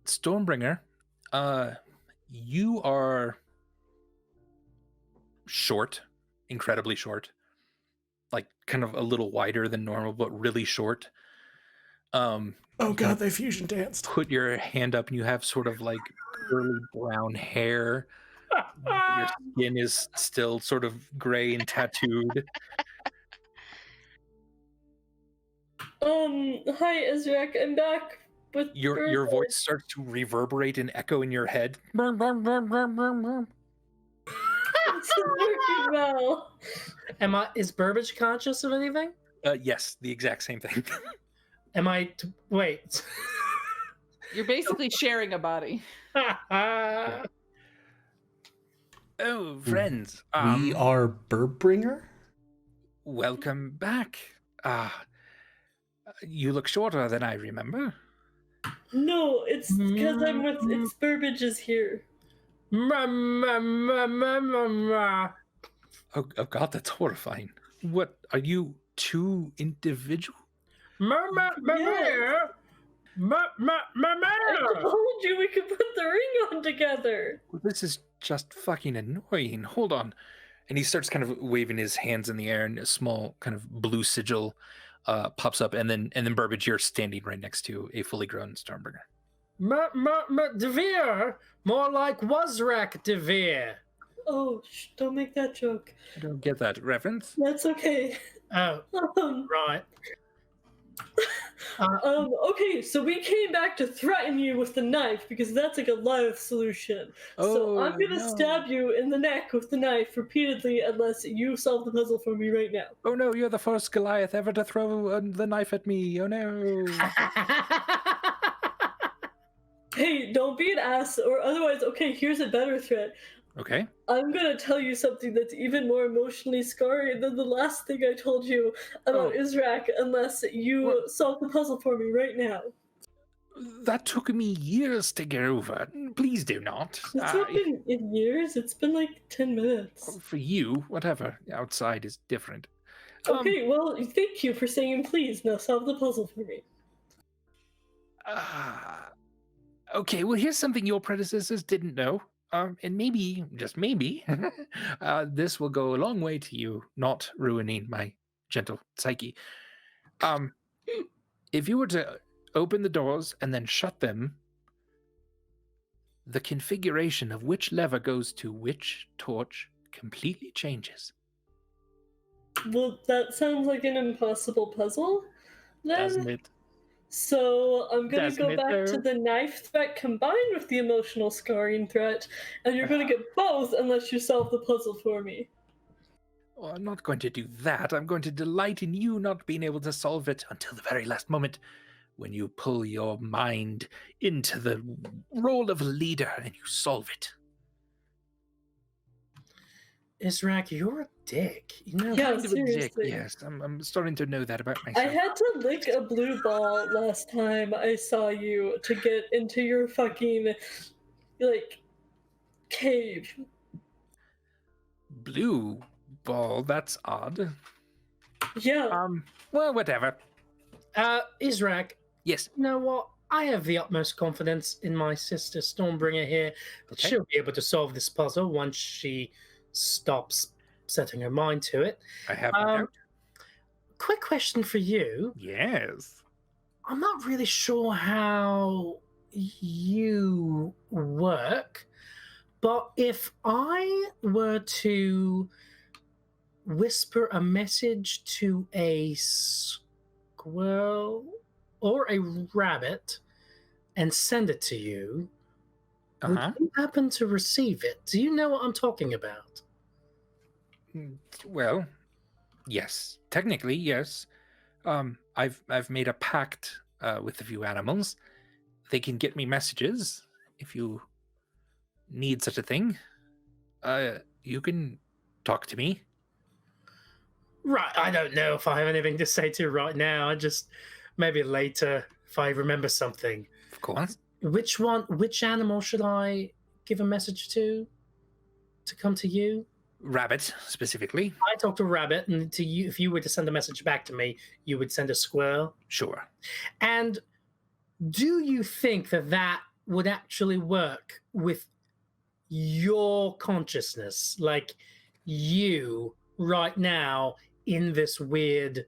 Stormbringer, you are short, incredibly short, like kind of a little wider than normal, but really short. Oh you god, they fusion danced. put your hand up and you have sort of like curly brown hair. Your skin is still sort of gray and tattooed. Hi, Izrak. I'm back with Your voice starts to reverberate and echo in your head. This is working well. Is Burbage conscious of anything? Yes, the exact same thing. Wait. You're basically sharing a body. Oh, friends. We are Burbringer? Welcome back. You look shorter than I remember. No, it's because it's Burbage is here. Oh God, that's horrifying. What, are you two individual? I told you we could put the ring on together. This is just fucking annoying. Hold on. And he starts kind of waving his hands in the air, and a small kind of blue sigil pops up, and then Burbage, you're standing right next to a fully grown Stormbringer. Devere, more like Wazrak Devere. Oh, don't make that joke. I don't get that reference. That's okay. Oh, right. Okay, so we came back to threaten you with the knife because that's like a live solution. So I'm gonna stab you in the neck with the knife repeatedly unless you solve the puzzle for me right now. Oh no, you're the first Goliath ever to throw the knife at me. Oh no. Hey, don't be an ass, or otherwise, okay, here's a better threat. Okay. I'm gonna tell you something that's even more emotionally scarring than the last thing I told you about Izrak unless you solve the puzzle for me right now. That took me years to get over. Please do not. It's not been in years, it's been like 10 minutes. For you, whatever. Outside is different. Okay, well, thank you for saying please. Now solve the puzzle for me. Okay, well, here's something your predecessors didn't know. And maybe, just maybe, this will go a long way to you not ruining my gentle psyche. If you were to open the doors and then shut them, the configuration of which lever goes to which torch completely changes. Well, that sounds like an impossible puzzle, then. Doesn't it? So I'm going to Doesn't go it, back though? to the knife threat combined with the emotional scarring threat, and you're going to get both unless you solve the puzzle for me. Oh, I'm not going to do that. I'm going to delight in you not being able to solve it until the very last moment, when you pull your mind into the role of a leader and you solve it. Izrak, you're a dick. You know Yeah, Kind of a dick, seriously. yes, I'm starting to know that about myself. I had to lick a blue ball last time I saw you to get into your fucking, like, cave. Blue ball. That's odd. Yeah. Well, whatever. Israk, Yes. you know what? I have the utmost confidence in my sister Stormbringer here. That Okay. she'll be able to solve this puzzle once she stops setting her mind to it. I have no doubt. Quick question for you. Yes. I'm not really sure how you work, but if I were to whisper a message to a squirrel or a rabbit and send it to you, would you happen to receive it? Do you know what I'm talking about? Well, yes. Technically, yes. I've made a pact with a few animals. They can get me messages if you need such a thing. You can talk to me. Right, I don't know if I have anything to say to you right now. I just maybe later if I remember something. Of course. Which animal should I give a message to come to you? Rabbit, specifically. I talk to Rabbit, and to you, if you were to send a message back to me, you would send a squirrel. Sure. And do you think that that would actually work with your consciousness, like you right now in this weird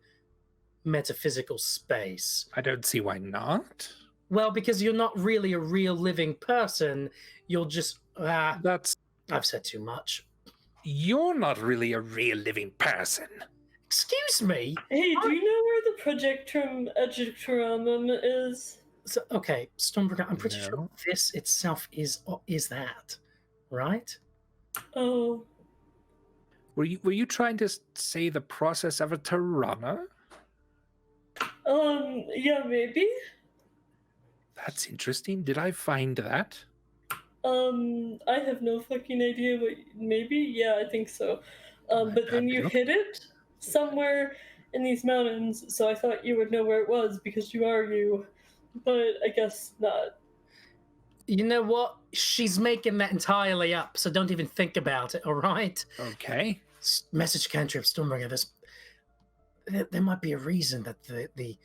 metaphysical space? I don't see why not. Well, because you're not really a real living person. You'll just That's I've said too much. You're not really a real living person. Excuse me. Hey, do you know where the projectrum adjectoramum is? So, okay, Stormbringer, I'm pretty sure No. this itself is that, right? Oh. Were you trying to say the process of a Tirana? Yeah, maybe. That's interesting. Did I find that? I have no fucking idea, but maybe? Yeah, I think so. But then you hid it somewhere in these mountains, so I thought you would know where it was because you are you, but I guess not. You know what? She's making that entirely up, so don't even think about it, all right? Okay. Message cantrip, Stormbringer, there might be a reason that the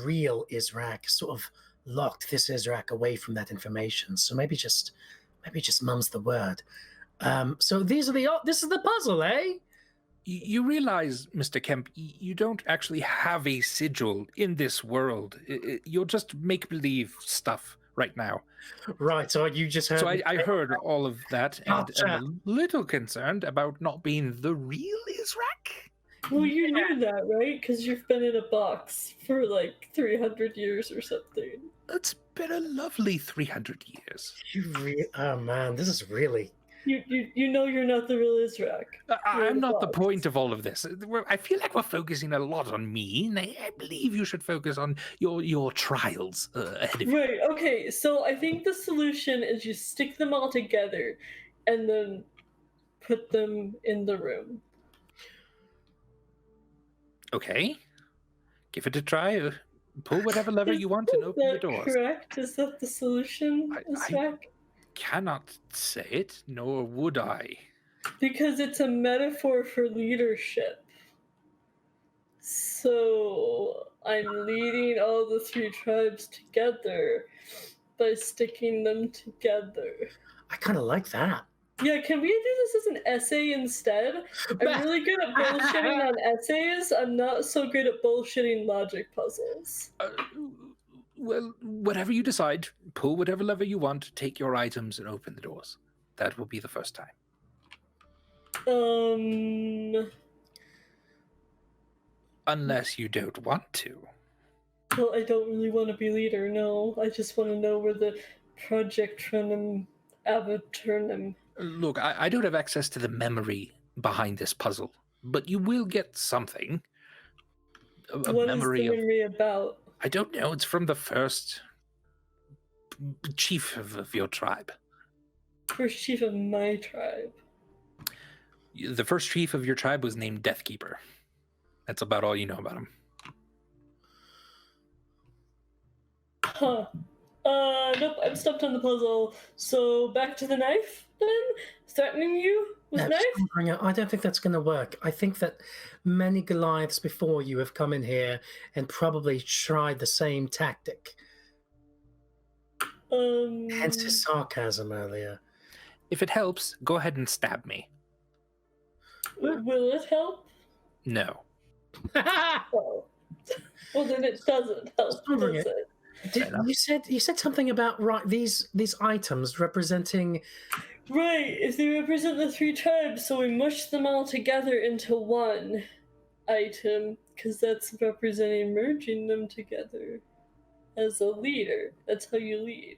real Israk sort of locked this Israk away from that information. So maybe just mum's the word. So this is the puzzle, eh? You realize, Mr. Kemp, you don't actually have a sigil in this world. You'll just make-believe stuff right now. Right, so you just heard... So I heard all of that, and Gotcha. am a little concerned about not being the real Israk. Well, you knew that, right? Because you've been in a box for like 300 years or something. It's been a lovely 300 years. Oh man, this is really... You know you're not the real Israk. I'm not the point of all of this. I feel like we're focusing a lot on me, and I believe you should focus on your trials ahead of you. Right, okay, so I think the solution is you stick them all together and then put them in the room. Okay. Give it a try. Pull whatever lever you want and open the doors. Correct? Is that the solution, Israk? Cannot say it, nor would I. Because it's a metaphor for leadership. So I'm leading all the three tribes together by sticking them together. I kind of like that. Yeah, can we do this as an essay instead? I'm really good at bullshitting on essays. I'm not so good at bullshitting logic puzzles. Well, whatever you decide, pull whatever lever you want, take your items, and open the doors. That will be the first time. Unless you don't want to. Well, I don't really want to be leader, no. I just want to know where the projectronum avaturnum... Look, I don't have access to the memory behind this puzzle, but you will get something. What is the memory about? I don't know. It's from the first chief of your tribe. First chief of my tribe. The first chief of your tribe was named Deathkeeper. That's about all you know about him. Huh. Nope, I'm stumped on the puzzle. So back to the knife? then? Threatening you with No, knife? Stormbringer, I don't think that's going to work. I think that many Goliaths before you have come in here and probably tried the same tactic. Hence his sarcasm earlier. If it helps, go ahead and stab me. Will it help? No. Oh. Well, then it doesn't help, Stormbringer, does it? you said something about these items representing. Right, if they represent the 3 tribes, so we mush them all together into one item, because that's representing merging them together as a leader. That's how you lead.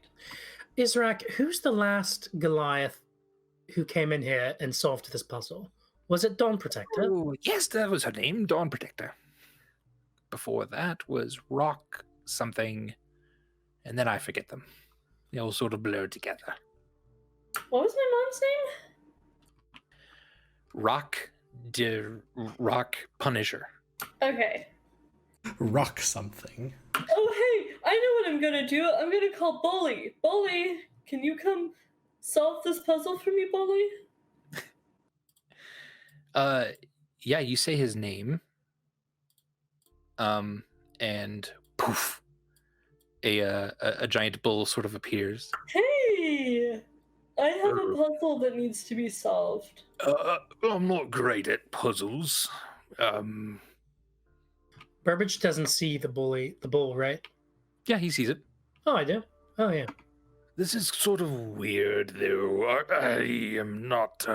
Israk, who's the last Goliath who came in here and solved this puzzle? Was it Dawn Protector? Oh, yes, that was her name, Dawn Protector. Before that was Rock something, and then I forget them. They all sort of blurred together. What was my mom's name? Rock Punisher. Okay. Rock something. Oh, hey, I know what I'm gonna do. I'm gonna call Bully. Bully, can you come solve this puzzle for me, Bully? Yeah, you say his name. And poof, a giant bull sort of appears. Hey, I have a puzzle that needs to be solved. I'm not great at puzzles. Burbage doesn't see the bull, right? Yeah, he sees it. Oh, I do. Oh, yeah. This is sort of weird, though. I am not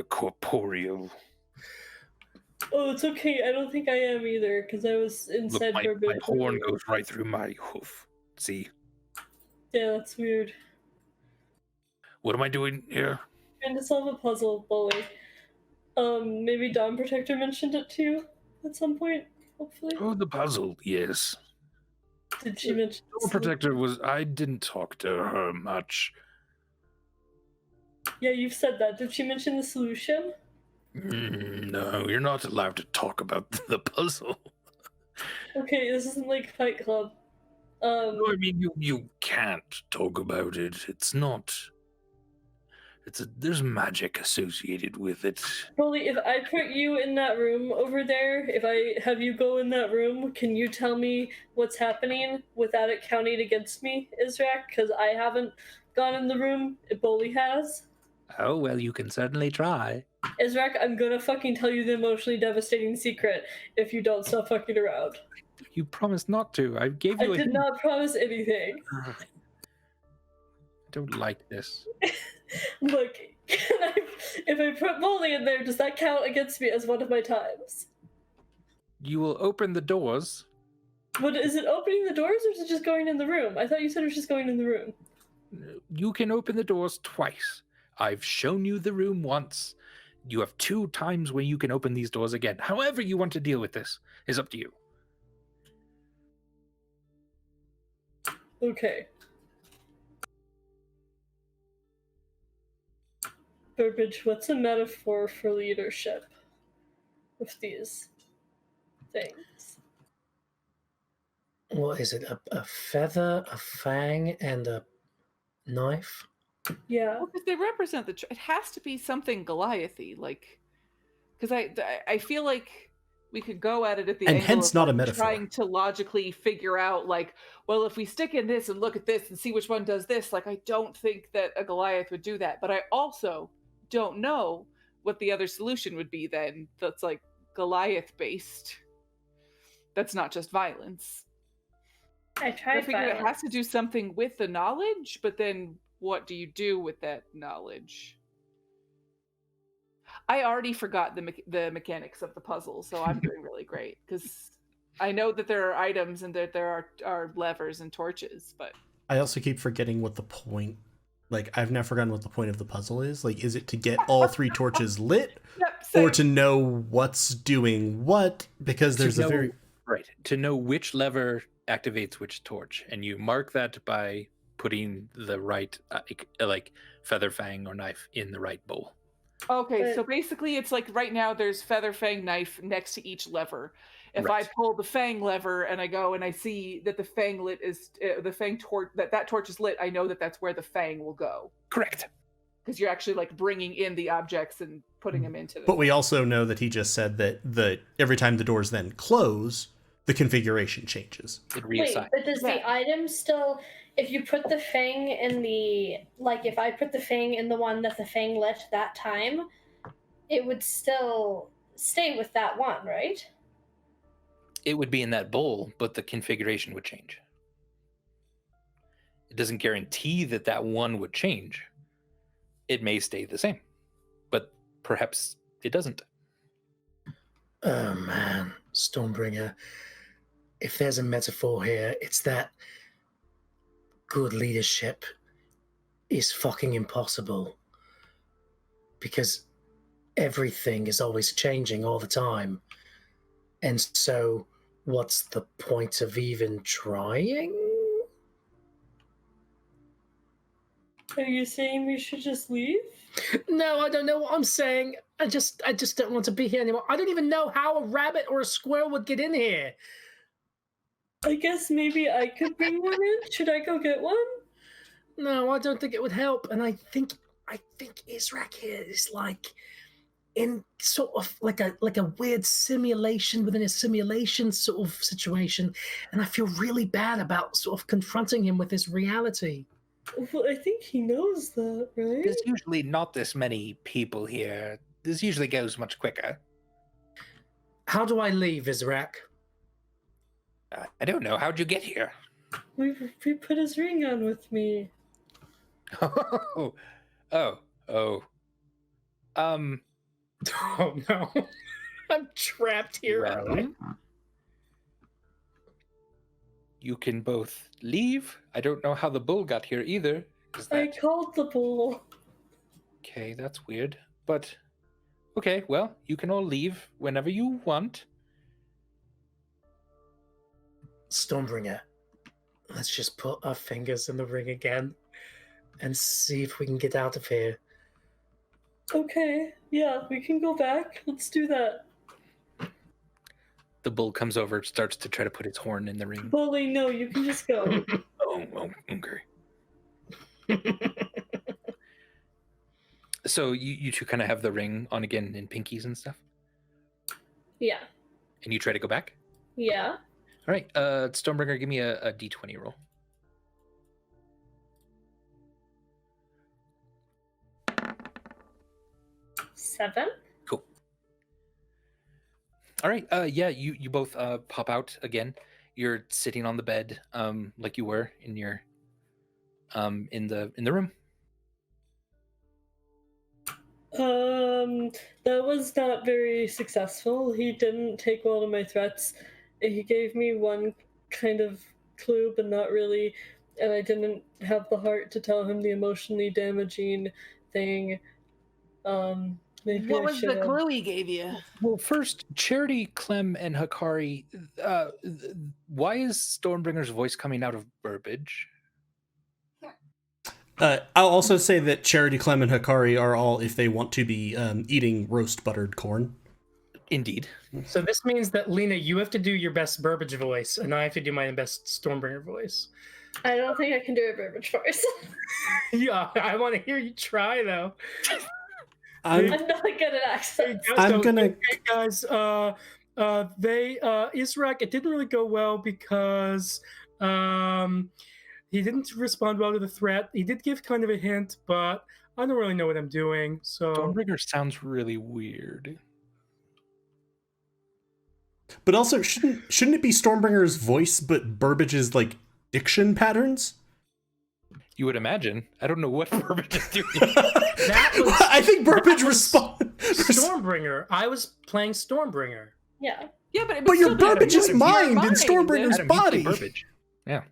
corporeal. Oh, it's okay. I don't think I am either, because I was inside Look, Burbage. my horn goes right through my hoof. See? Yeah, that's weird. What am I doing here? Trying to solve a puzzle, Bully. Maybe Dawn Protector mentioned it too at some point, hopefully. Oh, the puzzle, yes. Did she mention Dawn Protector was... I didn't talk to her much. Yeah, you've said that. Did she mention the solution? No, you're not allowed to talk about the puzzle. Okay, this isn't like Fight Club. No, I mean, you can't talk about it. It's not... there's magic associated with it. Bully, if I put you in that room over there, if I have you go in that room, can you tell me what's happening without it counting against me, Israk? Because I haven't gone in the room. Bully has. Oh, well, you can certainly try. Israk, I'm gonna fucking tell you the emotionally devastating secret if you don't stop fucking around. You promised not to. I gave you I did not promise anything. I don't like this. Look, if I put Bully in there, does that count against me as one of my times? You will open the doors. What, is it opening the doors or is it just going in the room? I thought you said it was just going in the room. You can open the doors twice. I've shown you the room once. You have 2 times when you can open these doors again. However you want to deal with this is up to you. Okay. Burbage, what's a metaphor for leadership with these things? What is it? A feather, a fang, and a knife? Yeah. Well, because they represent it has to be something Goliathy, like, because I feel like we could go at it at the And angle hence of, not a like, metaphor. trying to logically figure out, like, well, if we stick in this and look at this and see which one does this, like, I don't think that a Goliath would do that, but I also don't know what the other solution would be then that's like Goliath based. That's not just violence. I tried I figure it violence. has to do something with the knowledge, but then what do you do with that knowledge? I already forgot the mechanics of the puzzle, so I'm doing really great because I know that there are items and that there are levers and torches, but I also keep forgetting what the point. Like, I've now forgotten what the point of the puzzle is. Like, is it to get all 3 torches lit, yep, or same. to know what's doing what? Because there's a very right to know which lever activates which torch, and you mark that by putting the right like feather fang or knife in the right bowl. Okay, so basically it's like right now there's feather fang knife next to each lever. If Right. I pull the fang lever and I go and I see that the fang lit is the fang torch that torch is lit, I know that that's where the fang will go. Correct. because you're actually like bringing in the objects and putting them into the. But we also know that he just said that every time the doors then close, the configuration changes. It Wait, reassigns. but does Yeah. the item still, if you put the fang in the, like if I put the fang in the one that the fang lit that time, it would still stay with that one, right? It would be in that bowl, but the configuration would change. It doesn't guarantee that that one would change. It may stay the same, but perhaps it doesn't. Oh man, Stormbringer. If there's a metaphor here, it's that good leadership is fucking impossible. Because everything is always changing all the time. And so, what's the point of even trying? Are you saying we should just leave? No, I don't know what I'm saying. I just don't want to be here anymore. I don't even know how a rabbit or a squirrel would get in here. I guess maybe I could bring one in. Should I go get one? No, I don't think it would help. And I think Israk here is like in sort of like a weird simulation within a simulation sort of situation. And I feel really bad about sort of confronting him with his reality. Well, I think he knows that, right? There's usually not this many people here. This usually goes much quicker. How do I leave, Israk? I don't know. How'd you get here? We put his ring on with me. Oh. Oh no. I'm trapped here. Well, you can both leave. I don't know how the bull got here either. Is I that called the bull. okay? That's weird. But okay, well, you can all leave whenever you want. Stormbringer, let's just put our fingers in the ring again and see if we can get out of here. Okay, yeah, we can go back. Let's do that. The bull comes over, starts to try to put its horn in the ring. Bully, no, you can just go. Oh, okay. So you two kind of have the ring on again in pinkies and stuff, Yeah. and you try to go back. Yeah. All right, Stormbringer, give me a d20 roll. Seven. Cool. All right, yeah, you both pop out again. You're sitting on the bed, like you were in your, in the room. That was not very successful. He didn't take well to my threats. He gave me one kind of clue, but not really, and I didn't have the heart to tell him the emotionally damaging thing. Maybe What I was the should've. clue he gave you? Well, first, Charity, Clem, and Hikari, why is Stormbringer's voice coming out of Burbage? I'll also say that Charity, Clem, and Hikari are all, if they want to be, eating roast buttered corn. Indeed. So this means that, Lena, you have to do your best Burbage voice, and I have to do my best Stormbringer voice. I don't think I can do a Burbage voice. Yeah, I want to hear you try, though. I'm not good at accents. I'm gonna- Hey guys, Israk, it didn't really go well because he didn't respond well to the threat. He did give kind of a hint, but I don't really know what I'm doing. So Stormbringer sounds really weird. But also, shouldn't it be Stormbringer's voice, but Burbage's like diction patterns? You would imagine. I don't know what Burbage is doing. I think Burbage responds. Stormbringer. I was playing Stormbringer. Yeah. Yeah, but But your still, Burbage's it's your mind in mind. Stormbringer's Adam, you play body. Burbage. Yeah.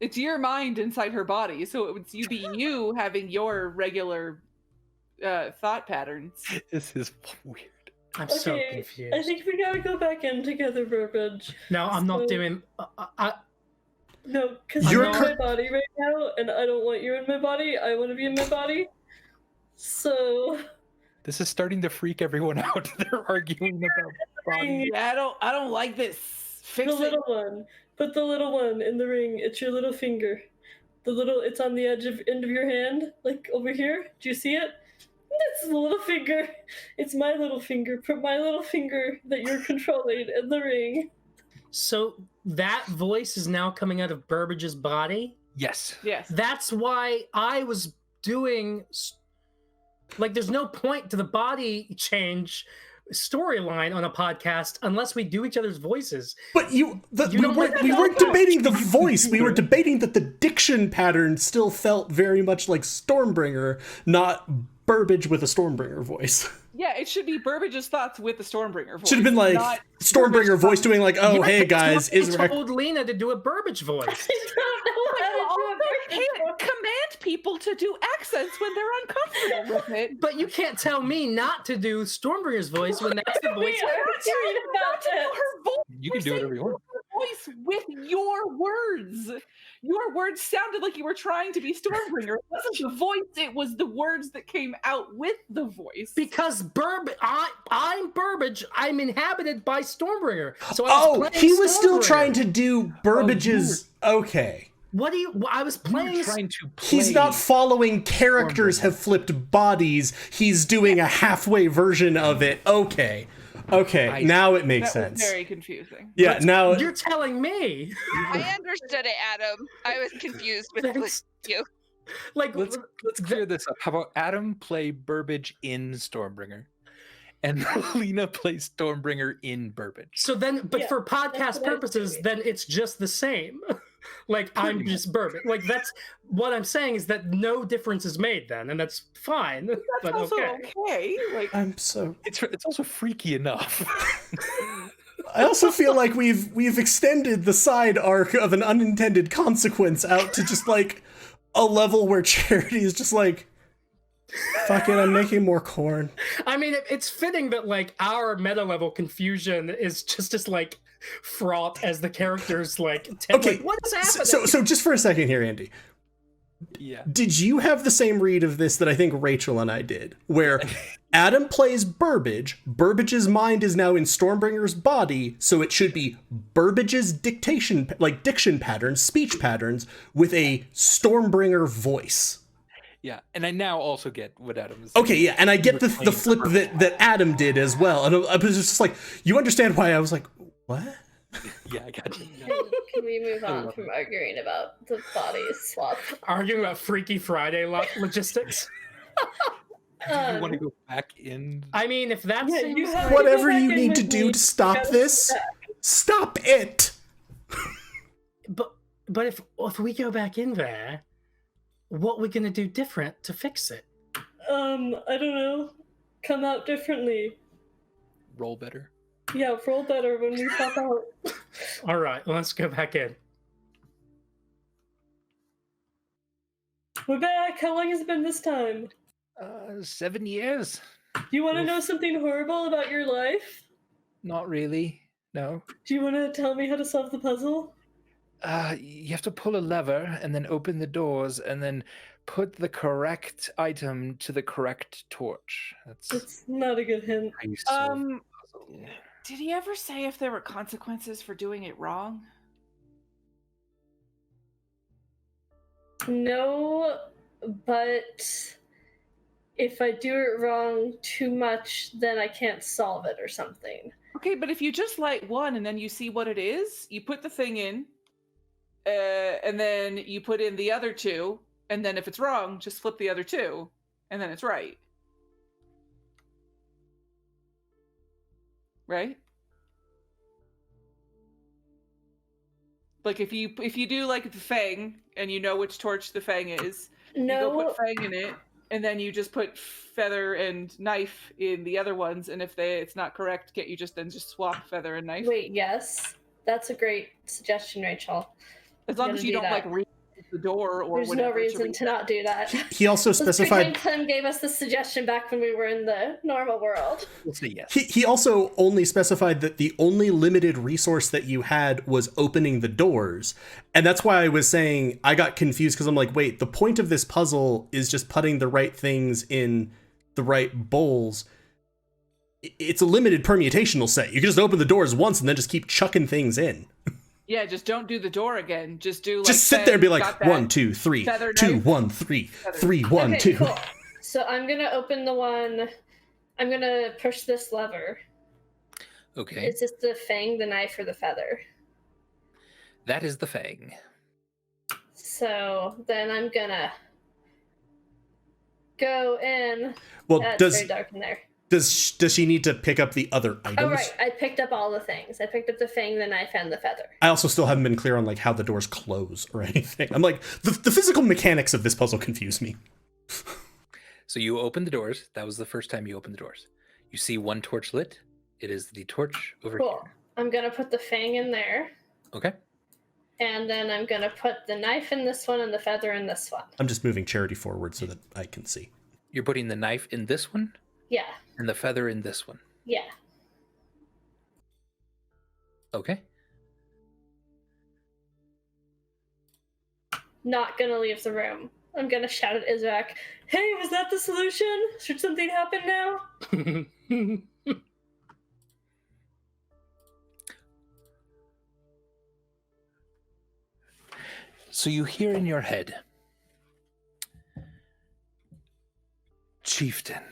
It's your mind inside her body, so it would you having your regular thought patterns. This is weird. I'm so Okay, confused. I think we gotta go back in together, Burbage. No, I'm not So- doing. No, because You're you're in my body right now, and I don't want you in my body. I want to be in my body. So, This is starting to freak everyone out. They're arguing about bodies. Yeah, I don't like this. Fix the it. little one. Put the little one in the ring. It's your little finger. It's on the end of your hand, like over here. Do you see it? It's the little finger. It's my little finger. Put my little finger that you're controlling in the ring. So that voice is now coming out of Burbage's body? Yes. Yes. That's why I was doing... Like, there's no point to the body change storyline on a podcast unless we do each other's voices. But we don't weren't, let we that weren't go. debating the voice. We were debating that the diction pattern still felt very much like Stormbringer, not Burbage with a Stormbringer voice. Yeah, it should be Burbage's thoughts with the Stormbringer voice. Should have been like not Stormbringer Burbage's voice doing like, oh, Yeah, hey that's guys, why I Israel. told Lena to do a Burbage voice. I don't know how to do Also, a you Burbage's can't command people to do accents when they're uncomfortable with it. But you can't tell me not to do Stormbringer's voice when that's the voice. We are hearing about it. Her voice. You can do whatever you want. Her voice with your words. Your words sounded like you were trying to be Stormbringer. It wasn't the voice, it was the words that came out with the voice. Because I'm Burbage. I'm inhabited by Stormbringer. So I was playing he was still Stormbringer. trying to do Burbage's. Okay. What do you? I was You playing. were trying to play. He's not following characters Stormbringer. have flipped bodies. He's doing a halfway version of it. Okay. Okay. Now it makes that was sense. very confusing. Yeah. Now. You're telling me. I understood it, Adam. I was confused with Thanks. you. Like, Let's clear this up. How about Adam play Burbage in Stormbringer, and Lena plays Stormbringer in Burbage? so then, but Yeah, for that's podcast what I was purposes, doing. then it's just the same. Like I'm just Burbage. Like that's what I'm saying is that no difference is made then, and that's fine. That's but also okay. okay. Like, I'm so. It's also freaky enough. I also feel like we've extended the side arc of an unintended consequence out to just like a level where Charity is just like, fuck it, I'm making more corn. I mean, it's fitting that like our meta level confusion is just as like fraught as the characters like. Okay, what is happening? So just for a second here, Andy. Yeah. Did you have the same read of this that I think Rachel and I did, where Adam plays Burbage, Burbage's mind is now in Stormbringer's body, so it should be Burbage's diction patterns, speech patterns, with a Stormbringer voice. Yeah, and I now also get what Adam is. Okay, yeah, and I get the Playing flip that Adam did as well, and I was just like, you understand why I was like, what? Yeah, I got you. Yeah. Can we move on from arguing about the body swap? Arguing about Freaky Friday logistics. Do you want to go back in? I mean, if that's Yeah, you have Whatever to go back you in need with to do me. to stop Gotta this, go back. stop it. but if we go back in there, what we gonna do different to fix it? I don't know. Come out differently. Roll better. Yeah, roll better when we pop out. All right, let's go back in. We're back. How long has it been this time? 7 years. Do you want to know something horrible about your life? Not really. No. Do you want to tell me how to solve the puzzle? You have to pull a lever and then open the doors and then put the correct item to the correct torch. That's It's not a good hint. how you solve the puzzle. did he ever say if there were consequences for doing it wrong? No, but if I do it wrong too much, then I can't solve it or something. Okay, but if you just light one and then you see what it is, you put the thing in, and then you put in the other two, and then if it's wrong, just flip the other two, and then it's right. Right? Like if you do like the fang and you know which torch the fang is, you go No, put fang in it, and then you just put feather and knife in the other ones, and if it's not correct, can't you just swap feather and knife? Wait, yes. That's a great suggestion, Rachel. As long I'm as gonna you do don't that. like read the door or There's whatever. no reason read to not do that. He also Let's specified. pretend Clem gave us the suggestion back when we were in the normal world. We'll say yes. He also only specified that the only limited resource that you had was opening the doors. And that's why I was saying I got confused because I'm like, wait, the point of this puzzle is just putting the right things in the right bowls. It's a limited permutational set. You can just open the doors once and then just keep chucking things in. Yeah, just don't do the door again. Just do like Just sit there and be got like, that 1, 2, 3, feather 2, knife. 3, 3, Feather. 3, 1, Okay, 2. cool. So I'm gonna open the one. I'm gonna push this lever. Okay. Is this the fang, the knife, or the feather? That is the fang. So then I'm gonna go in. Well, It's does very dark in there. does she need to pick up the other items? Oh right, I picked up all the things. I picked up the fang, the knife, and the feather. I also still haven't been clear on like how the doors close or anything. I'm like the physical mechanics of this puzzle confuse me. So you open the doors. That was the first time you opened the doors. You see one torch lit. It is the torch over Cool. here. I'm gonna put the fang in there, Okay. and then I'm gonna put the knife in this one and the feather in this one. I'm just moving Charity forward so that I can see. You're putting the knife in this one Yeah, and the feather in this one. yeah. Okay. Not gonna leave the room. I'm gonna shout at Izrak, "Hey, was that the solution? Should something happen now?" So you hear in your head, Chieftain,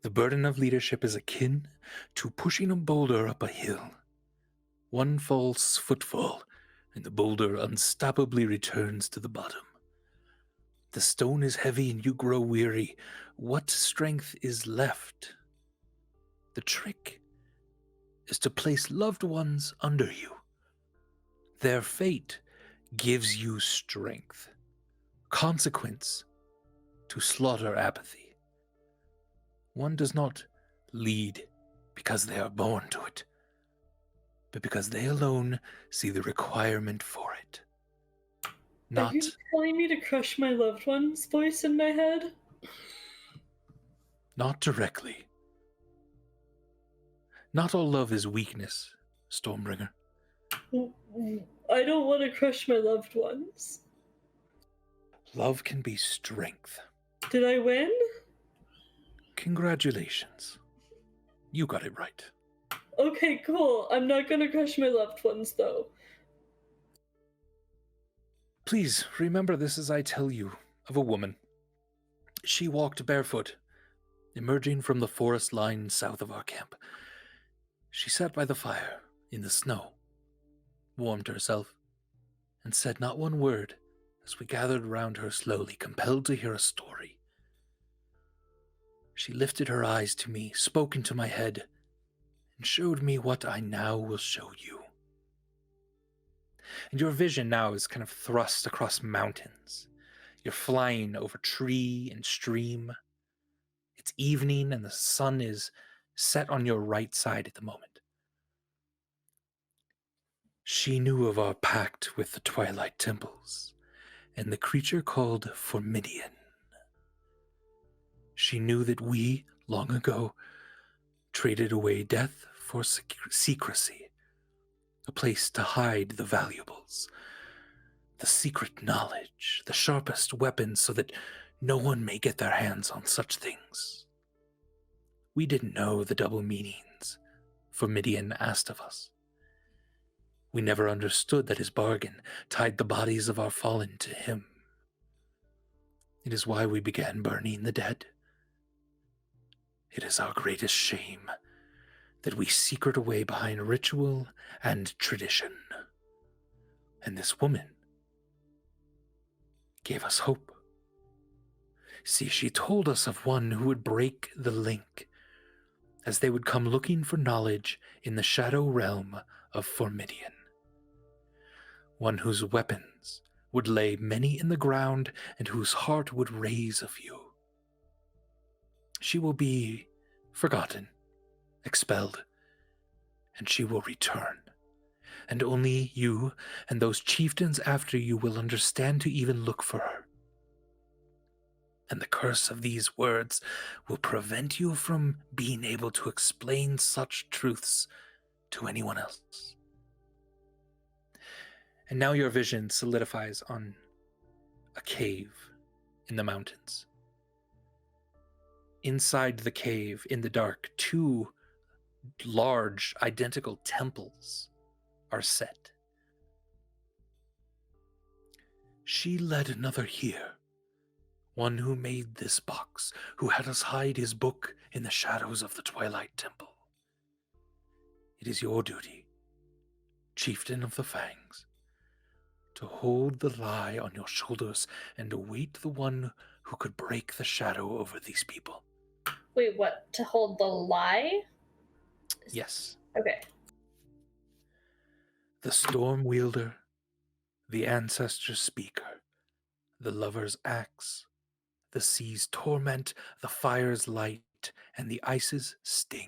the burden of leadership is akin to pushing a boulder up a hill. One false footfall, and the boulder unstoppably returns to the bottom. The stone is heavy and you grow weary. What strength is left? The trick is to place loved ones under you. Their fate gives you strength. Consequence to slaughter apathy. One does not lead because they are born to it, but because they alone see the requirement for it. Not Are you telling me to crush my loved one's voice in my head? Not directly. Not all love is weakness, Stormbringer. I don't want to crush my loved ones. Love can be strength. Did I win? Congratulations. You got it right. Okay, cool. I'm not gonna crush my loved ones, though. Please remember this as I tell you of a woman. She walked barefoot, emerging from the forest line south of our camp. She sat by the fire in the snow, warmed herself, and said not one word as we gathered round her slowly, compelled to hear a story. She lifted her eyes to me, spoke into my head, and showed me what I now will show you. And your vision now is kind of thrust across mountains. You're flying over tree and stream. It's evening and the sun is set on your right side at the moment. She knew of our pact with the Twilight Temples and the creature called Formidian. She knew that we, long ago, traded away death for secrecy, a place to hide the valuables, the secret knowledge, the sharpest weapons so that no one may get their hands on such things. We didn't know the double meanings Formidian asked of us. We never understood that his bargain tied the bodies of our fallen to him. It is why we began burning the dead. It is our greatest shame that we secret away behind ritual and tradition. And this woman gave us hope. See, she told us of one who would break the link, as they would come looking for knowledge in the shadow realm of Formidian. One whose weapons would lay many in the ground and whose heart would raise a few. She will be forgotten, expelled, and she will return. And only you and those chieftains after you will understand to even look for her. And the curse of these words will prevent you from being able to explain such truths to anyone else. And now your vision solidifies on a cave in the mountains. Inside the cave, in the dark, two large, identical temples are set. She led another here, one who made this box, who had us hide his book in the shadows of the Twilight Temple. It is your duty, Chieftain of the Fangs, to hold the lie on your shoulders and await the one who could break the shadow over these people. Wait, what? To hold the lie? Yes. Okay. The storm wielder, the ancestor's speaker, the lover's axe, the sea's torment, the fire's light, and the ice's sting.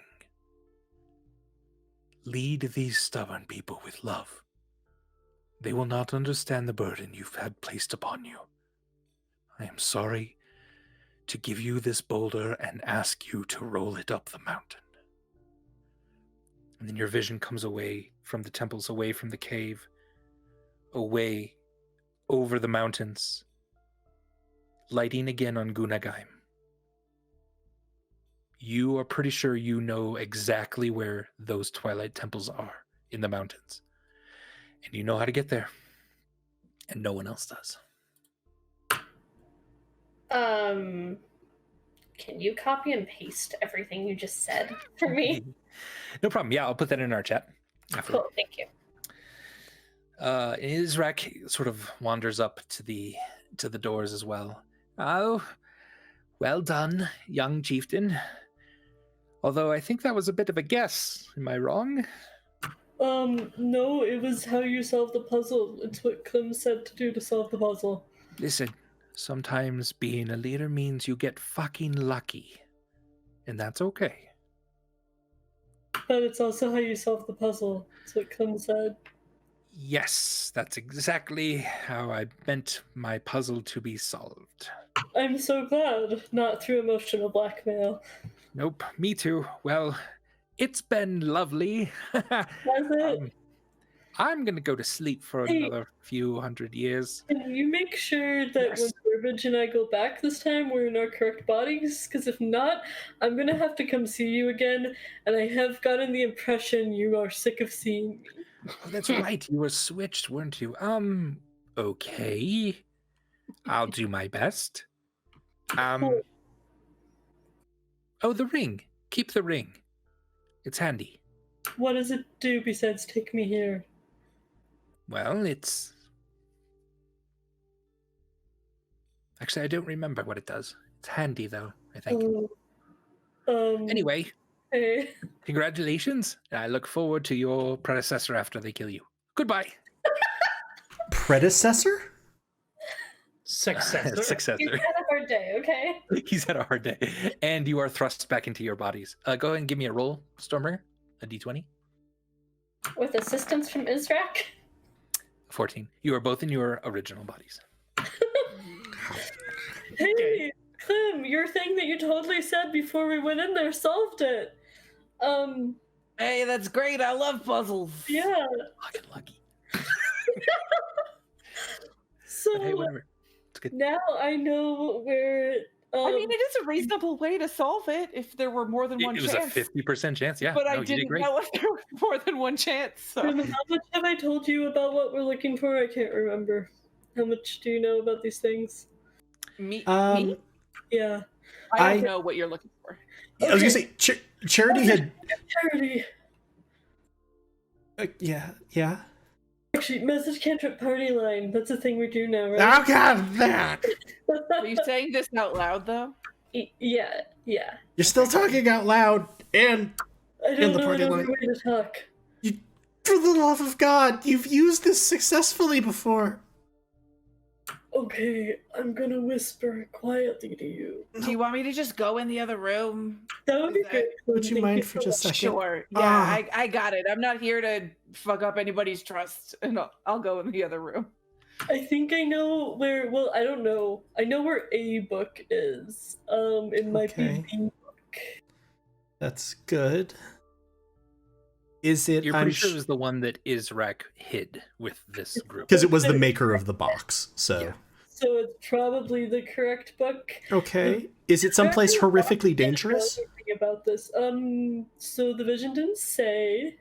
Lead these stubborn people with love. They will not understand the burden you've had placed upon you. I am sorry to give you this boulder and ask you to roll it up the mountain. And then your vision comes away from the temples, away from the cave, away over the mountains, lighting again on Guna Gaim. You are pretty sure you know exactly where those Twilight Temples are in the mountains. And you know how to get there. And no one else does. Can you copy and paste everything you just said for me? No problem. Yeah, I'll put that in our chat. Cool, thank you. Israk sort of wanders up to the doors as well. Oh, well done, young chieftain. Although I think that was a bit of a guess. Am I wrong? No, it was how you solve the puzzle. It's what Clem said to do to solve the puzzle. Listen, sometimes being a leader means you get fucking lucky. And that's okay. But it's also how you solve the puzzle. That's what Clem said. Yes, that's exactly how I meant my puzzle to be solved. I'm so glad. Not through emotional blackmail. Nope, me too. Well, it's been lovely. That's it. I'm going to go to sleep for another few hundred years. Can you make sure that Yes. when Burbage and I go back this time, we're in our correct bodies? Because if not, I'm going to have to come see you again, and I have gotten the impression you are sick of seeing me. Oh, that's right. You were switched, weren't you? Okay. I'll do my best. Oh, the ring. Keep the ring. It's handy. What does it do besides take me here? Well, it's... Actually, I don't remember what it does. It's handy, though, I think. Anyway, Hey. congratulations. I look forward to your predecessor after they kill you. Goodbye. Predecessor? Successor. You've Successor. had a hard day, okay? He's had a hard day. And you are thrust back into your bodies. Go ahead and give me a roll, Stormbringer. A d20. With assistance from Israk? 14. You are both in your original bodies. Hey, Clem, your thing that you totally said before we went in there solved it. Hey, that's great. I love puzzles. Yeah. Fucking lucky. So But hey, whatever. It's good. now I know where. I mean, it is a reasonable way to solve it if there were more than one It was chance. a 50% chance, yeah. But No, I you did didn't great. know if there was more than one chance. So. Clem, how much have I told you about what we're looking for? I can't remember. How much do you know about these things? Me? Yeah. I don't I- know what you're looking for. I was gonna say Charity had. Charity. Yeah. Actually, message cantrip party line. That's a thing we do now, right? Oh god, that! Are you saying this out loud, though? Yeah. You're still talking out loud, and I In don't the know party another line. way to talk. for the love of God, you've used this successfully before. Okay, I'm gonna whisper quietly to you. Do you want me to just go in the other room? That would be Is that- great. Would you Thank mind so for just a much. second? Sure. Yeah, Ah. I got it. I'm not here to fuck up anybody's trust, and I'll go in the other room. I think I know where. Well, I don't know. I know where a book is. It might Okay. be B book. That's good. Is it? You're pretty sure it was the one that Israk hid with this group. because it was the maker of the box. So Yeah. So it's probably the correct book. okay. Is it someplace horrifically dangerous? Anything about this? So the vision didn't say.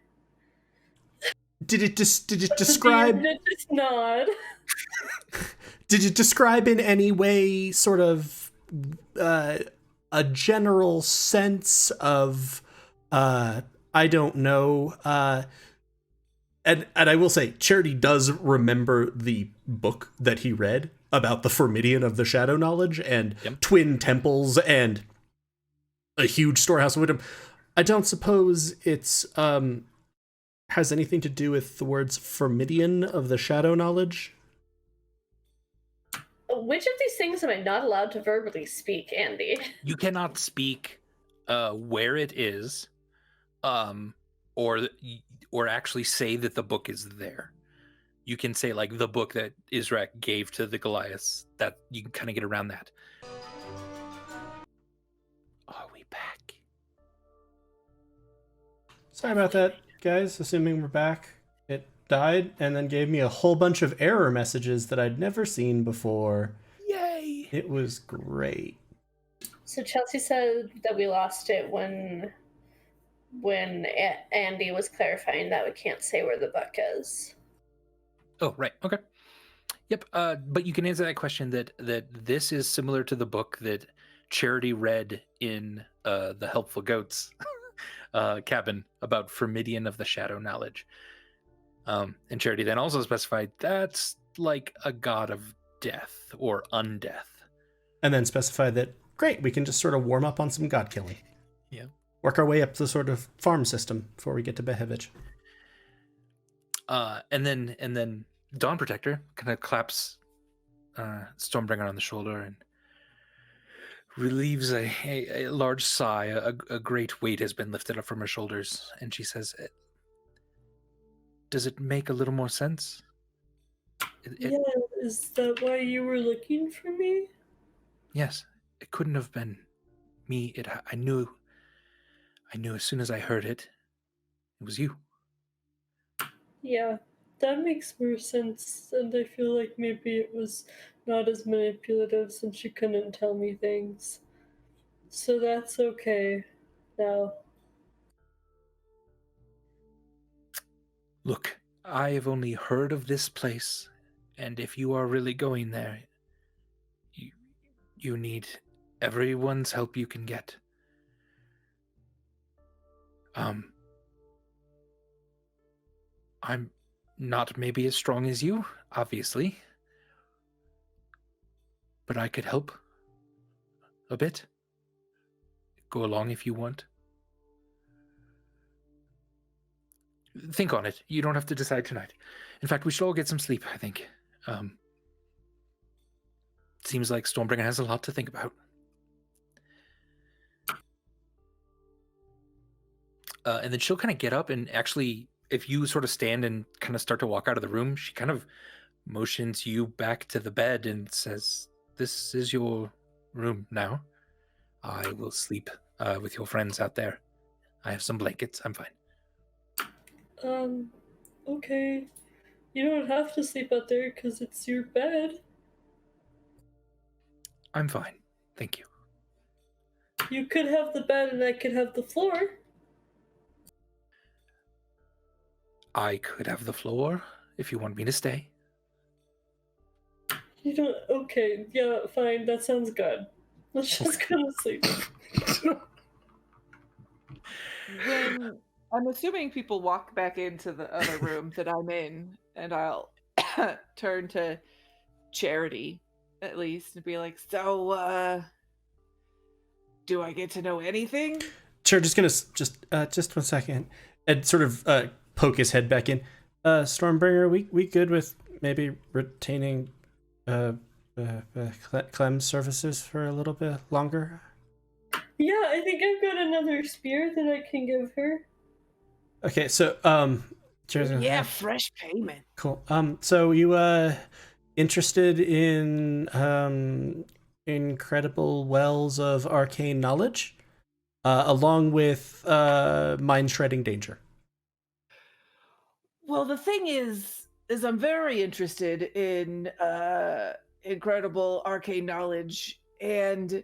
Did it The describe? vision just nod. Did you describe in any way sort of a general sense of I don't know, and I will say Charity does remember the book that he read about the Formidian of the Shadow Knowledge and twin temples and a huge storehouse of wisdom. I don't suppose it's has anything to do with the words Formidian of the Shadow Knowledge. Which of these things am I not allowed to verbally speak, Andy? You cannot speak where it is, or actually say that the book is there. You can say like the book that Israq gave to the Goliaths. That you can kind of get around that. Are we back? Sorry about that, guys. Assuming we're back. It died and then gave me a whole bunch of error messages that I'd never seen before. Yay! It was great. So Chelsea said that we lost it when Andy was clarifying that we can't say where the book is. Oh, right. Okay. Yep. But you can answer that question that this is similar to the book that Charity read in the Helpful Goats cabin about Formidian of the Shadow Knowledge. And Charity then also specified that's like a god of death or undeath. And then specified that, great, we can just sort of warm up on some god killing. Yeah. Work our way up the sort of farm system before we get to Behevich. And then Dawn Protector kind of claps Stormbringer on the shoulder and relieves a large sigh. A great weight has been lifted up from her shoulders, and she says, does it make a little more sense? Yeah, is that why you were looking for me? Yes, it couldn't have been me. I knew as soon as I heard it, it was you. Yeah, that makes more sense, and I feel like maybe it was not as manipulative since you couldn't tell me things. So that's okay now. Look, I have only heard of this place, and if you are really going there, you need everyone's help you can get. I'm not maybe as strong as you, obviously, but I could help a bit. Go along if you want. Think on it. You don't have to decide tonight. In fact, we should all get some sleep, I think. Seems like Stormbringer has a lot to think about. And then she'll kind of get up and actually, if you sort of stand and kind of start to walk out of the room, she kind of motions you back to the bed and says, this is your room now. I will sleep with your friends out there. I have some blankets. I'm fine. Okay. You don't have to sleep out there because it's your bed. I'm fine. Thank you. You could have the bed and I could have the floor. I could have the floor if you want me to stay. You don't. Okay, yeah, fine. That sounds good. Let's just go to sleep. When I'm assuming people walk back into the other room that I'm in, and I'll turn to Charity at least and be like, so do I get to know anything? Sure, just gonna just 1 second, and sort of poke his head back in. Stormbringer, we good with maybe retaining Clem's services for a little bit longer? Yeah, I think I've got another spear that I can give her. Okay, so Yeah, fresh payment. cool. So you interested in incredible wells of arcane knowledge, along with mind shredding danger? Well, the thing is I'm very interested in incredible arcane knowledge, and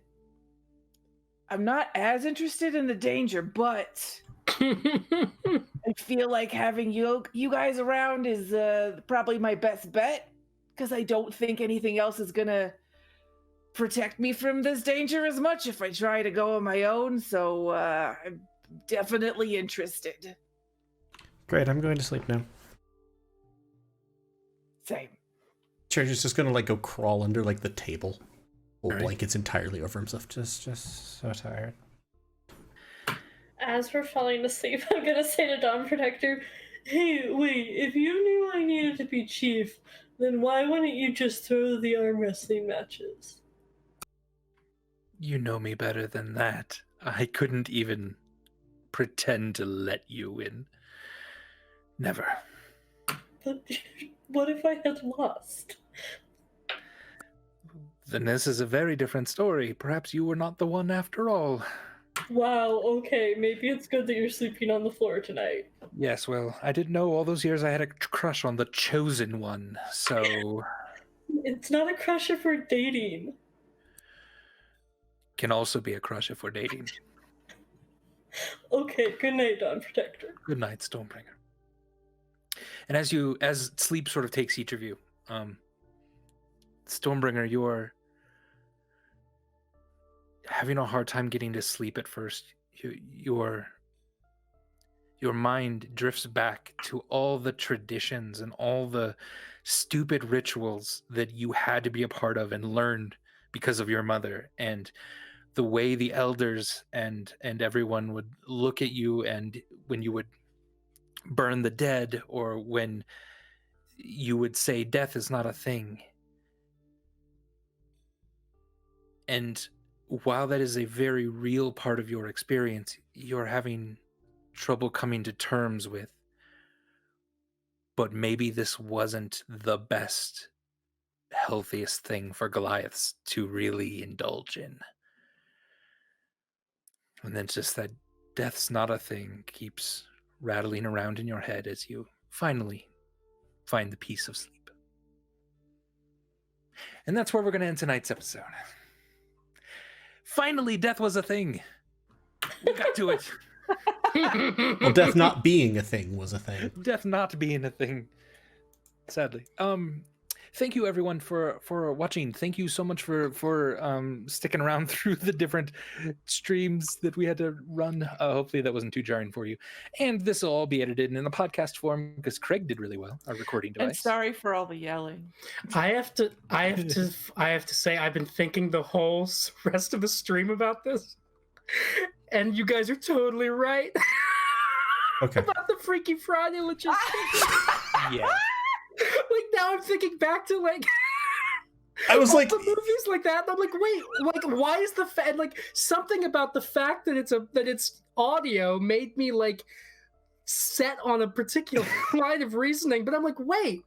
I'm not as interested in the danger, but I feel like having you guys around is probably my best bet. because I don't think anything else is gonna protect me from this danger as much if I try to go on my own. So I'm definitely interested. Great, I'm going to sleep now. Same. Cherry's just gonna like go crawl under like the table. Pull All right. blankets entirely over himself. Just so tired. As we're falling asleep, I'm gonna say to Dawn Protector, hey, wait, if you knew I needed to be chief, then why wouldn't you just throw the arm wrestling matches? You know me better than that. I couldn't even pretend to let you in. Never. But what if I had lost? Then this is a very different story. Perhaps you were not the one after all. Wow, okay, maybe it's good that you're sleeping on the floor tonight. Yes, well, I didn't know all those years I had a crush on the chosen one, so... It's not a crush if we're dating. Can also be a crush if we're dating. Okay, good night, Dawn Protector. Good night, Stormbringer. And as sleep sort of takes each of you, Stormbringer, you're having a hard time getting to sleep at first. Your mind drifts back to all the traditions and all the stupid rituals that you had to be a part of and learned because of your mother, and the way the elders and everyone would look at you, and when you would burn the dead, or when you would say death is not a thing. And while that is a very real part of your experience, you're having trouble coming to terms with, but maybe this wasn't the best, healthiest thing for Goliaths to really indulge in. And then just that death's not a thing keeps rattling around in your head as you finally find the peace of sleep. And that's where we're going to end tonight's episode. Finally, death was a thing. We got to it. Well, death not being a thing was a thing. Death not being a thing, sadly. Thank you everyone for watching. Thank you so much for sticking around through the different streams that we had to run. Hopefully that wasn't too jarring for you. And this will all be edited in a podcast form because Craig did really well, our recording device. And sorry for all the yelling. I have to say I've been thinking the whole rest of the stream about this, and you guys are totally right. Okay. About the Freaky Friday logistics. Yeah. Like now I'm thinking back to like I was all like the movies like that. And I'm like, wait, like why is the like something about the fact that it's audio made me like set on a particular line of reasoning, but I'm like, wait,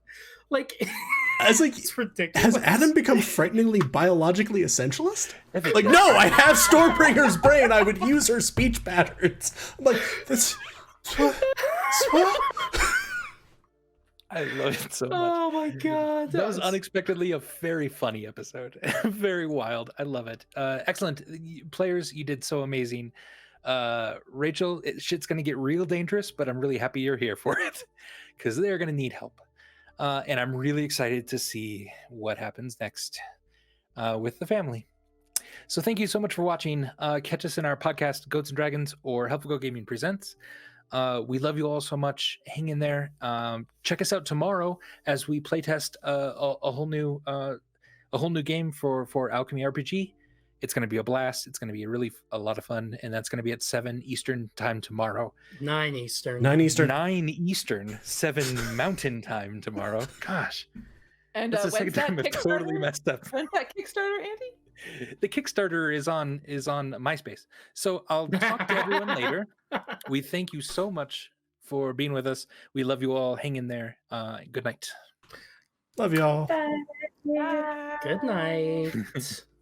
like as like it's ridiculous. has Adam become frighteningly biologically essentialist? Like, no, I have Stormbringer's brain. I would use her speech patterns. I'm like, that's what? I love it so much. Oh my god. That was unexpectedly a very funny episode. Very wild. I love it. Excellent. Players, you did so amazing. Rachel, shit's going to get real dangerous, but I'm really happy you're here for it because they're going to need help. And I'm really excited to see what happens next with the family. So thank you so much for watching. Catch us in our podcast, Goats and Dragons, or Helpful Go Gaming Presents. We love you all so much. Hang in there. Check us out tomorrow as we playtest a whole new game for Alchemy RPG. It's going to be a blast. It's going to be a lot of fun, and that's going to be at 7 Eastern time tomorrow. 9 Eastern. 9 Eastern. 9 Eastern, 7 Mountain time tomorrow. Gosh. And That's the second when's that time I've totally Kickstarter? messed up. When's that Kickstarter, Andy? The Kickstarter is on MySpace. So I'll talk to everyone later. We thank you so much for being with us. We love you all. Hang in there. Good night. Love y'all. Bye. Bye. Good night.